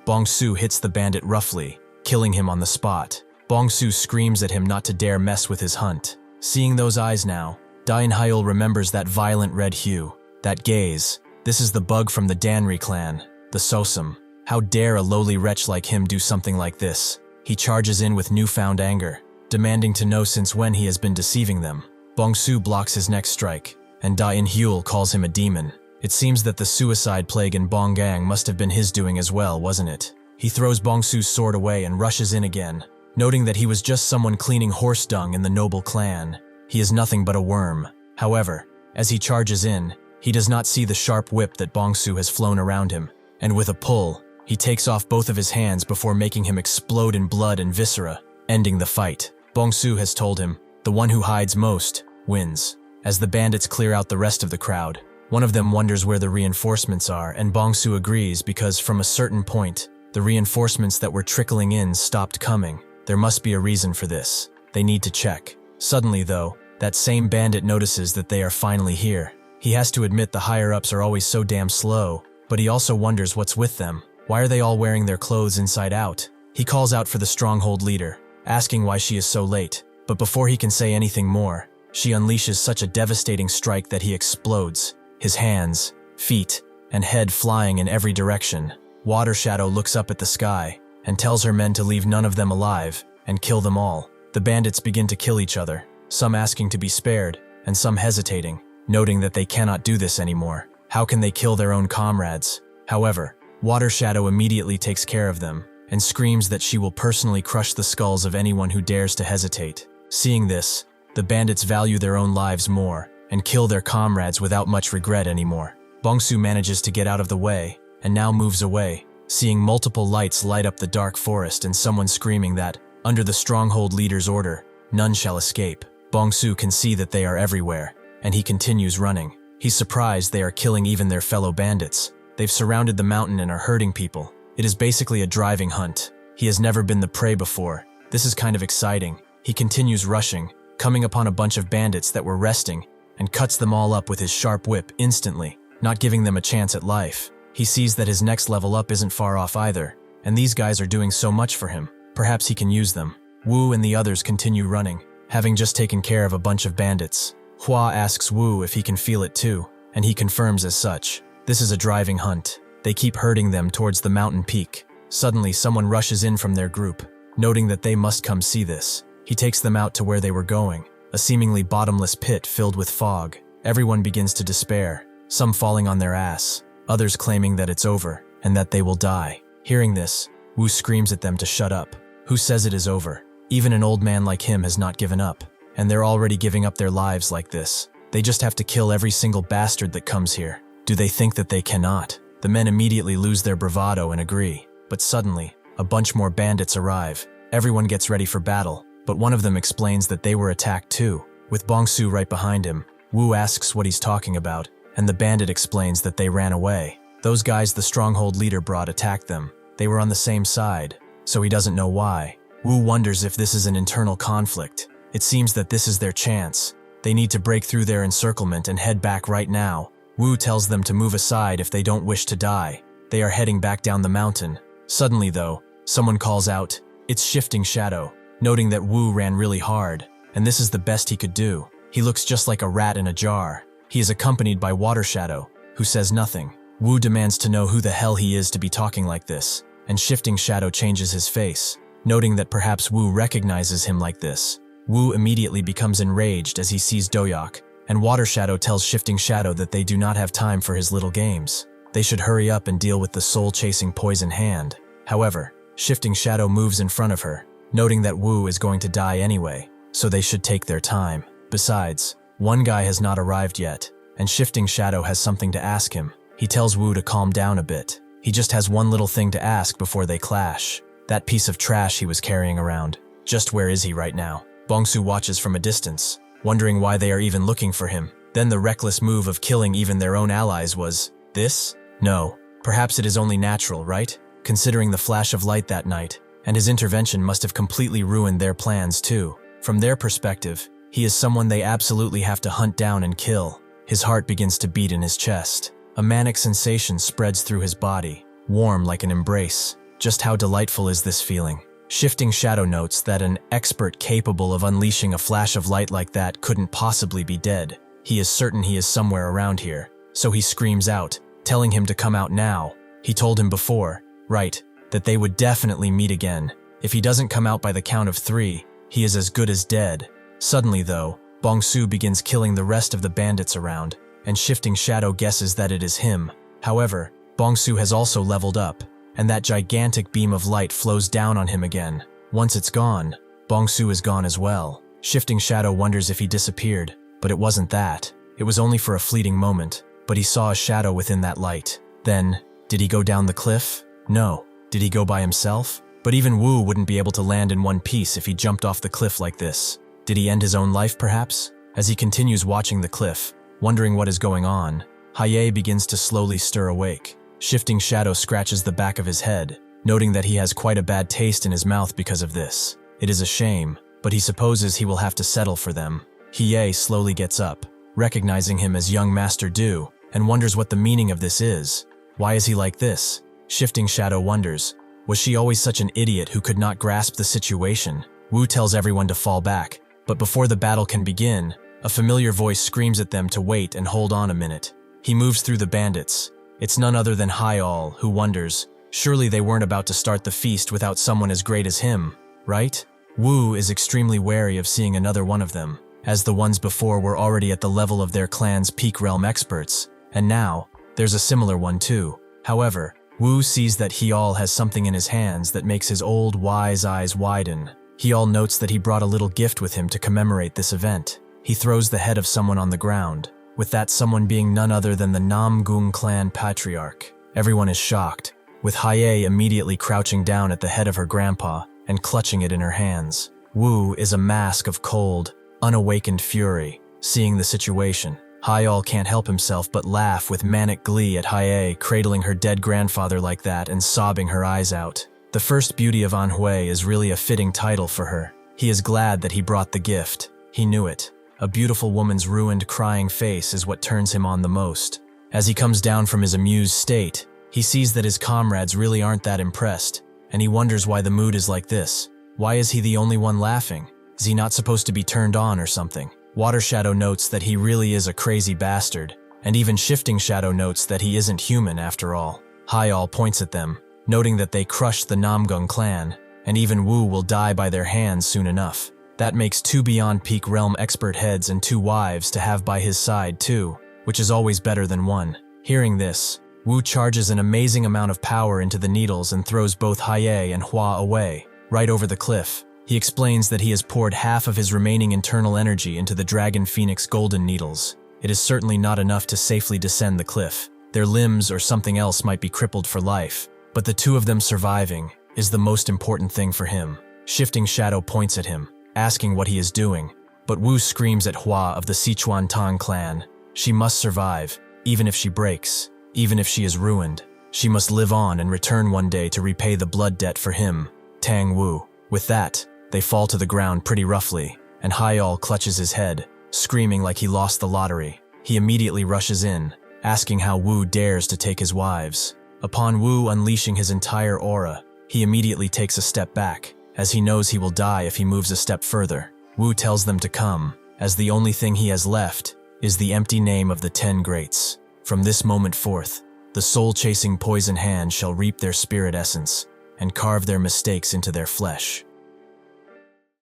Bongsu hits the bandit roughly, killing him on the spot. Bongsu screams at him not to dare mess with his hunt. Seeing those eyes now, Da In-hyul remembers that violent red hue, that gaze. This is the bug from the Danri clan, the Sosum. How dare a lowly wretch like him do something like this? He charges in with newfound anger, demanding to know since when he has been deceiving them. Bongsu blocks his next strike, and Da In-hyul calls him a demon. It seems that the suicide plague in Bonggang must have been his doing as well, wasn't it? He throws Bongsu's sword away and rushes in again, noting that he was just someone cleaning horse dung in the noble clan. He is nothing but a worm. However, as he charges in, he does not see the sharp whip that Bongsu has flown around him, and with a pull, he takes off both of his hands before making him explode in blood and viscera, ending the fight. Bongsu has told him, the one who hides most wins. As the bandits clear out the rest of the crowd, one of them wonders where the reinforcements are, and Bongsu agrees because from a certain point, the reinforcements that were trickling in stopped coming. There must be a reason for this. They need to check. Suddenly though, that same bandit notices that they are finally here. He has to admit the higher-ups are always so damn slow, but he also wonders what's with them. Why are they all wearing their clothes inside out? He calls out for the stronghold leader, asking why she is so late, but before he can say anything more, she unleashes such a devastating strike that he explodes, his hands, feet, and head flying in every direction. Water Shadow looks up at the sky and tells her men to leave none of them alive and kill them all. The bandits begin to kill each other, some asking to be spared and some hesitating, noting that they cannot do this anymore. How can they kill their own comrades? However, Water Shadow immediately takes care of them and screams that she will personally crush the skulls of anyone who dares to hesitate. Seeing this, the bandits value their own lives more and kill their comrades without much regret anymore. Bongsu manages to get out of the way and now moves away, seeing multiple lights light up the dark forest and someone screaming that, under the stronghold leader's order, none shall escape. Bongsu can see that they are everywhere, and he continues running. He's surprised they are killing even their fellow bandits. They've surrounded the mountain and are hurting people. It is basically a driving hunt. He has never been the prey before. This is kind of exciting. He continues rushing, coming upon a bunch of bandits that were resting, and cuts them all up with his sharp whip instantly, not giving them a chance at life. He sees that his next level up isn't far off either, and these guys are doing so much for him. Perhaps he can use them. Wu and the others continue running, having just taken care of a bunch of bandits. Hua asks Wu if he can feel it too, and he confirms as such. This is a driving hunt. They keep herding them towards the mountain peak. Suddenly, someone rushes in from their group, noting that they must come see this. He takes them out to where they were going, a seemingly bottomless pit filled with fog. Everyone begins to despair, some falling on their ass, others claiming that it's over and that they will die. Hearing this, Wu screams at them to shut up. Who says it is over? Even an old man like him has not given up, and they're already giving up their lives like this. They just have to kill every single bastard that comes here. Do they think that they cannot? The men immediately lose their bravado and agree, but suddenly, a bunch more bandits arrive. Everyone gets ready for battle, but one of them explains that they were attacked too. With Bongsu right behind him, Wu asks what he's talking about, and the bandit explains that they ran away. Those guys the stronghold leader brought attacked them. They were on the same side, so he doesn't know why. Wu wonders if this is an internal conflict. It seems that this is their chance. They need to break through their encirclement and head back right now. Wu tells them to move aside if they don't wish to die. They are heading back down the mountain. Suddenly though, someone calls out, "It's Shifting Shadow," noting that Wu ran really hard, and this is the best he could do. He looks just like a rat in a jar. He is accompanied by Water Shadow, who says nothing. Wu demands to know who the hell he is to be talking like this, and Shifting Shadow changes his face, noting that perhaps Wu recognizes him like this. Wu immediately becomes enraged as he sees Doyak, and Water Shadow tells Shifting Shadow that they do not have time for his little games. They should hurry up and deal with the soul-chasing poison hand. However, Shifting Shadow moves in front of her, noting that Wu is going to die anyway, so they should take their time. Besides, one guy has not arrived yet, and Shifting Shadow has something to ask him. He tells Wu to calm down a bit. He just has one little thing to ask before they clash. That piece of trash he was carrying around. Just where is he right now? Bongsu watches from a distance, wondering why they are even looking for him. Then the reckless move of killing even their own allies was this? No. Perhaps it is only natural, right? Considering the flash of light that night, and his intervention must have completely ruined their plans too. From their perspective, he is someone they absolutely have to hunt down and kill. His heart begins to beat in his chest. A manic sensation spreads through his body, warm like an embrace. Just how delightful is this feeling? Shifting Shadow notes that an expert capable of unleashing a flash of light like that couldn't possibly be dead. He is certain he is somewhere around here, so he screams out, telling him to come out now. He told him before, right, that they would definitely meet again. If he doesn't come out by the count of 3, he is as good as dead. Suddenly though, Bongsu begins killing the rest of the bandits around, and Shifting Shadow guesses that it is him. However, Bongsu has also leveled up, and that gigantic beam of light flows down on him again. Once it's gone, Bongsu is gone as well. Shifting Shadow wonders if he disappeared, but it wasn't that. It was only for a fleeting moment, but he saw a shadow within that light. Then, did he go down the cliff? No. Did he go by himself? But even Wu wouldn't be able to land in one piece if he jumped off the cliff like this. Did he end his own life perhaps? As he continues watching the cliff, wondering what is going on, Haye begins to slowly stir awake. Shifting Shadow scratches the back of his head, noting that he has quite a bad taste in his mouth because of this. It is a shame, but he supposes he will have to settle for them. Hiei slowly gets up, recognizing him as young Master Du, and wonders what the meaning of this is. Why is he like this? Shifting Shadow wonders, was she always such an idiot who could not grasp the situation? Wu tells everyone to fall back, but before the battle can begin, a familiar voice screams at them to wait and hold on a minute. He moves through the bandits. It's none other than Hai-Al, who wonders, surely they weren't about to start the feast without someone as great as him, right? Wu is extremely wary of seeing another one of them, as the ones before were already at the level of their clan's peak realm experts, and now, there's a similar one too. However, Wu sees that Hai-Al has something in his hands that makes his old wise eyes widen. Hai-Al notes that he brought a little gift with him to commemorate this event. He throws the head of someone on the ground, with that someone being none other than the Namgung clan patriarch. Everyone is shocked, with Haye immediately crouching down at the head of her grandpa and clutching it in her hands. Wu is a mask of cold, unawakened fury. Seeing the situation, Hai-Al can't help himself but laugh with manic glee at Haye cradling her dead grandfather like that and sobbing her eyes out. The first beauty of Anhui is really a fitting title for her. He is glad that he brought the gift. He knew it. A beautiful woman's ruined, crying face is what turns him on the most. As he comes down from his amused state, he sees that his comrades really aren't that impressed, and he wonders why the mood is like this. Why is he the only one laughing? Is he not supposed to be turned on or something? Water Shadow notes that he really is a crazy bastard, and even Shifting Shadow notes that he isn't human after all. Hai-Al points at them, noting that they crushed the Namgung clan, and even Wu will die by their hands soon enough. That makes 2 beyond peak realm expert heads and 2 wives to have by his side too, which is always better than 1. Hearing this, Wu charges an amazing amount of power into the needles and throws both Haye and Hua away, right over the cliff. He explains that he has poured half of his remaining internal energy into the Dragon Phoenix golden needles. It is certainly not enough to safely descend the cliff. Their limbs or something else might be crippled for life, but the 2 of them surviving is the most important thing for him. Shifting Shadow points at him, asking what he is doing, but Wu screams at Hua of the Sichuan Tang clan. She must survive, even if she breaks, even if she is ruined. She must live on and return one day to repay the blood debt for him, Tang Wu. With that, they fall to the ground pretty roughly, and Hai-Al clutches his head, screaming like he lost the lottery. He immediately rushes in, asking how Wu dares to take his wives. Upon Wu unleashing his entire aura, he immediately takes a step back, as he knows he will die if he moves a step further. Wu tells them to come, as the only thing he has left is the empty name of the 10 Greats. From this moment forth, the soul-chasing poison hand shall reap their spirit essence and carve their mistakes into their flesh.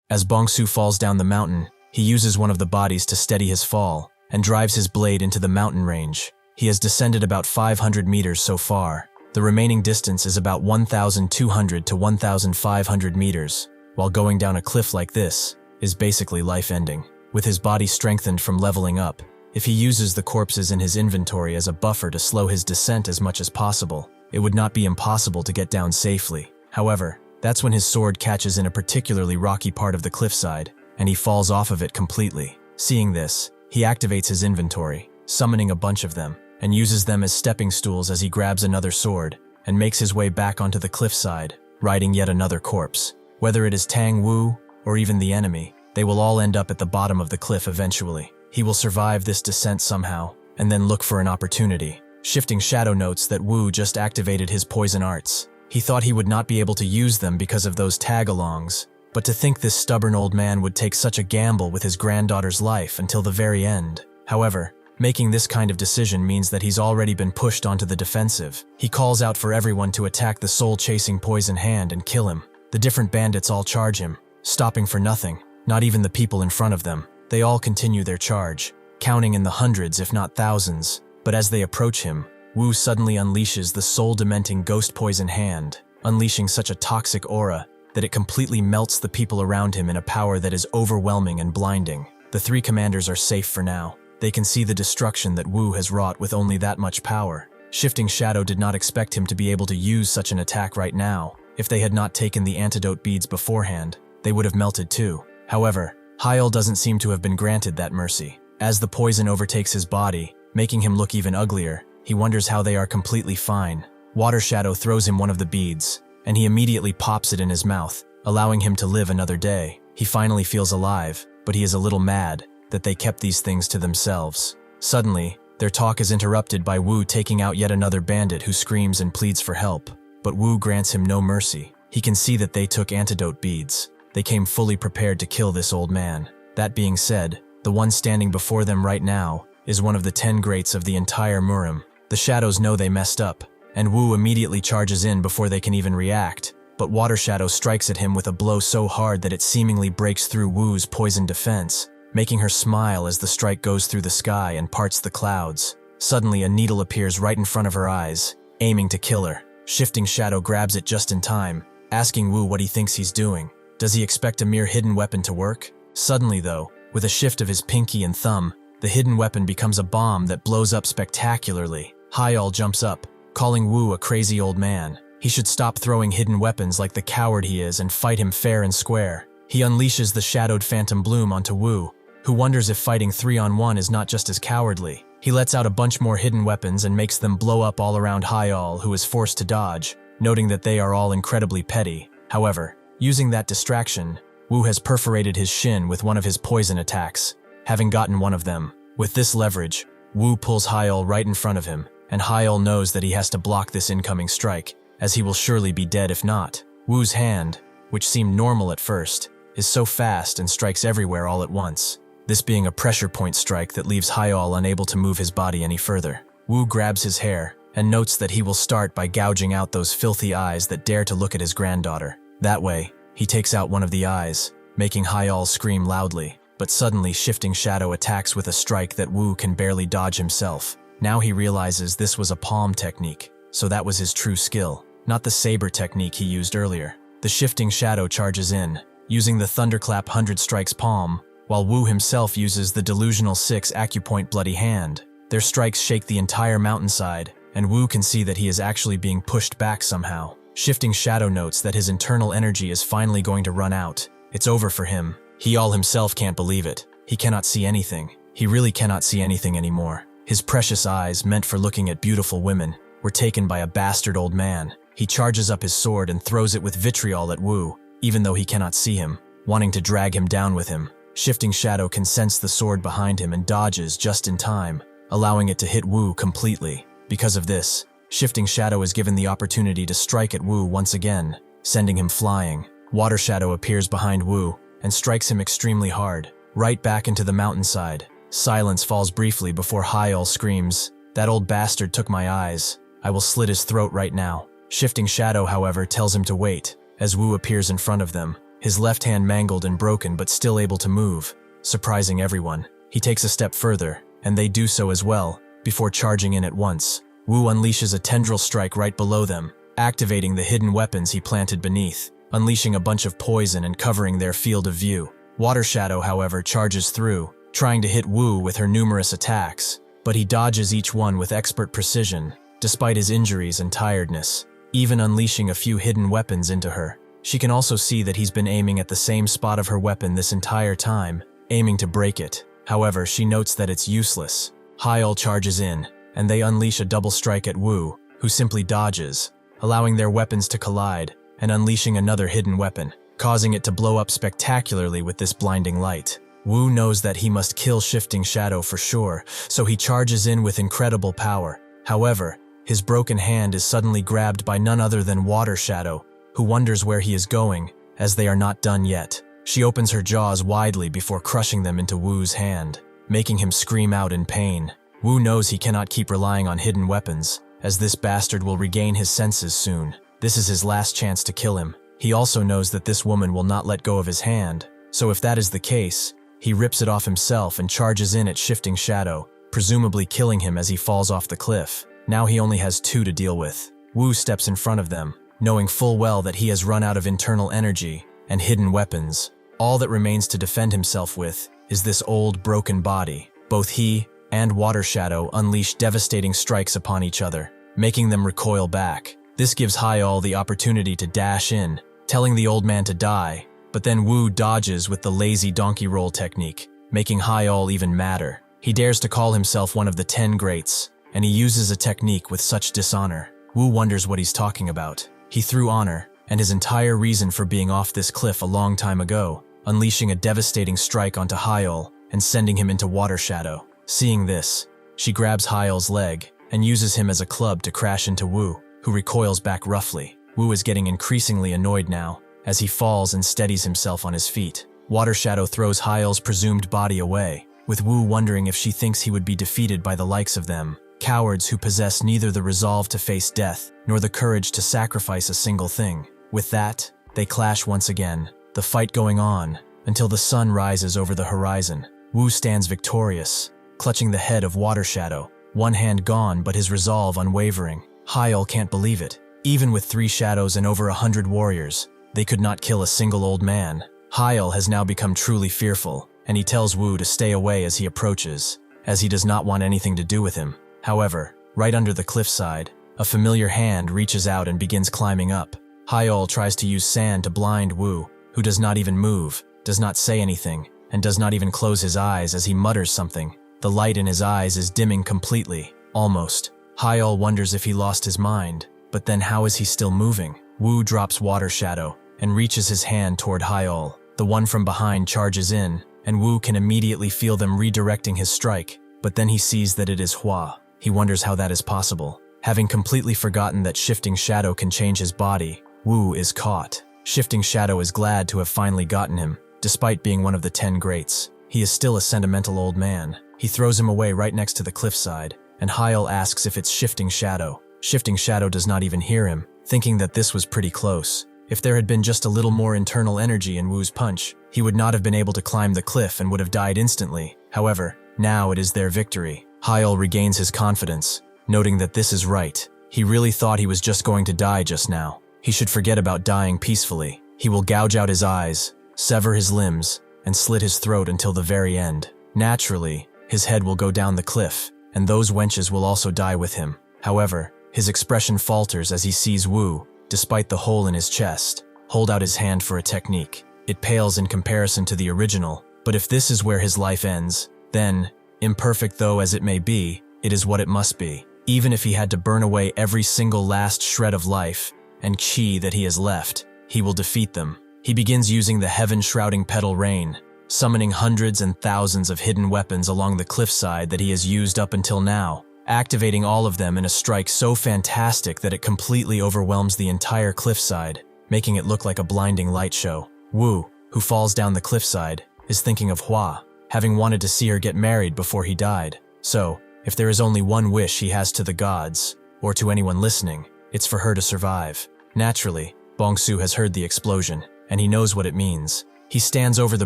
As Bongsu falls down the mountain, he uses one of the bodies to steady his fall, and drives his blade into the mountain range. He has descended about 500 meters so far. The remaining distance is about 1,200 to 1,500 meters. While going down a cliff like this is basically life-ending. With his body strengthened from leveling up, if he uses the corpses in his inventory as a buffer to slow his descent as much as possible, it would not be impossible to get down safely. However, that's when his sword catches in a particularly rocky part of the cliffside, and he falls off of it completely. Seeing this, he activates his inventory, summoning a bunch of them, and uses them as stepping stools as he grabs another sword and makes his way back onto the cliffside, riding yet another corpse. Whether it is Tang Wu or even the enemy, they will all end up at the bottom of the cliff eventually. He will survive this descent somehow, and then look for an opportunity. Shifting Shadow notes that Wu just activated his poison arts. He thought he would not be able to use them because of those tag-alongs, but to think this stubborn old man would take such a gamble with his granddaughter's life until the very end. However, making this kind of decision means that he's already been pushed onto the defensive. He calls out for everyone to attack the soul-chasing poison hand and kill him. The different bandits all charge him, stopping for nothing, not even the people in front of them. They all continue their charge, counting in the hundreds if not thousands. But as they approach him, Wu suddenly unleashes the soul-dementing ghost poison hand, unleashing such a toxic aura that it completely melts the people around him in a power that is overwhelming and blinding. The three commanders are safe for now. They can see the destruction that Wu has wrought with only that much power. Shifting Shadow did not expect him to be able to use such an attack right now. If they had not taken the antidote beads beforehand, they would have melted too. However, Hyel doesn't seem to have been granted that mercy. As the poison overtakes his body, making him look even uglier, he wonders how they are completely fine. Water Shadow throws him one of the beads, and he immediately pops it in his mouth, allowing him to live another day. He finally feels alive, but he is a little mad that they kept these things to themselves. Suddenly, their talk is interrupted by Wu taking out yet another bandit who screams and pleads for help. But Wu grants him no mercy. He can see that they took antidote beads. They came fully prepared to kill this old man. That being said, the one standing before them right now is one of the 10 greats of the entire Murim. The shadows know they messed up, and Wu immediately charges in before they can even react. But Water Shadow strikes at him with a blow so hard that it seemingly breaks through Wu's poison defense, making her smile as the strike goes through the sky and parts the clouds. Suddenly, a needle appears right in front of her eyes, aiming to kill her. Shifting Shadow grabs it just in time, asking Wu what he thinks he's doing. Does he expect a mere hidden weapon to work? Suddenly though, with a shift of his pinky and thumb, the hidden weapon becomes a bomb that blows up spectacularly. Hyel jumps up, calling Wu a crazy old man. He should stop throwing hidden weapons like the coward he is and fight him fair and square. He unleashes the shadowed phantom bloom onto Wu, who wonders if fighting 3-on-1 is not just as cowardly. He lets out a bunch more hidden weapons and makes them blow up all around Hyel, who is forced to dodge, noting that they are all incredibly petty. However, using that distraction, Wu has perforated his shin with one of his poison attacks, having gotten one of them. With this leverage, Wu pulls Hyel right in front of him, and Hyel knows that he has to block this incoming strike, as he will surely be dead if not. Wu's hand, which seemed normal at first, is so fast and strikes everywhere all at once, this being a pressure point strike that leaves Hyel unable to move his body any further. Wu grabs his hair and notes that he will start by gouging out those filthy eyes that dare to look at his granddaughter. That way, he takes out one of the eyes, making Hyel scream loudly, but suddenly Shifting Shadow attacks with a strike that Wu can barely dodge himself. Now he realizes this was a palm technique, so that was his true skill, not the saber technique he used earlier. The Shifting Shadow charges in, using the Thunderclap 100 Strikes palm, while Wu himself uses the Delusional 6 Acupoint Bloody Hand. Their strikes shake the entire mountainside, and Wu can see that he is actually being pushed back somehow. Shifting Shadow notes that his internal energy is finally going to run out. It's over for him. He all himself can't believe it. He cannot see anything. He really cannot see anything anymore. His precious eyes, meant for looking at beautiful women, were taken by a bastard old man. He charges up his sword and throws it with vitriol at Wu, even though he cannot see him, wanting to drag him down with him. Shifting Shadow can sense the sword behind him and dodges just in time, allowing it to hit Wu completely. Because of this, Shifting Shadow is given the opportunity to strike at Wu once again, sending him flying. Water Shadow appears behind Wu and strikes him extremely hard, right back into the mountainside. Silence falls briefly before Hyel screams, "That old bastard took my eyes. I will slit his throat right now." Shifting Shadow, however, tells him to wait, as Wu appears in front of them, his left hand mangled and broken but still able to move, surprising everyone. He takes a step further and they do so as well, before charging in at once. Wu unleashes a tendril strike right below them, activating the hidden weapons he planted beneath, unleashing a bunch of poison and covering their field of view. Water Shadow, however, charges through, trying to hit Wu with her numerous attacks, but he dodges each one with expert precision, despite his injuries and tiredness, even unleashing a few hidden weapons into her. She can also see that he's been aiming at the same spot of her weapon this entire time, aiming to break it. However, she notes that it's useless. Hyol charges in, and they unleash a double strike at Wu, who simply dodges, allowing their weapons to collide, and unleashing another hidden weapon, causing it to blow up spectacularly with this blinding light. Wu knows that he must kill Shifting Shadow for sure, so he charges in with incredible power. However, his broken hand is suddenly grabbed by none other than Water Shadow, who wonders where he is going, as they are not done yet. She opens her jaws widely before crushing them into Wu's hand, making him scream out in pain. Wu knows he cannot keep relying on hidden weapons, as this bastard will regain his senses soon. This is his last chance to kill him. He also knows that this woman will not let go of his hand, so if that is the case, he rips it off himself and charges in at Shifting Shadow, presumably killing him as he falls off the cliff. Now he only has two to deal with. Wu steps in front of them, knowing full well that he has run out of internal energy and hidden weapons. All that remains to defend himself with is this old, broken body. Both he and Water Shadow unleash devastating strikes upon each other, making them recoil back. This gives Hyol the opportunity to dash in, telling the old man to die, but then Wu dodges with the lazy donkey roll technique, making Hyol even madder. He dares to call himself one of the 10 greats, and he uses a technique with such dishonor. Wu wonders what he's talking about. He threw honor, and his entire reason for being off this cliff a long time ago, unleashing a devastating strike onto Hyol and sending him into Water Shadow. Seeing this, she grabs Hyol's leg and uses him as a club to crash into Wu, who recoils back roughly. Wu is getting increasingly annoyed now, as he falls and steadies himself on his feet. Water Shadow throws Hyol's presumed body away, with Wu wondering if she thinks he would be defeated by the likes of them, cowards who possess neither the resolve to face death nor the courage to sacrifice a single thing. With that, they clash once again, the fight going on until the sun rises over the horizon. Wu stands victorious, clutching the head of Water Shadow, one hand gone but his resolve unwavering. Hyol can't believe it. Even with 3 shadows and over 100 warriors, they could not kill a single old man. Hyol has now become truly fearful, and he tells Wu to stay away as he approaches, as he does not want anything to do with him. However, right under the cliffside, a familiar hand reaches out and begins climbing up. Hyol tries to use sand to blind Wu, who does not even move, does not say anything, and does not even close his eyes as he mutters something. The light in his eyes is dimming completely, almost. Hyol wonders if he lost his mind, but then how is he still moving? Wu drops Water Shadow and reaches his hand toward Hyol. The one from behind charges in, and Wu can immediately feel them redirecting his strike, but then he sees that it is Hua. He wonders how that is possible. Having completely forgotten that Shifting Shadow can change his body, Wu is caught. Shifting Shadow is glad to have finally gotten him, despite being one of the 10 greats. He is still a sentimental old man. He throws him away right next to the cliffside, and Hyol asks if it's Shifting Shadow. Shifting Shadow does not even hear him, thinking that this was pretty close. If there had been just a little more internal energy in Wu's punch, he would not have been able to climb the cliff and would have died instantly. However, now it is their victory. Hyol regains his confidence, noting that this is right. He really thought he was just going to die just now. He should forget about dying peacefully. He will gouge out his eyes, sever his limbs, and slit his throat until the very end. Naturally, his head will go down the cliff, and those wenches will also die with him. However, his expression falters as he sees Wu, despite the hole in his chest, hold out his hand for a technique. It pales in comparison to the original, but if this is where his life ends, then, imperfect though as it may be, it is what it must be. Even if he had to burn away every single last shred of life and chi that he has left, he will defeat them. He begins using the heaven-shrouding petal rain, summoning hundreds and thousands of hidden weapons along the cliffside that he has used up until now, activating all of them in a strike so fantastic that it completely overwhelms the entire cliffside, making it look like a blinding light show. Wu, who falls down the cliffside, is thinking of Hua, having wanted to see her get married before he died. So, if there is only one wish he has to the gods, or to anyone listening, it's for her to survive. Naturally, Bongsu has heard the explosion, and he knows what it means. He stands over the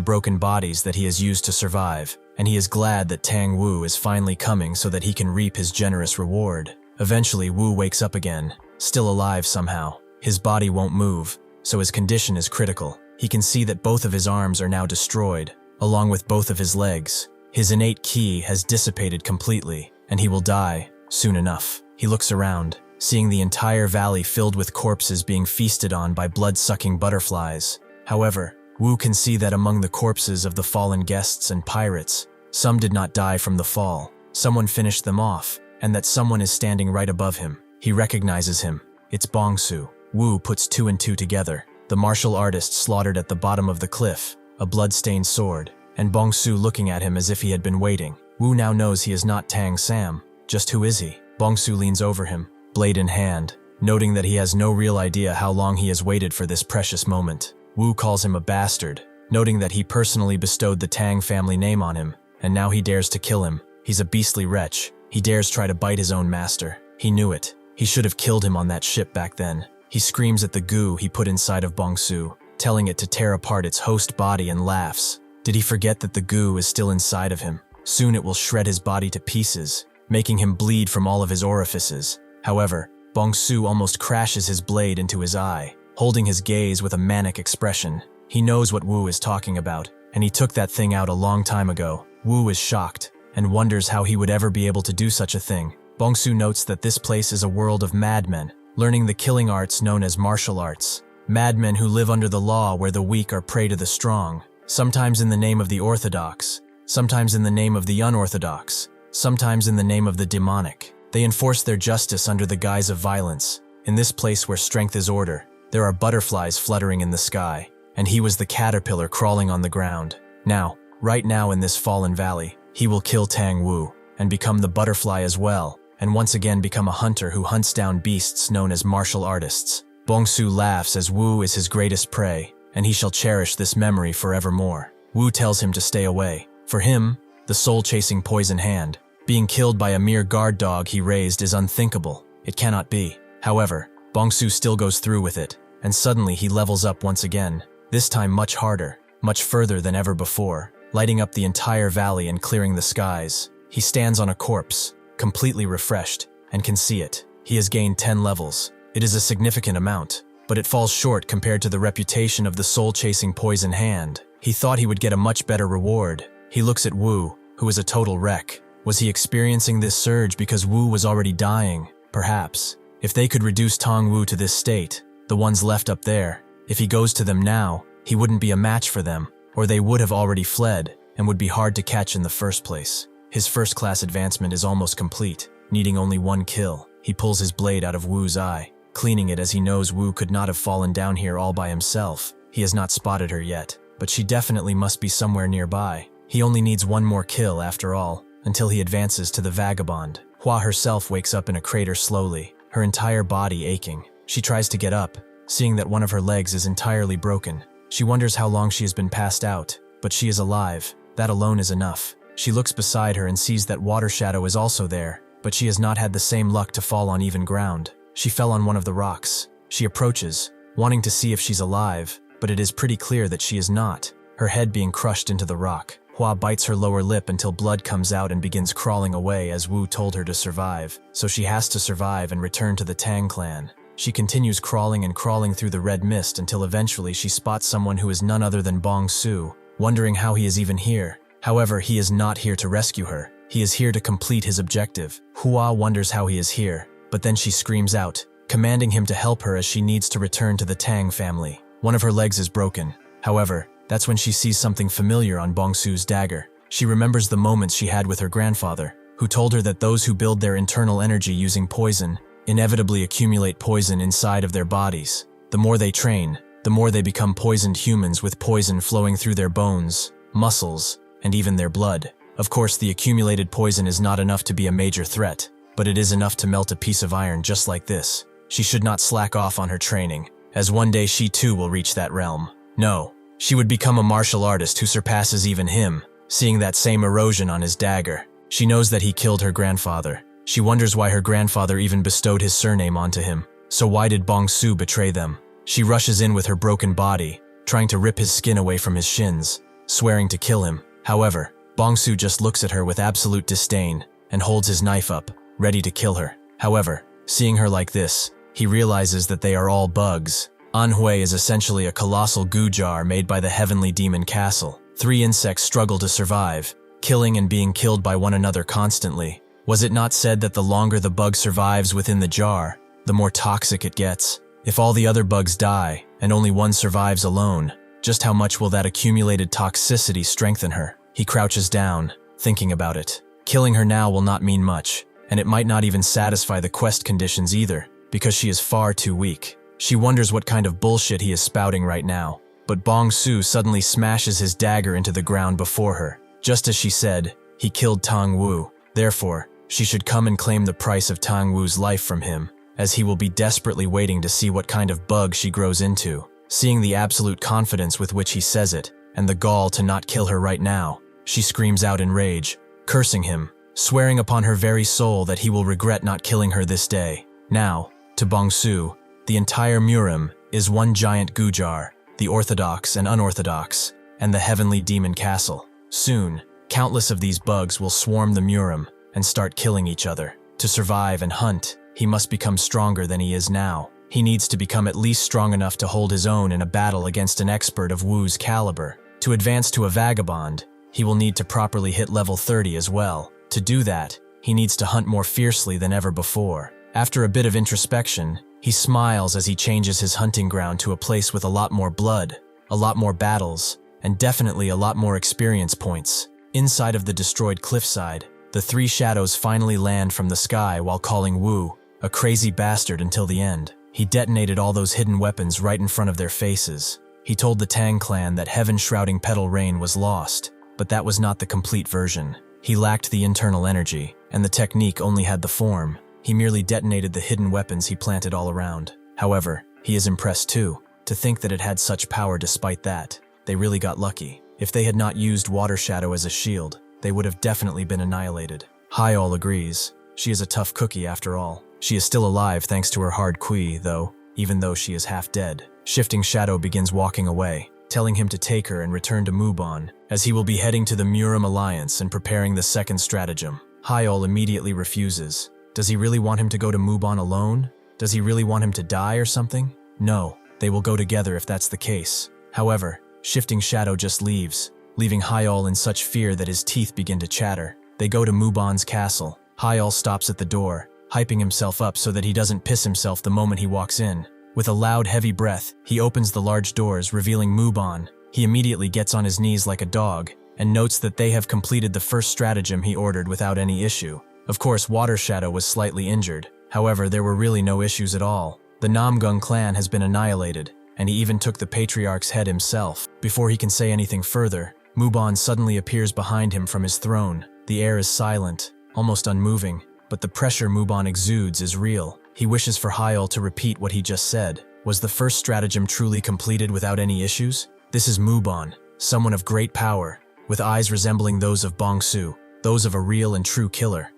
broken bodies that he has used to survive, and he is glad that Tang Wu is finally coming so that he can reap his generous reward. Eventually, Wu wakes up again, still alive somehow. His body won't move, so his condition is critical. He can see that both of his arms are now destroyed, along with both of his legs. His innate ki has dissipated completely, and he will die soon enough. He looks around, seeing the entire valley filled with corpses being feasted on by blood-sucking butterflies. However, Wu can see that among the corpses of the fallen guests and pirates, some did not die from the fall. Someone finished them off, and that someone is standing right above him. He recognizes him. It's Bongsu. Wu puts two and two together. The martial artist slaughtered at the bottom of the cliff, a blood-stained sword, and Bongsu looking at him as if he had been waiting. Wu now knows he is not Tang Sam. Just who is he? Bongsu leans over him, blade in hand, noting that he has no real idea how long he has waited for this precious moment. Wu calls him a bastard, noting that he personally bestowed the Tang family name on him, and now he dares to kill him. He's a beastly wretch. He dares try to bite his own master. He knew it. He should have killed him on that ship back then. He screams at the goo he put inside of Bongsu, telling it to tear apart its host body, and laughs. Did he forget that the goo is still inside of him? Soon it will shred his body to pieces, making him bleed from all of his orifices. However, Bongsu almost crashes his blade into his eye, holding his gaze with a manic expression. He knows what Wu is talking about, and he took that thing out a long time ago. Wu is shocked, and wonders how he would ever be able to do such a thing. Bongsu notes that this place is a world of madmen, learning the killing arts known as martial arts. Madmen who live under the law, where the weak are prey to the strong, sometimes in the name of the orthodox, sometimes in the name of the unorthodox, sometimes in the name of the demonic. They enforce their justice under the guise of violence. In this place where strength is order, there are butterflies fluttering in the sky, and he was the caterpillar crawling on the ground. Now, right now in this fallen valley, he will kill Tang Wu, and become the butterfly as well, and once again become a hunter who hunts down beasts known as martial artists. Bongsu laughs as Wu is his greatest prey, and he shall cherish this memory forevermore. Wu tells him to stay away. For him, the soul-chasing poison hand, being killed by a mere guard dog he raised, is unthinkable. It cannot be. However, Bongsu still goes through with it, and suddenly he levels up once again, this time much harder, much further than ever before, lighting up the entire valley and clearing the skies. He stands on a corpse, completely refreshed, and can see it. He has gained 10 levels. It is a significant amount, but it falls short compared to the reputation of the soul-chasing poison hand. He thought he would get a much better reward. He looks at Wu, who is a total wreck. Was he experiencing this surge because Wu was already dying? Perhaps. If they could reduce Tang Wu to this state, the ones left up there, if he goes to them now, he wouldn't be a match for them, or they would have already fled, and would be hard to catch in the first place. His first-class advancement is almost complete, needing only one kill. He pulls his blade out of Wu's eye, cleaning it as he knows Wu could not have fallen down here all by himself. He has not spotted her yet, but she definitely must be somewhere nearby. He only needs one more kill after all, until he advances to the vagabond. Hua herself wakes up in a crater slowly, her entire body aching. She tries to get up, seeing that one of her legs is entirely broken. She wonders how long she has been passed out, but she is alive. That alone is enough. She looks beside her and sees that Water Shadow is also there, but she has not had the same luck to fall on even ground. She fell on one of the rocks. She approaches, wanting to see if she's alive, but it is pretty clear that she is not, her head being crushed into the rock. Hua bites her lower lip until blood comes out and begins crawling away, as Wu told her to survive, so she has to survive and return to the Tang clan. She continues crawling and crawling through the red mist until eventually she spots someone who is none other than Bongsu, wondering how he is even here. However, he is not here to rescue her. He is here to complete his objective. Hua wonders how he is here, but then she screams out, commanding him to help her as she needs to return to the Tang family. One of her legs is broken. However, that's when she sees something familiar on Bongsu's dagger. She remembers the moments she had with her grandfather, who told her that those who build their internal energy using poison inevitably accumulate poison inside of their bodies. The more they train, the more they become poisoned humans with poison flowing through their bones, muscles, and even their blood. Of course, the accumulated poison is not enough to be a major threat, but it is enough to melt a piece of iron just like this. She should not slack off on her training, as one day she too will reach that realm. No, she would become a martial artist who surpasses even him, seeing that same erosion on his dagger. She knows that he killed her grandfather. She wonders why her grandfather even bestowed his surname onto him. So why did Bongsu betray them? She rushes in with her broken body, trying to rip his skin away from his shins, swearing to kill him. However, Bongsu just looks at her with absolute disdain and holds his knife up, ready to kill her. However, seeing her like this, he realizes that they are all bugs. Manhwa is essentially a colossal goo jar made by the heavenly demon castle. 3 insects struggle to survive, killing and being killed by one another constantly. Was it not said that the longer the bug survives within the jar, the more toxic it gets? If all the other bugs die, and only one survives alone, just how much will that accumulated toxicity strengthen her? He crouches down, thinking about it. Killing her now will not mean much, and it might not even satisfy the quest conditions either, because she is far too weak. She wonders what kind of bullshit he is spouting right now, but Bongsu suddenly smashes his dagger into the ground before her. Just as she said, he killed Tang Wu. Therefore, she should come and claim the price of Tang Wu's life from him, as he will be desperately waiting to see what kind of bug she grows into. Seeing the absolute confidence with which he says it, and the gall to not kill her right now, she screams out in rage, cursing him, swearing upon her very soul that he will regret not killing her this day. Now, to Bongsu, the entire Murim is one giant goo jar, the orthodox and unorthodox, and the heavenly demon castle. Soon, countless of these bugs will swarm the Murim and start killing each other. To survive and hunt, he must become stronger than he is now. He needs to become at least strong enough to hold his own in a battle against an expert of Wu's caliber. To advance to a vagabond, he will need to properly hit level 30 as well. To do that, he needs to hunt more fiercely than ever before. After a bit of introspection, he smiles as he changes his hunting ground to a place with a lot more blood, a lot more battles, and definitely a lot more experience points. Inside of the destroyed cliffside, the 3 shadows finally land from the sky while calling Wu a crazy bastard until the end. He detonated all those hidden weapons right in front of their faces. He told the Tang clan that heaven-shrouding petal rain was lost, but that was not the complete version. He lacked the internal energy, and the technique only had the form. He merely detonated the hidden weapons he planted all around. However, he is impressed too, to think that it had such power despite that. They really got lucky. If they had not used Water Shadow as a shield, they would have definitely been annihilated. Hyol agrees. She is a tough cookie after all. She is still alive thanks to her hard Kui, though, even though she is half dead. Shifting Shadow begins walking away, telling him to take her and return to Muban, as he will be heading to the Murim Alliance and preparing the second stratagem. Hyol immediately refuses. Does he really want him to go to Muban alone? Does he really want him to die or something? No, they will go together if that's the case. However, Shifting Shadow just leaves, leaving Hyol in such fear that his teeth begin to chatter. They go to Muban's castle. Hyol stops at the door, hyping himself up so that he doesn't piss himself the moment he walks in. With a loud, heavy breath, he opens the large doors, revealing Muban. He immediately gets on his knees like a dog, and notes that they have completed the first stratagem he ordered without any issue. Of course, Water Shadow was slightly injured. However, there were really no issues at all. The Namgung clan has been annihilated, and he even took the Patriarch's head himself. Before he can say anything further, Muban suddenly appears behind him from his throne. The air is silent, almost unmoving, but the pressure Muban exudes is real. He wishes for Hyol to repeat what he just said. Was the first stratagem truly completed without any issues? This is Muban, someone of great power, with eyes resembling those of Bongsu, those of a real and true killer.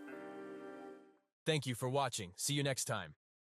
Thank you for watching. See you next time.